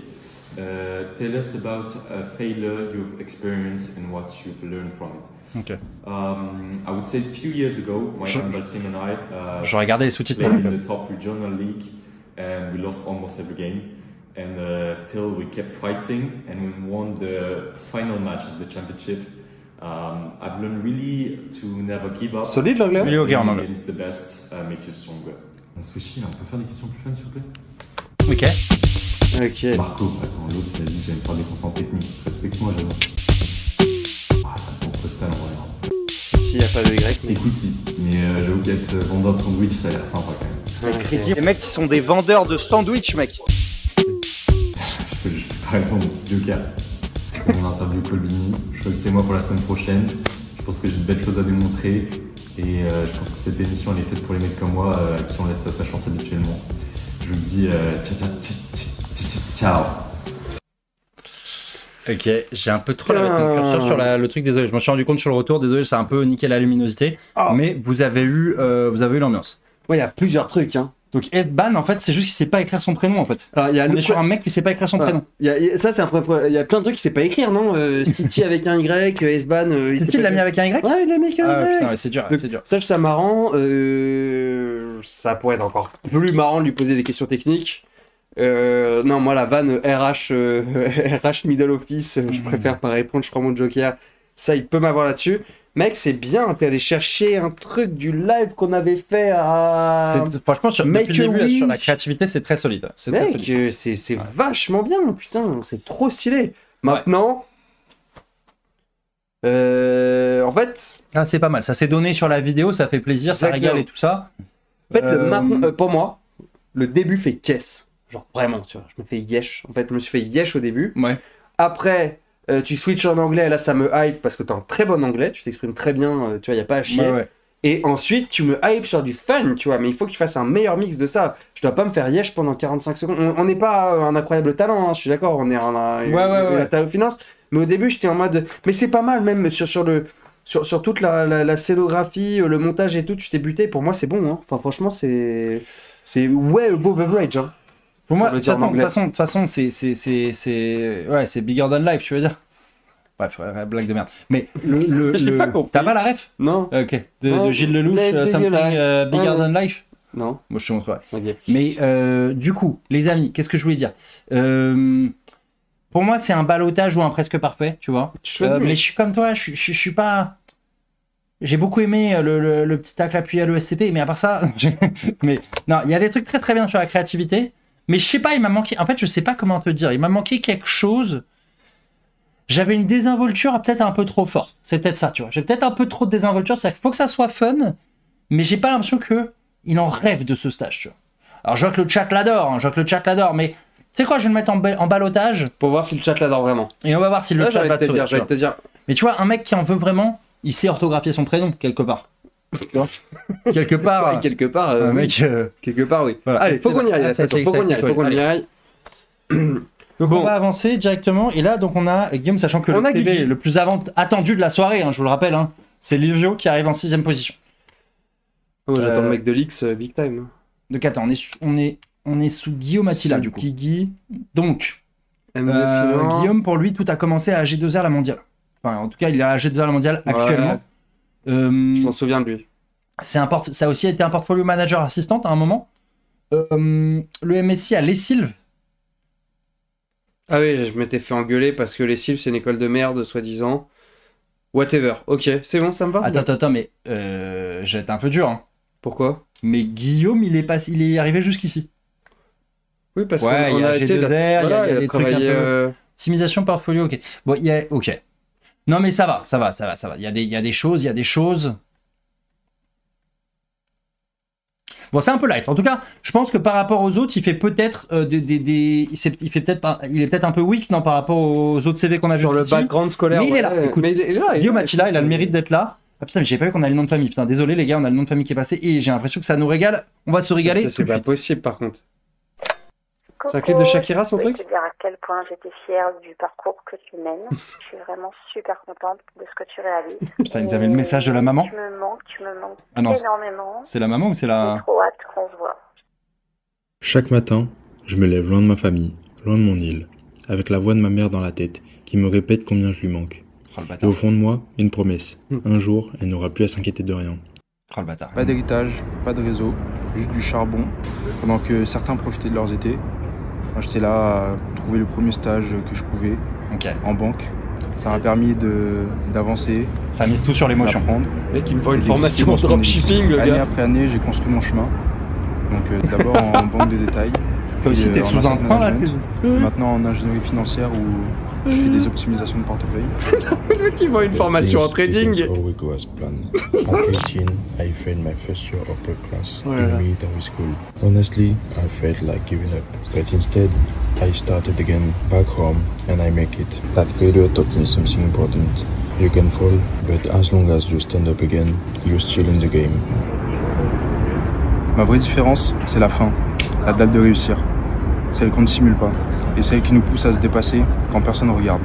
Tell us about a failure you've experienced and what you've learned from it. Ok. I would say a few years ago, my handball team and I Je regardais les sous-titres pour played le in the top regional league, and we lost almost every game. And still, we kept fighting, and we won the final match of the championship. I've learned really to never give up. Solide l'anglais? Oui, ok, en anglais. Against the best, make you stronger. On se fait chier là, on peut faire des questions plus fun s'il vous plaît? Ok. Ok. Marco, attends, l'autre il a dit que j'allais me faire des consents techniques. Respecte-moi, j'avoue. Ah, t'as ton postal en vrai. S'il n'y a pas de Y, mais. Écoute, si, mais j'avoue qu'être vendeur de sandwich, ça a l'air sympa quand même. Les mecs qui sont des vendeurs de sandwich, mec. Je peux pas répondre. Joker. C'est mon interview Colbini. Choisissez-moi pour la semaine prochaine. Je pense que j'ai de belles choses à démontrer. Et je pense que cette émission elle est faite pour les mecs comme moi qui on laisse pas sa chance habituellement. Je vous dis ciao. Ok, j'ai un peu trop la mettre mon curseur sur le truc, désolé, je m'en suis rendu compte sur le retour, désolé, ça a un peu niqué la luminosité, mais vous avez eu l'ambiance. Ouais, il y a plusieurs trucs, hein. Donc S-Ban, en fait, c'est juste qu'il sait pas écrire son prénom, en fait. Alors, il y a On est sur un mec qui sait pas écrire son prénom. Ça, c'est un problème. Il y a plein de trucs qu'il sait pas écrire, non Stiti avec un Y, S-Ban. Il l'a mis avec un Y? Ouais, il l'a mis avec un Y. Putain, ouais, c'est dur, Donc, c'est dur. Ça, je trouve ça marrant. Ça pourrait être encore plus marrant de lui poser des questions techniques. Non, moi, la vanne RH Middle Office, je préfère pas répondre, je prends mon joker. Ça, il peut m'avoir là-dessus. Mec, c'est bien, t'es allé chercher un truc du live qu'on avait fait à... Franchement, Make depuis le début, a wish. sur la créativité, c'est très solide. C'est très solide. Mec, c'est vachement bien, putain, c'est trop stylé. Maintenant, en fait... Ah, c'est pas mal, ça s'est donné sur la vidéo, ça fait plaisir, ça Exactement. régale et tout ça. En fait, pour moi, le début fait caisse. Genre vraiment, tu vois, je me fais yesh. En fait, je me suis fait yesh au début. Ouais. Après, tu switches en anglais, là ça me hype parce que t'es en très bon anglais, tu t'exprimes très bien, tu vois, y a pas à chier. Ouais. Et ensuite, tu me hype sur du fun, tu vois, mais il faut que tu fasses un meilleur mix de ça. Je dois pas me faire yesh pendant 45 secondes. On n'est pas un incroyable talent, hein, je suis d'accord, on est la taille aux finances. Mais au début, j'étais en mode, mais c'est pas mal, même sur toute la scénographie, le montage et tout, tu t'es buté. Pour moi, c'est bon, hein. Enfin, franchement, c'est way above average, hein. Pour moi, de toute façon, c'est bigger than life, tu veux dire. Bref, blague de merde. Mais t'as pas la ref? Non. Ok. De Gilles Lelouch, something bigger than life? Non. Moi, je te montrerai. Okay. Mais du coup, les amis, qu'est-ce que je voulais dire? Pour moi, c'est un ballottage ou un presque parfait, tu vois. Mais je suis comme toi, je suis pas... J'ai beaucoup aimé le petit tacle appuyé à l'ESCP, mais à part ça... mais non, il y a des trucs très très bien sur la créativité. Mais je sais pas, il m'a manqué... En fait, je sais pas comment te dire. Il m'a manqué quelque chose... J'avais une désinvolture peut-être un peu trop forte. C'est peut-être ça, tu vois. J'ai peut-être un peu trop de désinvolture. C'est-à-dire qu'il faut que ça soit fun, mais j'ai pas l'impression qu'il en rêve de ce stage, tu vois. Alors, je vois que le chat l'adore, mais... Tu sais quoi, je vais le mettre en ballottage. Pour voir si le chat l'adore vraiment. Et on va voir si le chat va te dire. J'allais te dire. Mais tu vois, un mec qui en veut vraiment, il sait orthographier son prénom, quelque part. quelque part. Ouais, quelque part, un oui. mec. Quelque part, oui. Voilà. Allez, faut qu'on y aille. Faut qu'on y aille. Donc on va avancer directement. Et là, donc on a Guillaume, sachant que le TV le plus attendu de la soirée, hein, je vous le rappelle, hein, c'est Livio qui arrive en 6ème position. Oh, j'attends le mec de l'X big time. Donc attends, on est sous Guillaume Attila du coup. Guigui. Donc, Guillaume, pour lui, tout a commencé à G2R la mondiale. Enfin, en tout cas, il est à G2R la mondiale actuellement. Je m'en souviens de lui. Ça a aussi été un portfolio manager assistant à un moment. Le MSI à Les Sylves. Ah oui, je m'étais fait engueuler parce que Les Sylves, c'est une école de merde, soi-disant. Whatever. Ok, c'est bon, ça me va. Attends, mais j'ai été un peu dur. Hein. Pourquoi? Mais Guillaume, il est arrivé jusqu'ici. Oui, parce qu'on a été... il y a des trucs un peu... Optimisation portfolio, ok. Bon, ok. Non, mais ça va. Il y a des choses. Bon, c'est un peu light. En tout cas, je pense que par rapport aux autres, il fait peut-être il est peut-être un peu weak, non, par rapport aux autres CV qu'on a vu sur le background scolaire. Mais il est là. Écoute, Guillaume Attila, il a le mérite d'être là. Ah putain, mais j'ai pas vu qu'on a le nom de famille. Putain, désolé les gars, on a le nom de famille qui est passé et j'ai l'impression que ça nous régale. On va se régaler. C'est pas possible par contre. C'est un clip de Shakira, son truc? Je vais te dire à quel point j'étais fière du parcours que tu mènes. Je suis vraiment super contente de ce que tu réalises. Putain, ils avaient le message de la maman. Tu me manques énormément. C'est la maman ou c'est la... J'ai trop hâte qu'on se voit. Chaque matin, je me lève loin de ma famille, loin de mon île, avec la voix de ma mère dans la tête, qui me répète combien je lui manque. Et au fond de moi, une promesse. Un jour, elle n'aura plus à s'inquiéter de rien. Oh le bâtard. Pas d'héritage, pas de réseau, juste du charbon. Pendant que certains profitaient de leurs étés, moi j'étais là à trouver le premier stage que je pouvais en banque. Ça m'a permis d'avancer. Ça mise tout sur l'émotion. Mec, il me faut une formation en dropshipping, le gars. Année après année, j'ai construit mon chemin. Donc d'abord en banque de détail. Toi aussi, t'es sous un point là. Maintenant en ingénierie financière où je fais des optimisations de portefeuille. Le mec, il voit une formation en trading. At 18, I failed my first year upper class in military school. Honestly, I felt like giving up. But instead, I started again back home and I make it. That failure taught me something important. You can fall, but as long as you stand up again, you're still in the game. Ma vraie différence, c'est la fin, la dalle de réussir. Celle qu'on ne simule pas, et celle qui nous pousse à se dépasser quand personne ne regarde.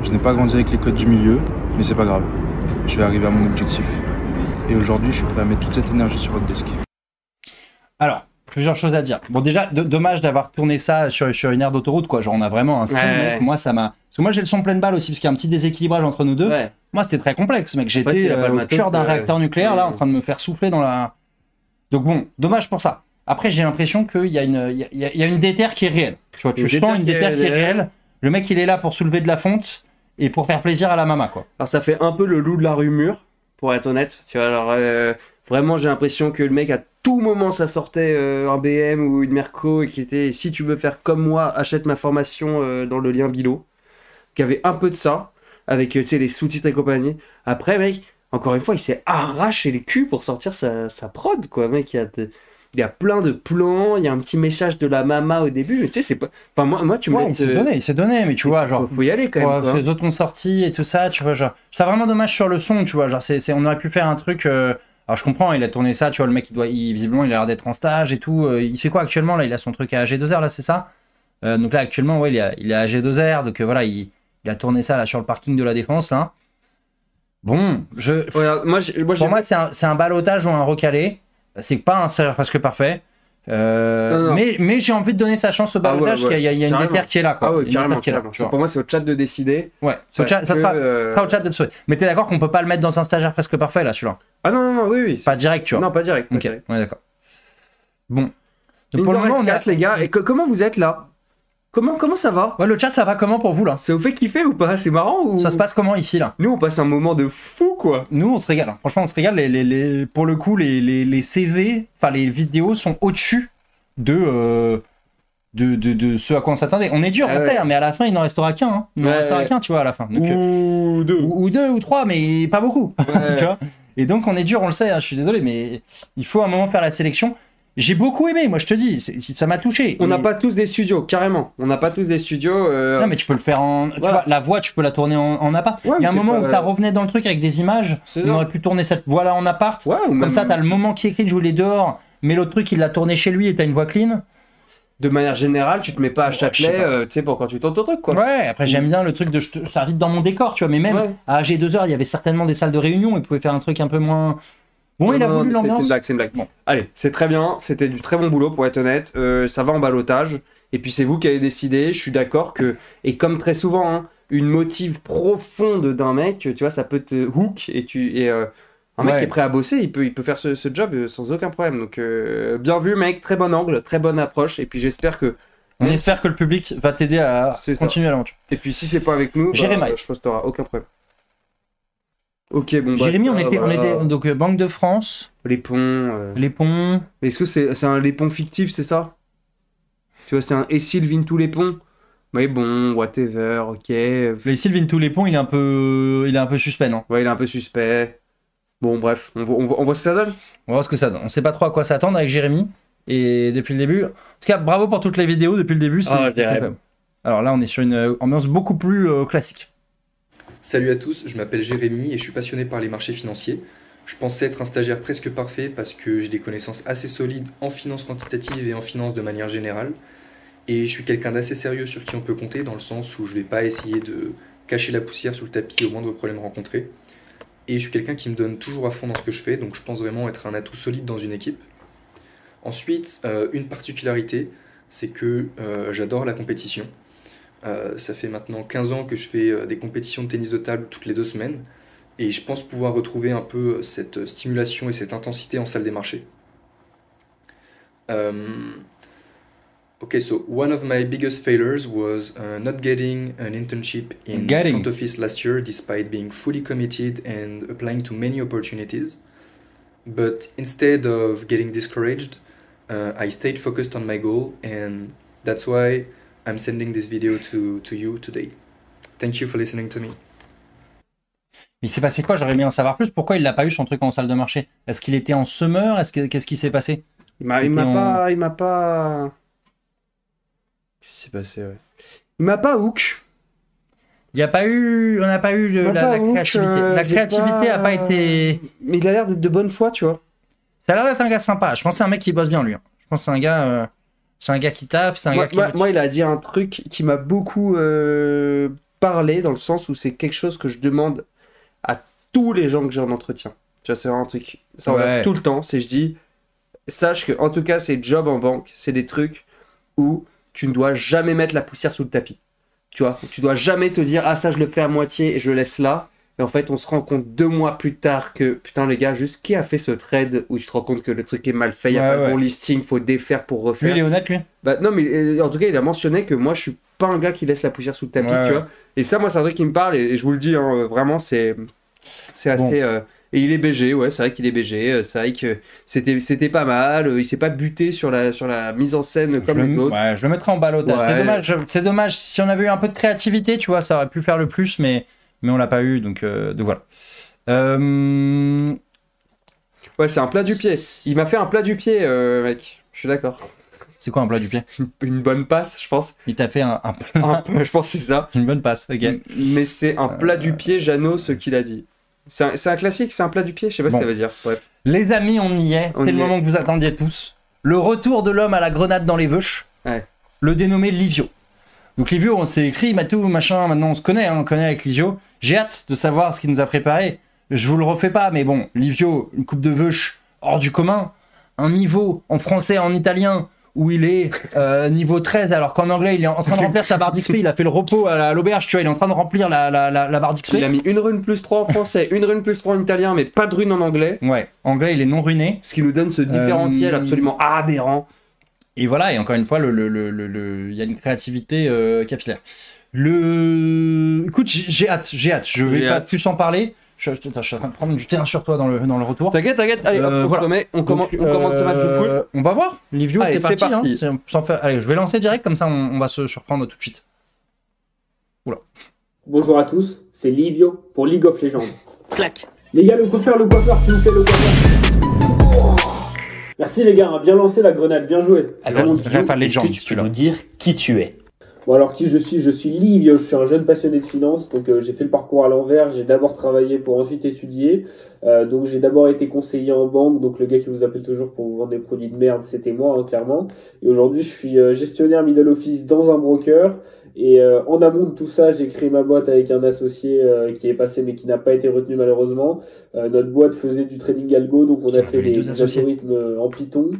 Je n'ai pas grandi avec les codes du milieu, mais c'est pas grave. Je vais arriver à mon objectif. Et aujourd'hui, je suis prêt à mettre toute cette énergie sur Hotdesk. Alors, Plusieurs choses à dire. Bon, déjà, dommage d'avoir tourné ça sur une aire d'autoroute, quoi. Genre, on a vraiment un son, mec. Moi, ça m'a. Parce que moi, j'ai le son pleine balle aussi, parce qu'il y a un petit déséquilibrage entre nous deux. Ouais. Moi, c'était très complexe, mec. J'étais au cœur d'un réacteur nucléaire, là, en train de me faire souffler dans la. Donc, bon, dommage pour ça. Après, j'ai l'impression qu'il y a une déterre qui est réelle. Tu vois, tu sens une déterre qui est réelle. Le mec, il est là pour soulever de la fonte et pour faire plaisir à la mama, quoi. Alors, ça fait un peu le loup de la rue Mur, pour être honnête. Tu vois, alors, vraiment, j'ai l'impression que le mec, à tout moment, ça sortait un BM ou une Merco et qui était, si tu veux faire comme moi, achète ma formation dans le lien Bilo. Qui avait un peu de ça, avec les sous-titres et compagnie. Après, mec, encore une fois, il s'est arraché le cul pour sortir sa prod, quoi. Mec, il y a plein de plans, il y a un petit message de la mama au début, mais tu sais, c'est pas. Enfin, moi, tu me il s'est donné, mais tu vois, genre. Faut y aller quand même. Parce que les autres ont sorti et tout ça, tu vois, genre. C'est vraiment dommage sur le son, tu vois, genre, on aurait pu faire un truc. Alors, je comprends, il a tourné ça, tu vois, le mec, visiblement, il a l'air d'être en stage et tout. Il fait quoi actuellement, là? Il a son truc à AG2R, là, c'est ça? Donc là, actuellement, ouais, il est à AG2R, donc voilà, il a tourné ça, là, sur le parking de la Défense, là. Bon, pour moi, c'est un ballottage ou un recalé. C'est pas un salaire presque parfait. Non. Mais j'ai envie de donner sa chance au ballottage, il y a une déterre qui est là. Quoi. Carrément. Pour moi, c'est au chat de décider. Ouais, ça sera au chat de le sauver. Mais t'es d'accord qu'on peut pas le mettre dans un stagiaire presque parfait, là, celui-là? Ah non, oui. Pas direct, tu vois. Non, pas direct. Ok, on est d'accord. Bon. Donc, pour le moment, on est les gars. Et comment vous êtes là? Comment ça va? Ouais, le chat, ça va comment pour vous, là? Ça vous fait kiffer ou pas? C'est marrant ou... Ça se passe comment ici, là? Nous, on passe un moment de fou, quoi. Nous, on se régale. Hein. Franchement, on se régale. Pour le coup, les CV, enfin, les vidéos sont au-dessus de ce à quoi on s'attendait. On est dur, on sait, mais à la fin, il n'en restera qu'un. Hein. Il n'en restera qu'un, tu vois, à la fin. Donc, ou deux. Ou deux, ou trois, mais pas beaucoup. Tu vois. Et donc, on est dur, on le sait. Hein, je suis désolé, mais il faut à un moment faire la sélection. J'ai beaucoup aimé, moi je te dis, ça m'a touché. On n'a pas tous des studios, carrément. On n'a pas tous des studios. Non, mais tu peux le faire en. Tu vois, la voix, tu peux la tourner en appart. Il y a un moment où tu revenais dans le truc avec des images. On aurait pu tourner cette voix-là en appart. Comme ça, tu as le moment qui est écrit de jouer les dehors, mais l'autre truc, il l'a tourné chez lui et tu as une voix clean. De manière générale, tu te mets pas à Châtelet, tu sais, pour quand tu tournes ton truc, quoi. Ouais, après, j'aime bien le truc de je t'invite dans mon décor, tu vois, mais même à AG2R, il y avait certainement des salles de réunion, ils pouvaient faire un truc un peu moins. Bon, il a voulu l'ambiance. C'est une blague. Bon. Allez, c'est très bien. C'était du très bon boulot, pour être honnête. Ça va en ballottage. Et puis, c'est vous qui allez décider. Je suis d'accord que, et comme très souvent, hein, une motive profonde d'un mec, tu vois, ça peut te hook. Un mec qui est prêt à bosser, il peut faire ce job sans aucun problème. Donc, bien vu, mec. Très bon angle, très bonne approche. Et puis, j'espère que. On espère que le public va t'aider à continuer l'aventure. Et puis, si c'est pas avec nous, Jérémy, je pense que t'auras aucun problème. Ok, bon. Jérémy, on était donc Banque de France. Les ponts. Les ponts. Est-ce que c'est un les ponts fictif, c'est ça? Tu vois, c'est un et Sylvine tous les ponts. Mais bon, whatever, ok. Les Sylvine tous les ponts, il est un peu suspect, non? Ouais, il est un peu suspect. Bon, bref, on voit ce que ça donne. On va voir ce que ça donne. On sait pas trop à quoi s'attendre avec Jérémy. Et depuis le début. En tout cas, bravo pour toutes les vidéos depuis le début. Alors là, on est sur une ambiance beaucoup plus classique. Salut à tous, je m'appelle Jérémy et je suis passionné par les marchés financiers. Je pensais être un stagiaire presque parfait parce que j'ai des connaissances assez solides en finance quantitative et en finance de manière générale. Et je suis quelqu'un d'assez sérieux sur qui on peut compter, dans le sens où je ne vais pas essayer de cacher la poussière sous le tapis au moindre problème rencontré. Et je suis quelqu'un qui me donne toujours à fond dans ce que je fais, donc je pense vraiment être un atout solide dans une équipe. Ensuite, une particularité, c'est que j'adore la compétition. Ça fait maintenant 15 ans que je fais des compétitions de tennis de table toutes les 2 semaines et je pense pouvoir retrouver un peu cette stimulation et cette intensité en salle des marchés. Okay, so one of my biggest failures was not getting an internship in front office last year despite being fully committed and applying to many opportunities. But instead of getting discouraged, I stayed focused on my goal and that's why I'm sending this video to you today. Thank you for listening to me. Il s'est passé quoi? J'aurais aimé en savoir plus. Pourquoi il n'a pas eu son truc en salle de marché? Est-ce qu'il était en summer? Qu'est-ce qui s'est passé? Il m'a pas. Qu'est-ce qui s'est passé? Ouais. Il m'a pas hook. Il n'y a pas eu. On n'a pas eu la créativité. La créativité n'a pas été. Mais il a l'air d'être de bonne foi, tu vois. Ça a l'air d'être un gars sympa. Je pense que c'est un mec qui bosse bien, lui. Je pense que c'est un gars. C'est un gars qui taffe, c'est un gars qui... Moi, il a dit un truc qui m'a beaucoup parlé, dans le sens où c'est quelque chose que je demande à tous les gens que j'ai en entretien. Tu vois, c'est vraiment un truc... Ça revient tout le temps, c'est je dis... sache que en tout cas, ces jobs en banque, c'est des trucs où tu ne dois jamais mettre la poussière sous le tapis. Tu vois, tu dois jamais te dire, ah ça je le fais à moitié et je le laisse là. Et en fait, on se rend compte 2 mois plus tard que, putain les gars, juste qui a fait ce trade où tu te rends compte que le truc est mal fait, il n'y a pas le bon listing, faut défaire pour refaire. Lui, il est honnête, lui. Bah non, mais en tout cas, il a mentionné que moi, je suis pas un gars qui laisse la poussière sous le tapis, tu vois. Et ça, moi, c'est un truc qui me parle, et je vous le dis, hein, vraiment, c'est assez... Bon. Et il est BG, ouais, c'est vrai qu'il est BG, c'est vrai que c'était pas mal, il s'est pas buté sur la mise en scène comme les autres. Ouais, je le mettrais en balotage. Ouais. C'est dommage, si on avait eu un peu de créativité, tu vois, ça aurait pu faire le plus, mais on l'a pas eu, donc voilà. Ouais, c'est un plat du pied. Il m'a fait un plat du pied, mec. Je suis d'accord. C'est quoi un plat du pied? Une bonne passe, je pense. Il t'a fait un plat. Je pense que c'est ça. Une bonne passe, ok. Mais c'est un plat du pied, Jeannot, ce qu'il a dit. C'est un classique, c'est un plat du pied, je sais pas ce que ça veut dire. Bref. Les amis, on y est. C'est le moment que vous attendiez tous. Le retour de l'homme à la grenade dans les veuches. Ouais. Le dénommé Livio. Donc Livio, on s'est écrit, Matou, machin, maintenant on se connaît, hein, on connaît avec Livio. J'ai hâte de savoir ce qu'il nous a préparé. Je vous le refais pas, mais bon, Livio, une coupe de veuche hors du commun. Un niveau en français, en italien, où il est niveau 13, alors qu'en anglais, il est en train de remplir sa barre d'XP. Il a fait le repos à l'auberge, tu vois, il est en train de remplir la barre d'XP. Il a mis une rune plus 3 en français, une rune plus 3 en italien, mais pas de rune en anglais. Ouais, anglais, il est non runé. Ce qui nous donne ce différentiel absolument aberrant. Et voilà, et encore une fois, il y a une créativité capillaire. Écoute, j'ai hâte. Je vais pas plus en parler. Je suis en train de prendre du terrain sur toi dans le retour. T'inquiète, allez, hop, voilà. on commence le match de foot. On va voir. Livio, allez, c'est parti. Hein. Allez, je vais lancer direct, comme ça on va se surprendre tout de suite. Oula. Bonjour à tous, c'est Livio pour League of Legends. Clac. Les gars, le coiffeur, s'il vous plaît, le coiffeur. Merci les gars, bien lancé la grenade, bien joué. Alors, est-ce que tu peux nous dire qui tu es? Bon alors qui je suis Livio, je suis un jeune passionné de finance, donc j'ai fait le parcours à l'envers, j'ai d'abord travaillé pour ensuite étudier, donc j'ai d'abord été conseiller en banque, donc le gars qui vous appelle toujours pour vous vendre des produits de merde, c'était moi hein, clairement, et aujourd'hui je suis gestionnaire middle office dans un broker, et en amont de tout ça, j'ai créé ma boîte avec un associé qui est passé mais qui n'a pas été retenu malheureusement. Notre boîte faisait du trading algo, donc on a fait des algorithmes en Python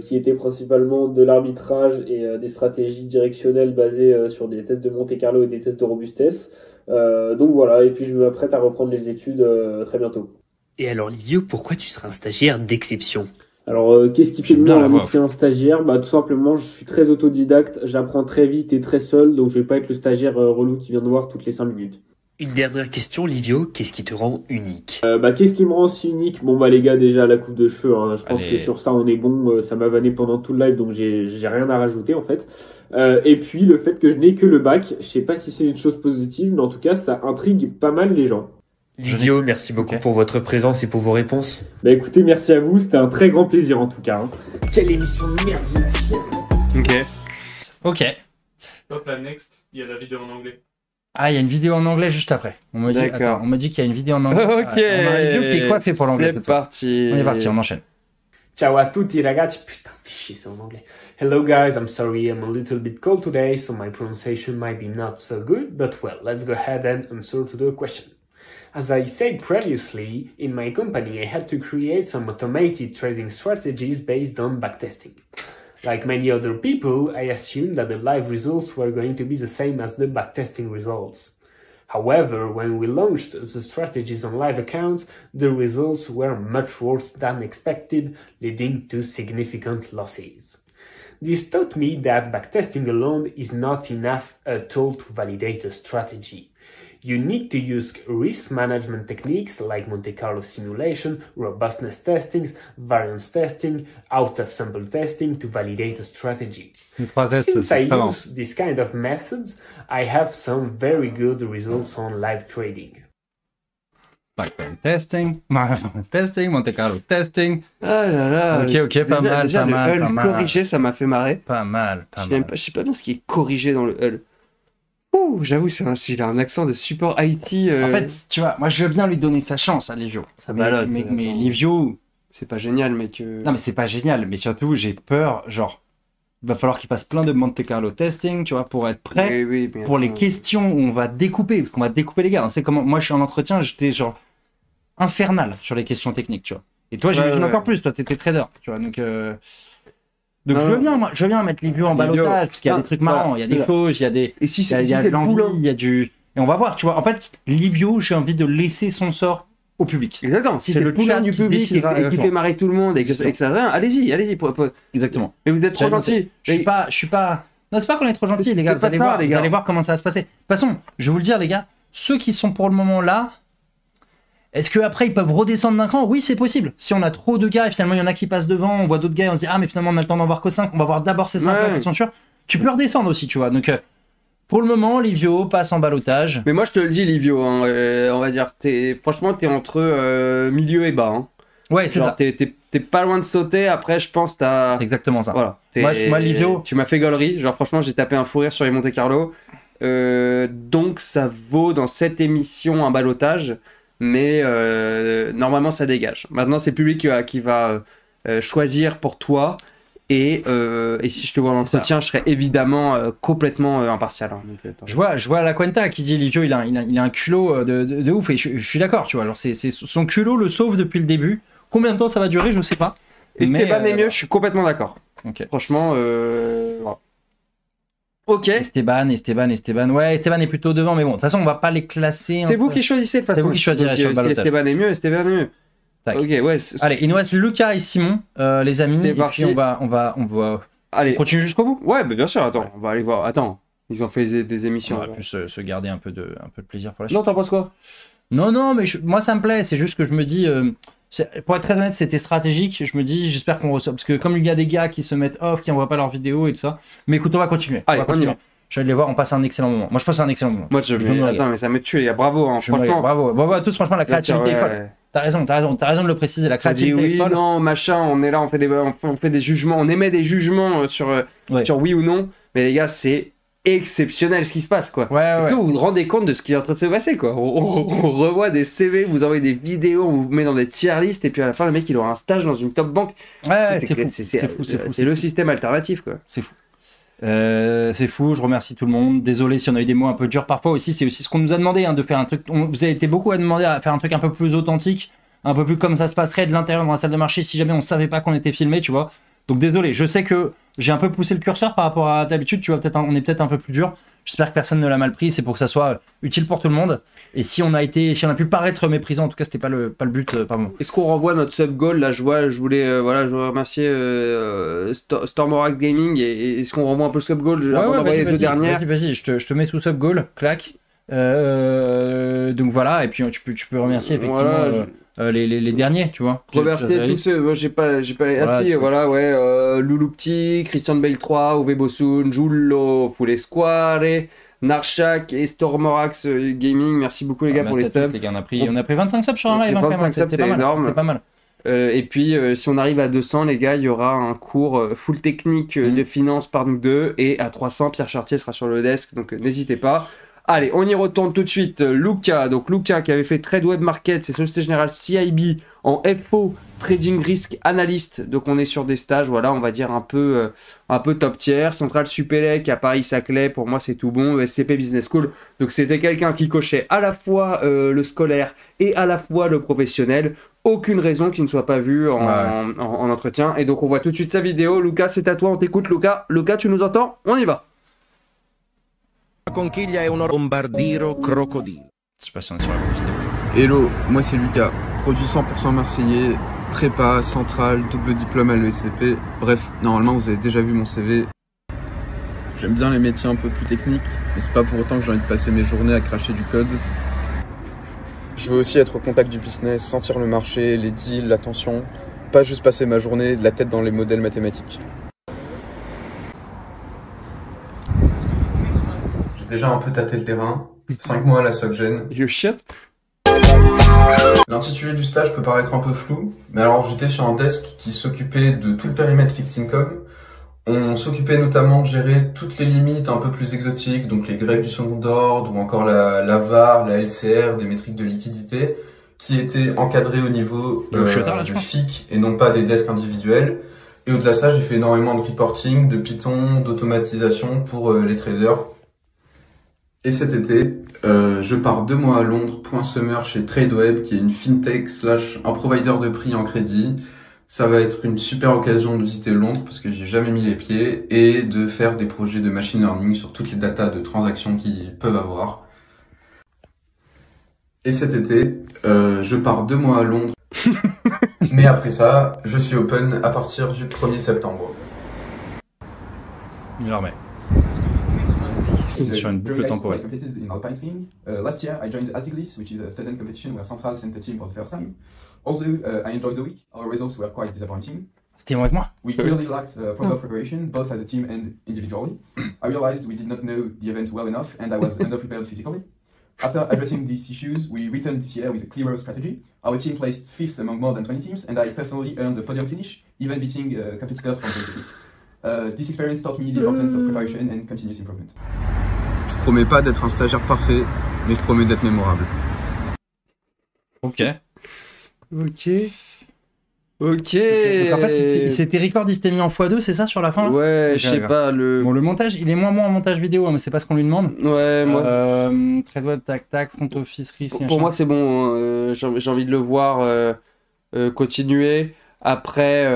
qui étaient principalement de l'arbitrage et des stratégies directionnelles basées sur des tests de Monte Carlo et des tests de robustesse. Donc voilà, et puis je m'apprête à reprendre les études très bientôt. Et alors Livio, pourquoi tu seras un stagiaire d'exception? Alors, qu'est-ce qui fait de moi un excellent stagiaire? Bah, tout simplement, je suis très autodidacte, j'apprends très vite et très seul, donc je vais pas être le stagiaire relou qui vient de voir toutes les 5 minutes. Une dernière question, Livio, qu'est-ce qui te rend unique? Qu'est-ce qui me rend si unique? Bon, bah, les gars, déjà, la coupe de cheveux, hein, je pense que sur ça, on est bon, ça m'a vanné pendant tout le live, donc j'ai rien à rajouter, en fait. Et puis, le fait que je n'ai que le bac, je sais pas si c'est une chose positive, mais en tout cas, ça intrigue pas mal les gens. Livio, merci beaucoup pour votre présence et pour vos réponses. Bah écoutez, merci à vous, c'était un très grand plaisir en tout cas. Hein. Quelle émission de merde, j'ai la chienne. Ok. Top, la next, il y a la vidéo en anglais. Ah, il y a une vidéo en anglais juste après. On me dit qu'il y a une vidéo en anglais. Ok. On a un vidéo qui est coiffé pour l'anglais. C'est parti. On est parti, on enchaîne. Ciao à tutti ragazzi. Putain, fais chier, c'est en anglais. Hello guys, I'm sorry I'm a little bit cold today, so my pronunciation might be not so good, but well, let's go ahead and answer to the question. As I said previously, in my company I had to create some automated trading strategies based on backtesting. Like many other people, I assumed that the live results were going to be the same as the backtesting results. However, when we launched the strategies on live accounts, the results were much worse than expected, leading to significant losses. This taught me that backtesting alone is not enough at all to validate a strategy. You need to use risk management techniques like Monte Carlo simulation, robustness testing, variance testing, out-of-sample testing to validate a strategy. Since I use this kind of methods, I have some very good results on live trading. Testing, Monte Carlo testing. Ah là là. Ok, pas mal, pas mal. Le corrigé, ça m'a fait marrer. Pas mal. Je sais pas bien ce qui est corrigé dans le hull. Ouh, j'avoue, il a un accent de support IT. En fait, tu vois, moi je veux bien lui donner sa chance à Livio. Ça balotte. Mais Livio. C'est pas génial, mais que. Non, mais c'est pas génial, mais surtout, j'ai peur, genre. Il va falloir qu'il passe plein de Monte Carlo testing, tu vois, pour être prêt pour les questions où on va découper. Parce qu'on va découper les gars. On sait comment. Moi, je suis en entretien, j'étais genre infernal sur les questions techniques, tu vois. Et toi, j'imagine encore plus. Toi, t'étais trader, tu vois. Donc je veux bien, moi, je veux bien mettre Livio en balotage parce qu'il y a des trucs marrants, il y a des choses, il y a des, et si il y a de l'envie, il y a du, et on va voir, tu vois. En fait, Livio, j'ai envie de laisser son sort au public. Exactement. Si c'est le poulain du public et qui fait marrer tout le monde et que ça, allez-y. Exactement. Mais vous êtes trop gentils. Je suis pas. Non, c'est pas qu'on est trop gentils, les gars. Vous allez voir comment ça va se passer. De toute façon, je vais vous le dire, les gars, ceux qui sont pour le moment là. Est-ce qu'après ils peuvent redescendre d'un cran? Oui, c'est possible. Si on a trop de gars et finalement il y en a qui passent devant, on voit d'autres gars et on se dit ah mais finalement on a le temps d'en voir que 5, on va voir d'abord ces 5 là qui sont sûrs. Tu peux redescendre aussi, tu vois. Donc pour le moment, Livio passe en balotage. Mais moi je te le dis, Livio, hein, on va dire, franchement t'es entre milieu et bas. Hein. Ouais, c'est ça. T'es pas loin de sauter, après je pense t'as... C'est exactement ça. Voilà. Moi, Livio... Tu m'as fait gaulerie, genre franchement j'ai tapé un fou rire sur les Monte Carlo. Donc ça vaut dans cette émission un balotage. Mais normalement ça dégage. Maintenant c'est le public qui va choisir pour toi et si je te vois en entretien je serai évidemment complètement impartial. Hein. Donc, je vois la Cuenta qui dit Livio il a un culot de ouf et je suis d'accord, tu vois, genre c'est son culot le sauve depuis le début. Combien de temps ça va durer je sais pas. Esteban est mieux, je suis complètement d'accord. Okay. Franchement voilà. Ok. Esteban. Ouais, Esteban est plutôt devant, mais bon, de toute façon, on va pas les classer. C'est vous qui choisissez de toute façon. C'est vous qui choisirez sur le balotage. Esteban est mieux. Tac. Ok, ouais. Allez, il nous reste Lucas et Simon, les amis. Et puis on va. Allez. On continue jusqu'au bout. Ouais, mais bien sûr. Attends, on va aller voir. Attends, ils ont fait des émissions. On va plus se garder un peu de plaisir pour la suite. Non, t'en penses quoi? Non, mais moi ça me plaît. C'est juste que je me dis. Pour être très honnête, c'était stratégique. Je me dis, j'espère qu'on reçoit. Parce que comme il y a des gars qui se mettent off, qui envoient pas leurs vidéos et tout ça. Mais écoute, on va continuer. Allez, on y va. Je vais les voir, on passe un excellent moment. Moi, je passe un excellent moment. Moi, attends, mais ça me tue, les gars. Bravo, hein, franchement. Bravo à tous, franchement, la créativité est folle. T'as raison de le préciser, la créativité est folle. Non, machin, on est là, on fait des jugements, on émet des jugements sur oui ou non. Mais les gars, c'est exceptionnel ce qui se passe, quoi. Est-ce que vous vous rendez compte de ce qui est en train de se passer, quoi? On revoit des CV, vous envoyez des vidéos, on vous met dans des tier lists, et puis à la fin, le mec, il aura un stage dans une top bank. C'est fou. C'est le système alternatif, quoi. C'est fou. C'est fou, je remercie tout le monde. Désolé si on a eu des mots un peu durs parfois aussi. C'est aussi ce qu'on nous a demandé, hein, de faire un truc. Vous avez été beaucoup à demander à faire un truc un peu plus authentique, un peu plus comme ça se passerait de l'intérieur dans la salle de marché si jamais on savait pas qu'on était filmé, tu vois. Donc désolé, je sais que j'ai un peu poussé le curseur par rapport à d'habitude, tu vois, on est peut-être un peu plus dur. J'espère que personne ne l'a mal pris, c'est pour que ça soit utile pour tout le monde. Et si on a pu paraître méprisant, en tout cas, c'était pas le but, pardon. Est-ce qu'on renvoie notre sub goal là? Je voulais remercier Stormorak Gaming et est-ce qu'on renvoie un peu le sub goal avant d'envoyer les deux dernières? Vas-y, je te mets sous sub goal, clac. Donc voilà, et puis tu peux remercier effectivement les derniers, tu vois. Remercier tous ceux, moi j'ai pas les assis, Loulou Petit, Christian Bale 3, Uwe Bosun, Jullo, Fulesquare, Narshak et Stormorax Gaming, merci beaucoup les gars pour les subs. On a pris 25 subs sur un live, 25 subs, c'est énorme. C'était pas mal. Et puis si on arrive à 200 les gars, il y aura un cours full technique de finance par nous deux, et à 300 Pierre Chartier sera sur le desk, donc n'hésitez pas. Allez, on y retourne tout de suite. Lucas qui avait fait Trade Web Market, c'est Société Générale CIB en FO, Trading Risk Analyst. Donc on est sur des stages, voilà, on va dire un peu top tier. Centrale Supélec à Paris-Saclay, pour moi c'est tout bon. SCP Business School. Donc c'était quelqu'un qui cochait à la fois le scolaire et à la fois le professionnel. Aucune raison qu'il ne soit pas vu en entretien. Et donc on voit tout de suite sa vidéo. Lucas, c'est à toi, on t'écoute Lucas. Lucas, tu nous entends? On y va. Conchiglia è un bombardiro crocodile. Je sais pas si on est sur la bonne vidéo. Hello, moi c'est Lucas, produit 100% marseillais, prépa, centrale, double diplôme à l'ESCP. Bref, normalement vous avez déjà vu mon CV. J'aime bien les métiers un peu plus techniques, mais c'est pas pour autant que j'ai envie de passer mes journées à cracher du code. Je veux aussi être au contact du business, sentir le marché, les deals, la tension, pas juste passer ma journée de la tête dans les modèles mathématiques. Déjà un peu tâté le terrain, 5 mois à la Soggen. You shit. L'intitulé du stage peut paraître un peu flou, mais alors j'étais sur un desk qui s'occupait de tout le périmètre fixed income. On s'occupait notamment de gérer toutes les limites un peu plus exotiques, donc les grecs du second ordre, ou encore la VAR, la LCR, des métriques de liquidité, qui étaient encadrées au niveau du FIC et non pas des desks individuels. Et au-delà de ça, j'ai fait énormément de reporting, de Python, d'automatisation pour les traders. Et cet été, je pars 2 mois à Londres pour un summer chez TradeWeb, qui est une fintech / un provider de prix en crédit. Ça va être une super occasion de visiter Londres parce que j'y ai jamais mis les pieds et de faire des projets de machine learning sur toutes les datas de transactions qu'ils peuvent avoir. Et cet été, je pars 2 mois à Londres. Mais après ça, je suis open à partir du 1er septembre. Il en remet. C'est sur une boucle temporelle. In alpine skiing. Last year, I joined Atiglis, which is a student competition where Central sent a team for the first time. Although I enjoyed the week, our results were quite disappointing. C'était avec moi. We clearly lacked proper preparation, both as a team and individually. I realized we did not know the events well enough, and I was underprepared physically. After addressing these issues, we returned this year with a clearer strategy. Our team placed 5th among more than 20 teams, and I personally earned a podium finish, even beating competitors from the This experience taught me the importance of preparation and continuous improvement. Je te promets pas d'être un stagiaire parfait, mais je promets d'être mémorable. Ok. Ok. Donc en fait, c'était record, il s'était mis en x2, c'est ça sur la fin? Ouais, je sais pas. Bon, le montage, il est moins bon en montage vidéo, hein, mais c'est pas ce qu'on lui demande. Ouais, moi. TradeWeb, tac, tac, front office, risque. Pour moi, c'est bon. J'ai envie de le voir continuer. Après,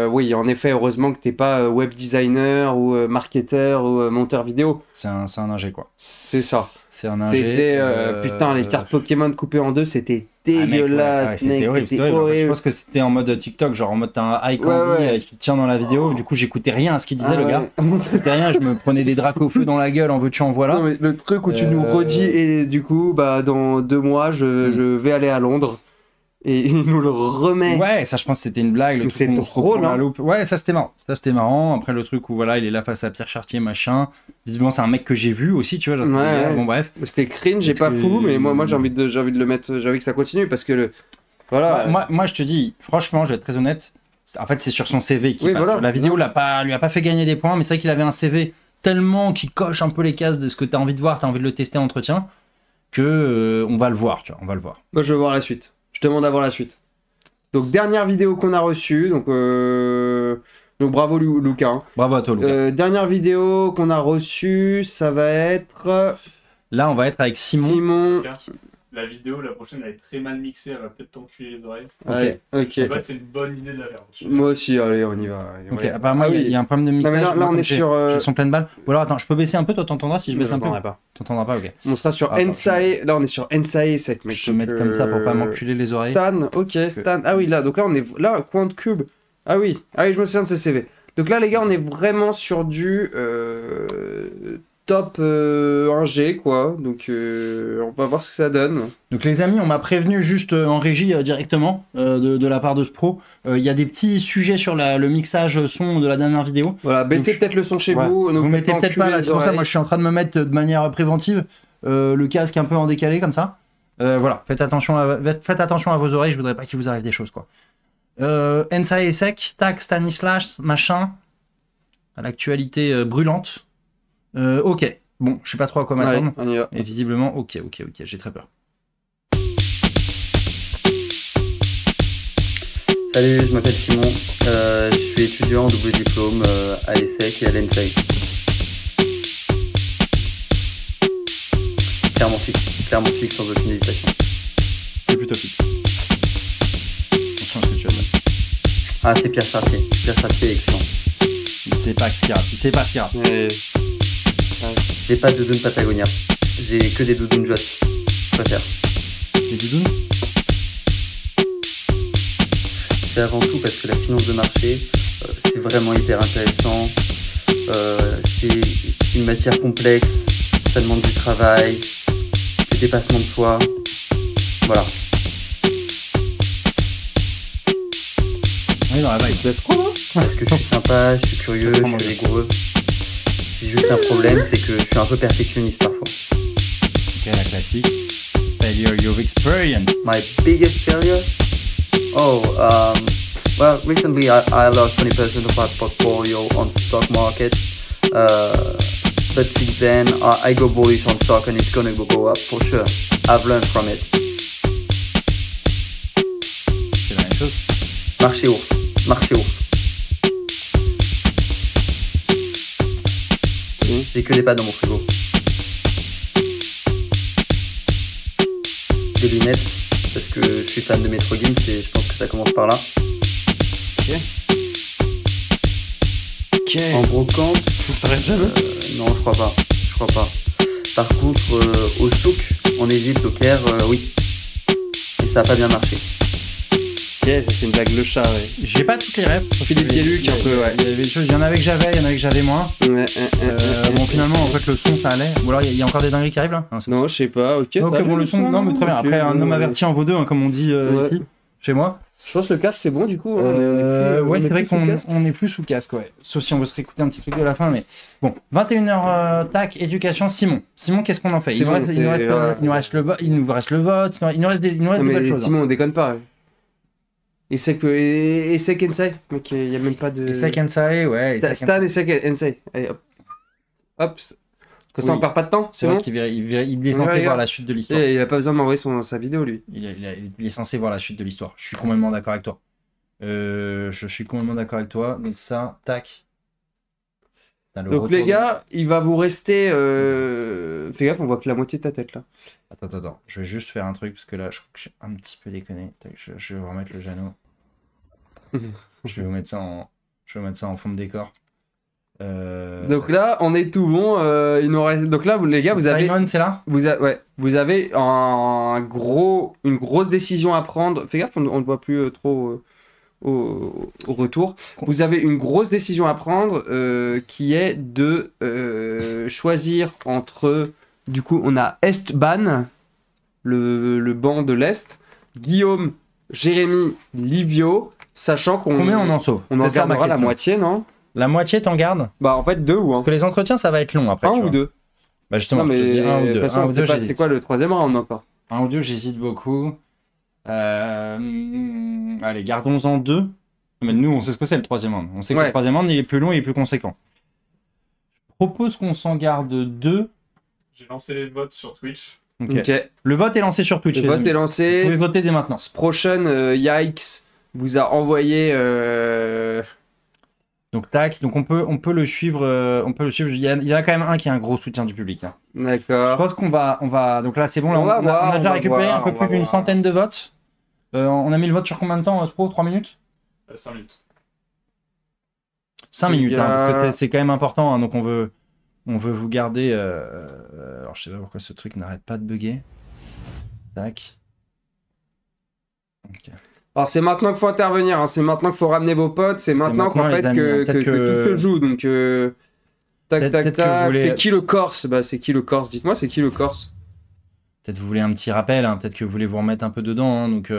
oui, en effet, heureusement que t'es pas web designer ou marketeur ou monteur vidéo. C'est un ingé, quoi. C'est ça. C'est un ingé. Putain, les cartes Pokémon coupées en deux, c'était dégueulasse. C'était horrible, c'était horrible. Je pense que c'était en mode TikTok, genre en mode t'as un eye candy qui te tient dans la vidéo. Du coup, j'écoutais rien à ce qu'il disait, le gars. J'écoutais rien, je me prenais des dracs au feu dans la gueule, en veux-tu, en voilà. Non, mais le truc où tu nous redis, et du coup, bah, dans 2 mois, je vais aller à Londres. Et il nous le remet. Ouais, ça je pense que c'était une blague. C'est drôle, hein. Ouais, ça c'était marrant. Ça c'était marrant. Après le truc où voilà, il est là face à Pierre Chartier, machin. Visiblement c'est un mec que j'ai vu aussi, tu vois. Ouais. Bon bref. C'était cringe, j'ai pas fou, mais moi j'ai envie de le mettre, j'ai envie que ça continue parce que voilà. Moi je te dis, franchement, je vais être très honnête. En fait, c'est sur son CV qui passe. Voilà. La vidéo lui a pas fait gagner des points, mais c'est vrai qu'il avait un CV tellement qui coche un peu les cases de ce que tu as envie de voir, tu as envie de le tester en entretien, que on va le voir, tu vois, on va le voir. Moi je veux voir la suite. Je demande à voir la suite. Donc dernière vidéo qu'on a reçue, donc bravo Lucas. Hein. Bravo à toi Lucas. Dernière vidéo qu'on a reçue, ça va être... Là on va être avec Simon. La vidéo, la prochaine, elle est très mal mixée, elle va peut-être t'enculer les oreilles. Ouais, ok. Je sais pas, c'est une bonne idée de la faire. Moi aussi, allez, on y va. Ok, apparemment il y a un problème de mixage. Non, là on est sur... Ils sont pleines balles. Ou alors attends, je peux baisser un peu, toi t'entendras si je baisse un peu? T'entendras pas, ok. On sera sur NSAE, là on est sur NSAE 7, mec. Je vais mettre comme ça pour pas m'enculer les oreilles. Stan, ok, Stan. Ah oui, là, donc là on est... Là, Quant Cube. Ah oui, je me souviens de ce CV. Donc là les gars, on est vraiment sur du... top 1G quoi, donc on va voir ce que ça donne. Donc les amis, on m'a prévenu juste en régie directement de la part de ce pro, il y a des petits sujets sur le mixage son de la dernière vidéo. Voilà, baissez peut-être le son chez vous. Vous mettez peut-être pas là, c'est pour ça moi je suis en train de me mettre de manière préventive le casque un peu en décalé comme ça. Voilà, faites attention à vos oreilles, je voudrais pas qu'il vous arrive des choses quoi. Ensa et sec, tac, Stanislas, machin, à l'actualité brûlante. Ok, bon, je sais pas trop à quoi m'attendre. Et visiblement, ok, j'ai très peur. Salut, je m'appelle Simon, je suis étudiant en double diplôme à l'ESSEC et à l'ENSAI. Clairement fixe sans aucune hésitation. C'est plutôt fixe. Attention à ce que tu as dit. Ah, c'est Pierre Chartier. Pierre Chartier est excellent. Il sait pas ce qu'il rate. J'ai pas de doudoune Patagonia. J'ai que des doudounes Joss. Je préfère. Des doudounes? C'est avant tout parce que la finance de marché, c'est vraiment hyper intéressant. C'est une matière complexe. Ça demande du travail, du dépassement de soi. Voilà. Oui, dans la vibe. C'est quoi là? Parce que je suis sympa, je suis curieux, je suis rigoureux. J'ai juste un problème, c'est que je suis un peu perfectionniste parfois. Ok, la classique. Failure you've experienced. My biggest failure? Oh, well, recently I lost 20% of my portfolio on stock market. But since then, I go bullish on stock and it's gonna go up for sure. I've learned from it. C'est la même chose. Marché ours. J'ai que des pâtes dans mon frigo. des lunettes parce que je suis fan de Metro Games et je pense que ça commence par là. Ok. En brocante. Ça s'arrête jamais. Non, je crois pas. Par contre, au souk, en Égypte, au Caire, oui. Et ça a pas bien marché. Ok, ça c'est une blague le chat, ouais. J'ai pas toutes les rêves. Philippe Gueluc, un peu, ouais. Il y avait des choses, il y en avait que j'avais, il y en avait que j'avais moins. Bon, finalement, en fait, le son, ça allait. Ou alors, il y a encore des dingueries qui arrivent là? Non, je sais pas, ok. Ok, bon, le son, non, mais très bien. Après, un homme averti en vaut deux, hein, comme on dit ici, chez moi. Je pense que le casque c'est bon du coup. Ouais, c'est vrai qu'on est plus sous casque, ouais. Sauf si on veut se réécouter un petit truc de la fin, mais bon. 21h, tac, éducation, Simon. Simon, qu'est-ce qu'on en fait? Il nous reste le vote, il nous reste des belles choses. Simon, on déconne pas. Essek Ensei, mec, il y a même pas de. Essek Ensei, ouais. Stan Essek Ensei. Allez, hop. Hop. Que ça on perd pas de temps, c'est bon. Il est censé voir la chute de l'histoire. Il a pas besoin de m'envoyer sa vidéo lui. Il est censé voir la chute de l'histoire. Je suis complètement d'accord avec toi. Donc ça, tac. Donc les gars, il va vous rester. Fais gaffe, on voit que la moitié de ta tête là. Attends. Je vais juste faire un truc parce que là, je crois que j'ai un petit peu déconné. Je vais vous remettre le Jeannot. Je vais vous mettre ça en fond de décor. Donc là, on est tout bon. Il nous reste... Donc là, les gars, vous avez. Simon, c'est là. Vous avez une grosse décision à prendre. Fais gaffe, on ne voit plus trop au retour. Vous avez une grosse décision à prendre qui est de choisir entre. Du coup, on a Esteban, le banc de l'Est, Guillaume, Jérémy, Livio, sachant qu'on. Combien on en sauve? On en gardera la moitié, non? La moitié, t'en gardes? Bah, en fait, 2 ou 1. Parce que les entretiens, ça va être long après. Un ou 2? Bah, justement, non, mais je te dis 1 ou 2. C'est quoi le troisième round encore? 1 ou 2, j'hésite beaucoup. Allez, gardons-en 2. Mais nous, on sait ce que c'est le troisième round. On sait que le troisième round, il est plus long et il est plus conséquent. Je propose qu'on s'en garde 2. J'ai lancé les votes sur Twitch. Ok. Le vote est lancé sur Twitch. Le vote est lancé. Vous pouvez voter dès maintenant. Sprochen Yikes vous a envoyé. Donc tac, donc on peut le suivre. Il y en a quand même un qui a un gros soutien du public. Hein. D'accord. Je pense qu'on va. Donc là, c'est bon. Là, on a déjà récupéré un peu plus d'une centaine de votes. On a mis le vote sur combien de temps, Spro? 3 minutes? 5 minutes. 5 minutes, hein, parce que c'est quand même important. Hein, donc on veut vous garder. Alors je sais pas pourquoi ce truc n'arrête pas de bugger. Tac. Ok. Alors c'est maintenant qu'il faut intervenir, hein. C'est maintenant qu'il faut ramener vos potes, c'est maintenant qu'en fait que tout se joue. Donc tac. C'est qui le Corse? Bah c'est qui le Corse? Dites-moi, c'est qui le Corse? Peut-être vous voulez un petit rappel, hein. Peut-être que vous voulez vous remettre un peu dedans. Hein. Donc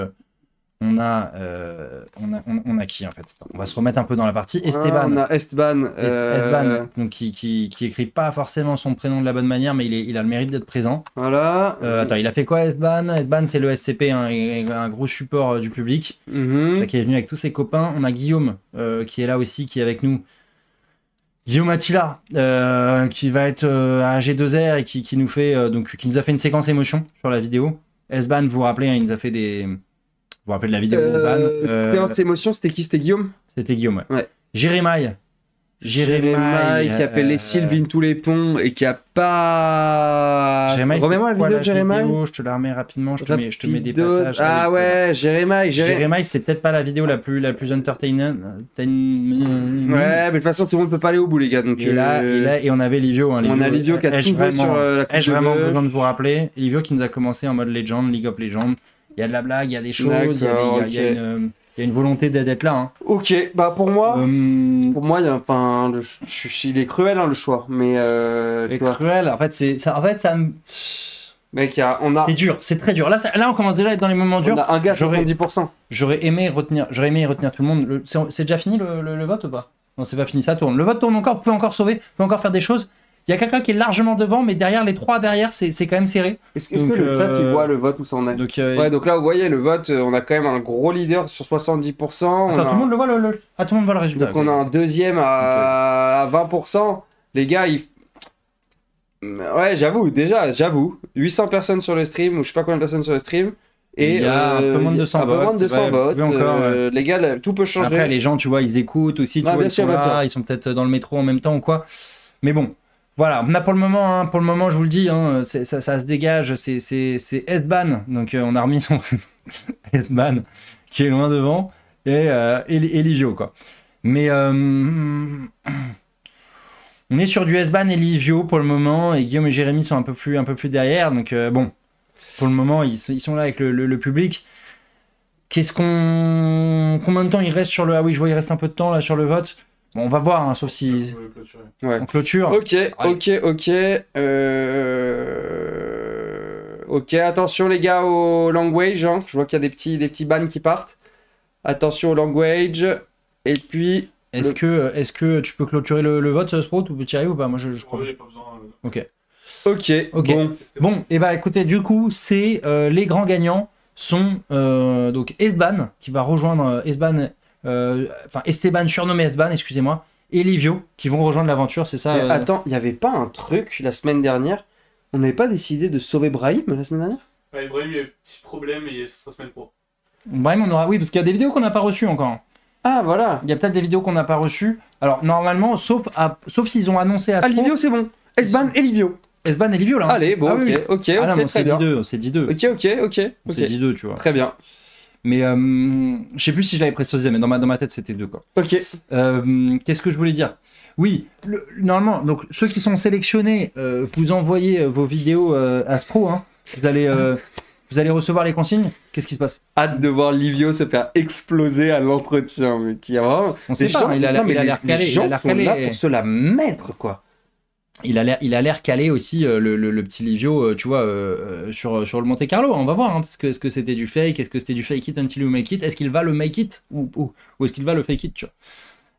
on a qui en fait? On va se remettre un peu dans la partie. Esteban. On a Esteban. Esteban, donc qui écrit pas forcément son prénom de la bonne manière, mais il a le mérite d'être présent. Voilà. Attends, il a fait quoi Esteban? Esteban, c'est le SCP, hein, un gros support du public. Qui est venu avec tous ses copains. On a Guillaume qui est là aussi, qui est avec nous. Guillaume Attila, qui va être à G2R et qui nous fait qui nous a fait une séquence émotion sur la vidéo. Esteban, vous vous rappelez, hein, il nous a fait des. Vous vous rappelez de la vidéo Séquence émotion, c'était qui? C'était Guillaume? C'était Guillaume, ouais. Jérémy qui a fait les Sylvines tous les ponts et qui a pas. Remets-moi la vidéo de Jérémy. Je te la remets rapidement, je te mets des passages. Ah ouais, Jérémy, c'était peut-être pas la vidéo la plus entertainant. Ouais, mais de toute façon, tout le monde peut pas aller au bout, les gars. Donc, et on avait Livio. Hein, on a Livio qui a tout joué sur la coupe. Ai-je vraiment besoin de vous rappeler? Livio qui nous a commencé en mode Legend, League of Legends. Il y a de la blague, il y a des choses, il y a une volonté d'être là. Hein. Ok, bah pour moi, il est cruel hein, le choix, mais cruel. En fait, ça me. Mec, c'est dur, c'est très dur. Là, on commence déjà à être dans les moments durs. On a un gars 70%. J'aurais aimé retenir tout le monde. C'est déjà fini le vote ou pas? Non, c'est pas fini, ça tourne. Le vote tourne encore, peut encore sauver, peut encore faire des choses. Il y a quelqu'un qui est largement devant, mais derrière les 3 derrière, c'est quand même serré. Est-ce que le chat il voit le vote où ça en est? Donc là, vous voyez, le vote, on a quand même un gros leader sur 70%. Attends, tout le monde le voit tout le monde voit le résultat. Donc on a un deuxième à 20%. Les gars, ouais, j'avoue. 800 personnes sur le stream, ou je sais pas combien de personnes sur le stream. Et il y a un peu moins de 200 votes. Les gars, tout peut changer. Après, les gens, tu vois, ils écoutent aussi. Tu vois, ils sont peut-être dans le métro en même temps ou quoi. Mais bon. Voilà, on a pour le moment, je vous le dis, hein, ça se dégage, c'est S-Ban, donc on a remis son S-Ban qui est loin devant, et Livio, quoi. Mais on est sur du S-Ban et Livio pour le moment, et Guillaume et Jérémy sont un peu plus derrière, donc bon, pour le moment, ils sont là avec le public. Combien de temps il reste sur le... Ah oui, je vois, il reste un peu de temps là sur le vote. Bon, on va voir, hein, sauf si on clôture. Ok. Ok, attention les gars au language. Hein. Je vois qu'il y a des petits bans qui partent. Attention au language. Et puis... Est-ce que tu peux clôturer le vote, Sprout, ou tu y arrives ou pas? Moi, je crois. Oui, pas besoin. Ok. Bon, et bah écoutez, du coup, c'est les grands gagnants sont donc Esban, qui va rejoindre Esteban surnommé Esban, excusez-moi, et Livio, qui vont rejoindre l'aventure, c'est ça. Attends, il n'y avait pas un truc la semaine dernière? On n'avait pas décidé de sauver Brahim la semaine dernière? Ouais, Brahim, il y a eu un petit problème et ça sera semaine pro. Brahim, on aura... Oui, parce qu'il y a des vidéos qu'on n'a pas reçues encore. Ah, voilà. Il y a peut-être des vidéos qu'on n'a pas reçues. Alors, normalement, sauf s'ils ont annoncé à Livio, c'est bon. Esban et Livio. Esban et Livio, là. Allez, bon, ok, ah, là, très bien. On s'est dit deux. Ok. On s'est dit deux, tu vois. Très bien. Mais je sais plus si je l'avais précisé, mais dans ma tête, c'était deux, quoi. Ok. Qu'est-ce que je voulais dire? Oui, normalement, donc ceux qui sont sélectionnés, vous envoyez vos vidéos à Spro, hein. Vous allez recevoir les consignes. Qu'est-ce qui se passe? Hâte de voir Livio se faire exploser à l'entretien, mais qui a vraiment... On sait pas, il a l'air calé. Les gens sont là pour se la mettre, quoi. Il a l'air calé aussi, le petit Livio, tu vois, sur le Monte Carlo. On va voir, hein, est-ce que c'était du fake, est-ce que c'était du fake it until you make it, est-ce qu'il va le make it ou est-ce qu'il va le fake it, tu vois.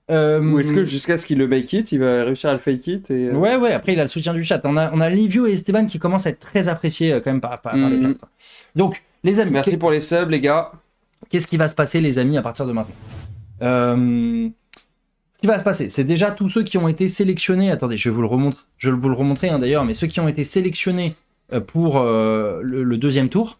Ou est-ce que jusqu'à ce qu'il le make it, il va réussir à le fake it et... Ouais, après il a le soutien du chat. On a Livio et Esteban qui commencent à être très appréciés quand même par le chat, quoi. Donc, les amis... Merci pour les subs, les gars. Qu'est-ce qui va se passer, les amis, à partir de maintenant? Ce qui va se passer, c'est déjà tous ceux qui ont été sélectionnés. Attendez, je vais vous le remontrer hein, d'ailleurs, mais ceux qui ont été sélectionnés pour le deuxième tour,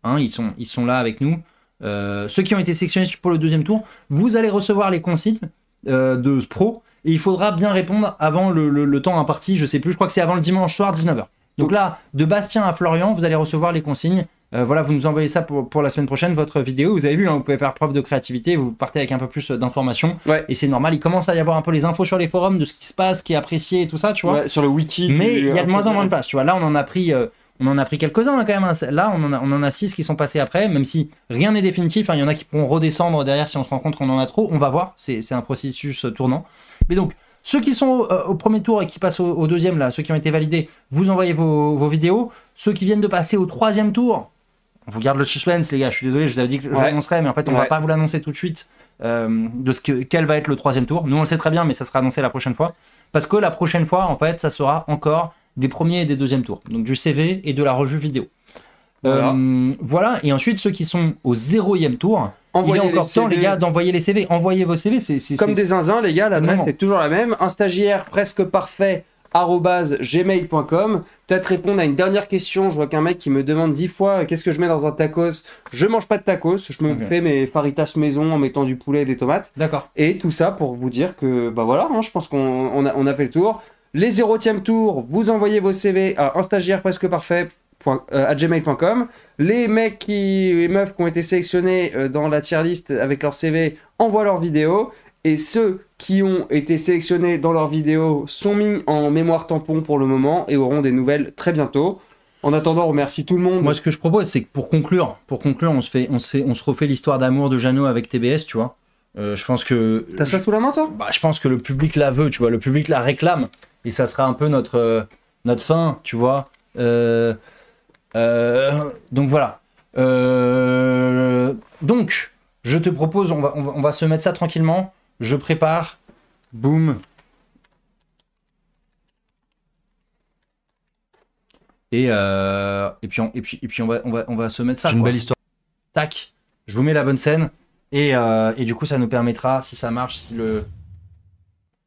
hein, ils sont là avec nous. Ceux qui ont été sélectionnés pour le deuxième tour, vous allez recevoir les consignes de Spro et il faudra bien répondre avant le temps imparti. Je sais plus, je crois que c'est avant le dimanche soir 19h. Donc là, de Bastien à Florian, vous allez recevoir les consignes. Voilà, vous nous envoyez ça pour la semaine prochaine, votre vidéo. Vous avez vu, hein, vous pouvez faire preuve de créativité, vous partez avec un peu plus d'informations. Ouais. Et c'est normal, il commence à y avoir un peu les infos sur les forums de ce qui se passe, ce qui est apprécié et tout ça, tu vois. Ouais, sur le wiki. Mais il y a de moins en moins de place, tu vois. Là, on en a pris quelques-uns hein, quand même. Hein. Là, on en a 6 qui sont passés après, même si rien n'est définitif. Hein. Il y en a qui pourront redescendre derrière si on se rend compte qu'on en a trop. On va voir, c'est un processus tournant. Mais donc, ceux qui sont au premier tour et qui passent au deuxième, là, ceux qui ont été validés, vous envoyez vos vidéos. Ceux qui viennent de passer au troisième tour, on vous garde le suspense, les gars. Je suis désolé, je vous avais dit que je l'annoncerais, mais en fait, on va pas vous l'annoncer tout de suite quel va être le troisième tour. Nous, on le sait très bien, mais ça sera annoncé la prochaine fois. Parce que la prochaine fois, en fait, ça sera encore des premiers et des deuxièmes tours. Donc, du CV et de la revue vidéo. Voilà. Et ensuite, ceux qui sont au 0e tour, il est encore temps, les gars, d'envoyer les CV. Envoyez vos CV. Comme des zinzins, les gars, l'adresse est toujours la même. Un stagiaire presque parfait @gmail.com. Peut-être répondre à une dernière question. Je vois qu'un mec qui me demande 10 fois qu'est-ce que je mets dans un tacos. Je mange pas de tacos, je me fais mes faritas maison en mettant du poulet et des tomates. D'accord. Et tout ça pour vous dire que bah voilà, hein, je pense qu'on a fait le tour. Les 0e tours, vous envoyez vos CV à un stagiaire presque parfait @gmail.com. Les mecs et meufs qui ont été sélectionnés dans la tier list avec leur CV envoient leurs vidéos. Et ceux qui ont été sélectionnés dans leurs vidéos sont mis en mémoire tampon pour le moment et auront des nouvelles très bientôt. En attendant, on remercie tout le monde. Moi, ce que je propose, c'est que pour conclure, on se refait l'histoire d'amour de Jeannot avec TBS, tu vois. Je pense que... T'as ça sous la main, toi? Bah, je pense que le public la veut, tu vois. Le public la réclame. Et ça sera un peu notre fin, tu vois. Donc voilà. Donc, je te propose, on va se mettre ça tranquillement. Je prépare. Boum. Et puis on va se mettre ça. J'ai une belle histoire. Tac. Je vous mets la bonne scène. Et du coup, ça nous permettra, si ça marche,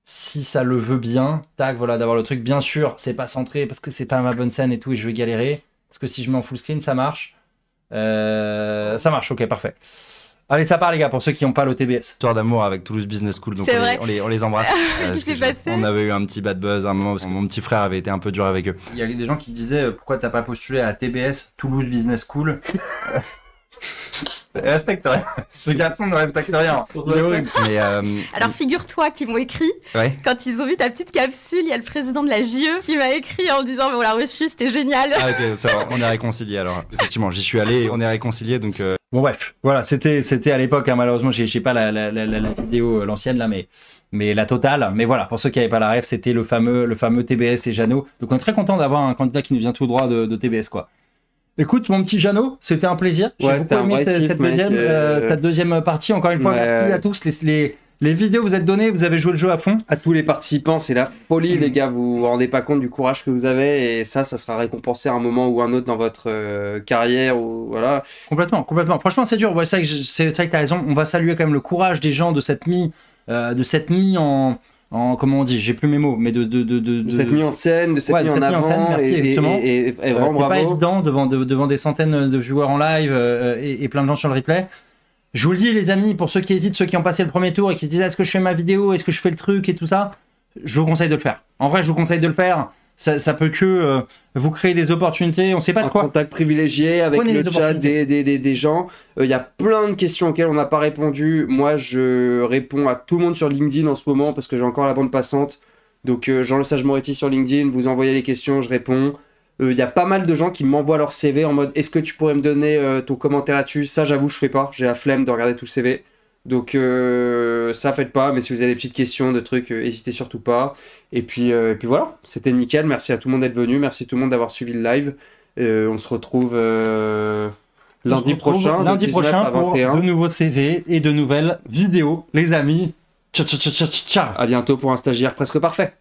si ça le veut bien, tac, voilà, d'avoir le truc. Bien sûr, c'est pas centré parce que c'est pas ma bonne scène et tout, et je vais galérer. Parce que si je mets en full screen, ça marche. Ça marche, ok, parfait. Allez, ça part les gars, pour ceux qui n'ont pas le TBS. Histoire d'amour avec Toulouse Business School, donc C'est vrai. on les embrasse. Qu'est-ce qui s'est passé? On avait eu un petit bad buzz à un moment parce que mon petit frère avait été un peu dur avec eux. Il y a des gens qui disaient pourquoi t'as pas postulé à TBS, Toulouse Business School. Respecte rien. Ce garçon ne respecte rien. Il est horrible. Mais, Alors figure-toi qu'ils m'ont écrit, ouais. quand ils ont vu ta petite capsule, il y a le président de la JE qui m'a écrit en disant on l'a reçu, c'était génial. Ah ok, ça va, on est réconciliés alors. Effectivement, j'y suis allé et on est réconciliés donc... Bon bref, voilà, c'était à l'époque, hein, malheureusement j'ai pas la vidéo, l'ancienne là, mais la totale. Mais voilà, pour ceux qui n'avaient pas la ref, c'était le fameux TBS et Jeannot. Donc on est très content d'avoir un candidat qui nous vient tout droit de TBS quoi. Écoute, mon petit Jeannot, c'était un plaisir. J'ai Ouais, beaucoup aimé cette deuxième partie. Encore une fois, merci à tous. Les vidéos, vous êtes donnés, vous avez joué le jeu à fond. À tous les participants, c'est la folie, les gars. Vous vous rendez pas compte du courage que vous avez et ça sera récompensé à un moment ou un autre dans votre carrière ou voilà. Complètement. Franchement, c'est dur. Ouais, c'est vrai que t'as raison. On va saluer quand même le courage des gens de cette mise en comment on dit, j'ai plus mes mots, mais de cette mise en scène, de cette mise en avant, et vraiment bravo. C'est pas évident devant des centaines de viewers en live et plein de gens sur le replay. Je vous le dis les amis, pour ceux qui hésitent, ceux qui ont passé le premier tour et qui se disent est-ce que je fais ma vidéo, est-ce que je fais le truc et tout ça, je vous conseille de le faire. En vrai, je vous conseille de le faire. Ça peut que vous créer des opportunités, on sait pas de quoi. Un contact privilégié avec Prenez le chat des gens. Il y a plein de questions auxquelles on n'a pas répondu. Moi, je réponds à tout le monde sur LinkedIn en ce moment parce que j'ai encore la bande passante. Donc, Jean Le Sage Moretti sur LinkedIn, vous envoyez les questions, je réponds. Il y a pas mal de gens qui m'envoient leur CV en mode est-ce que tu pourrais me donner ton commentaire là-dessus? Ça, j'avoue, je fais pas. J'ai la flemme de regarder tout le CV. Donc ça faites pas, mais si vous avez des petites questions, de trucs, hésitez surtout pas. Et puis voilà, c'était nickel. Merci à tout le monde d'être venu, merci à tout le monde d'avoir suivi le live. On se retrouve lundi prochain pour de nouveaux CV et de nouvelles vidéos, les amis. Ciao. À bientôt pour un stagiaire presque parfait.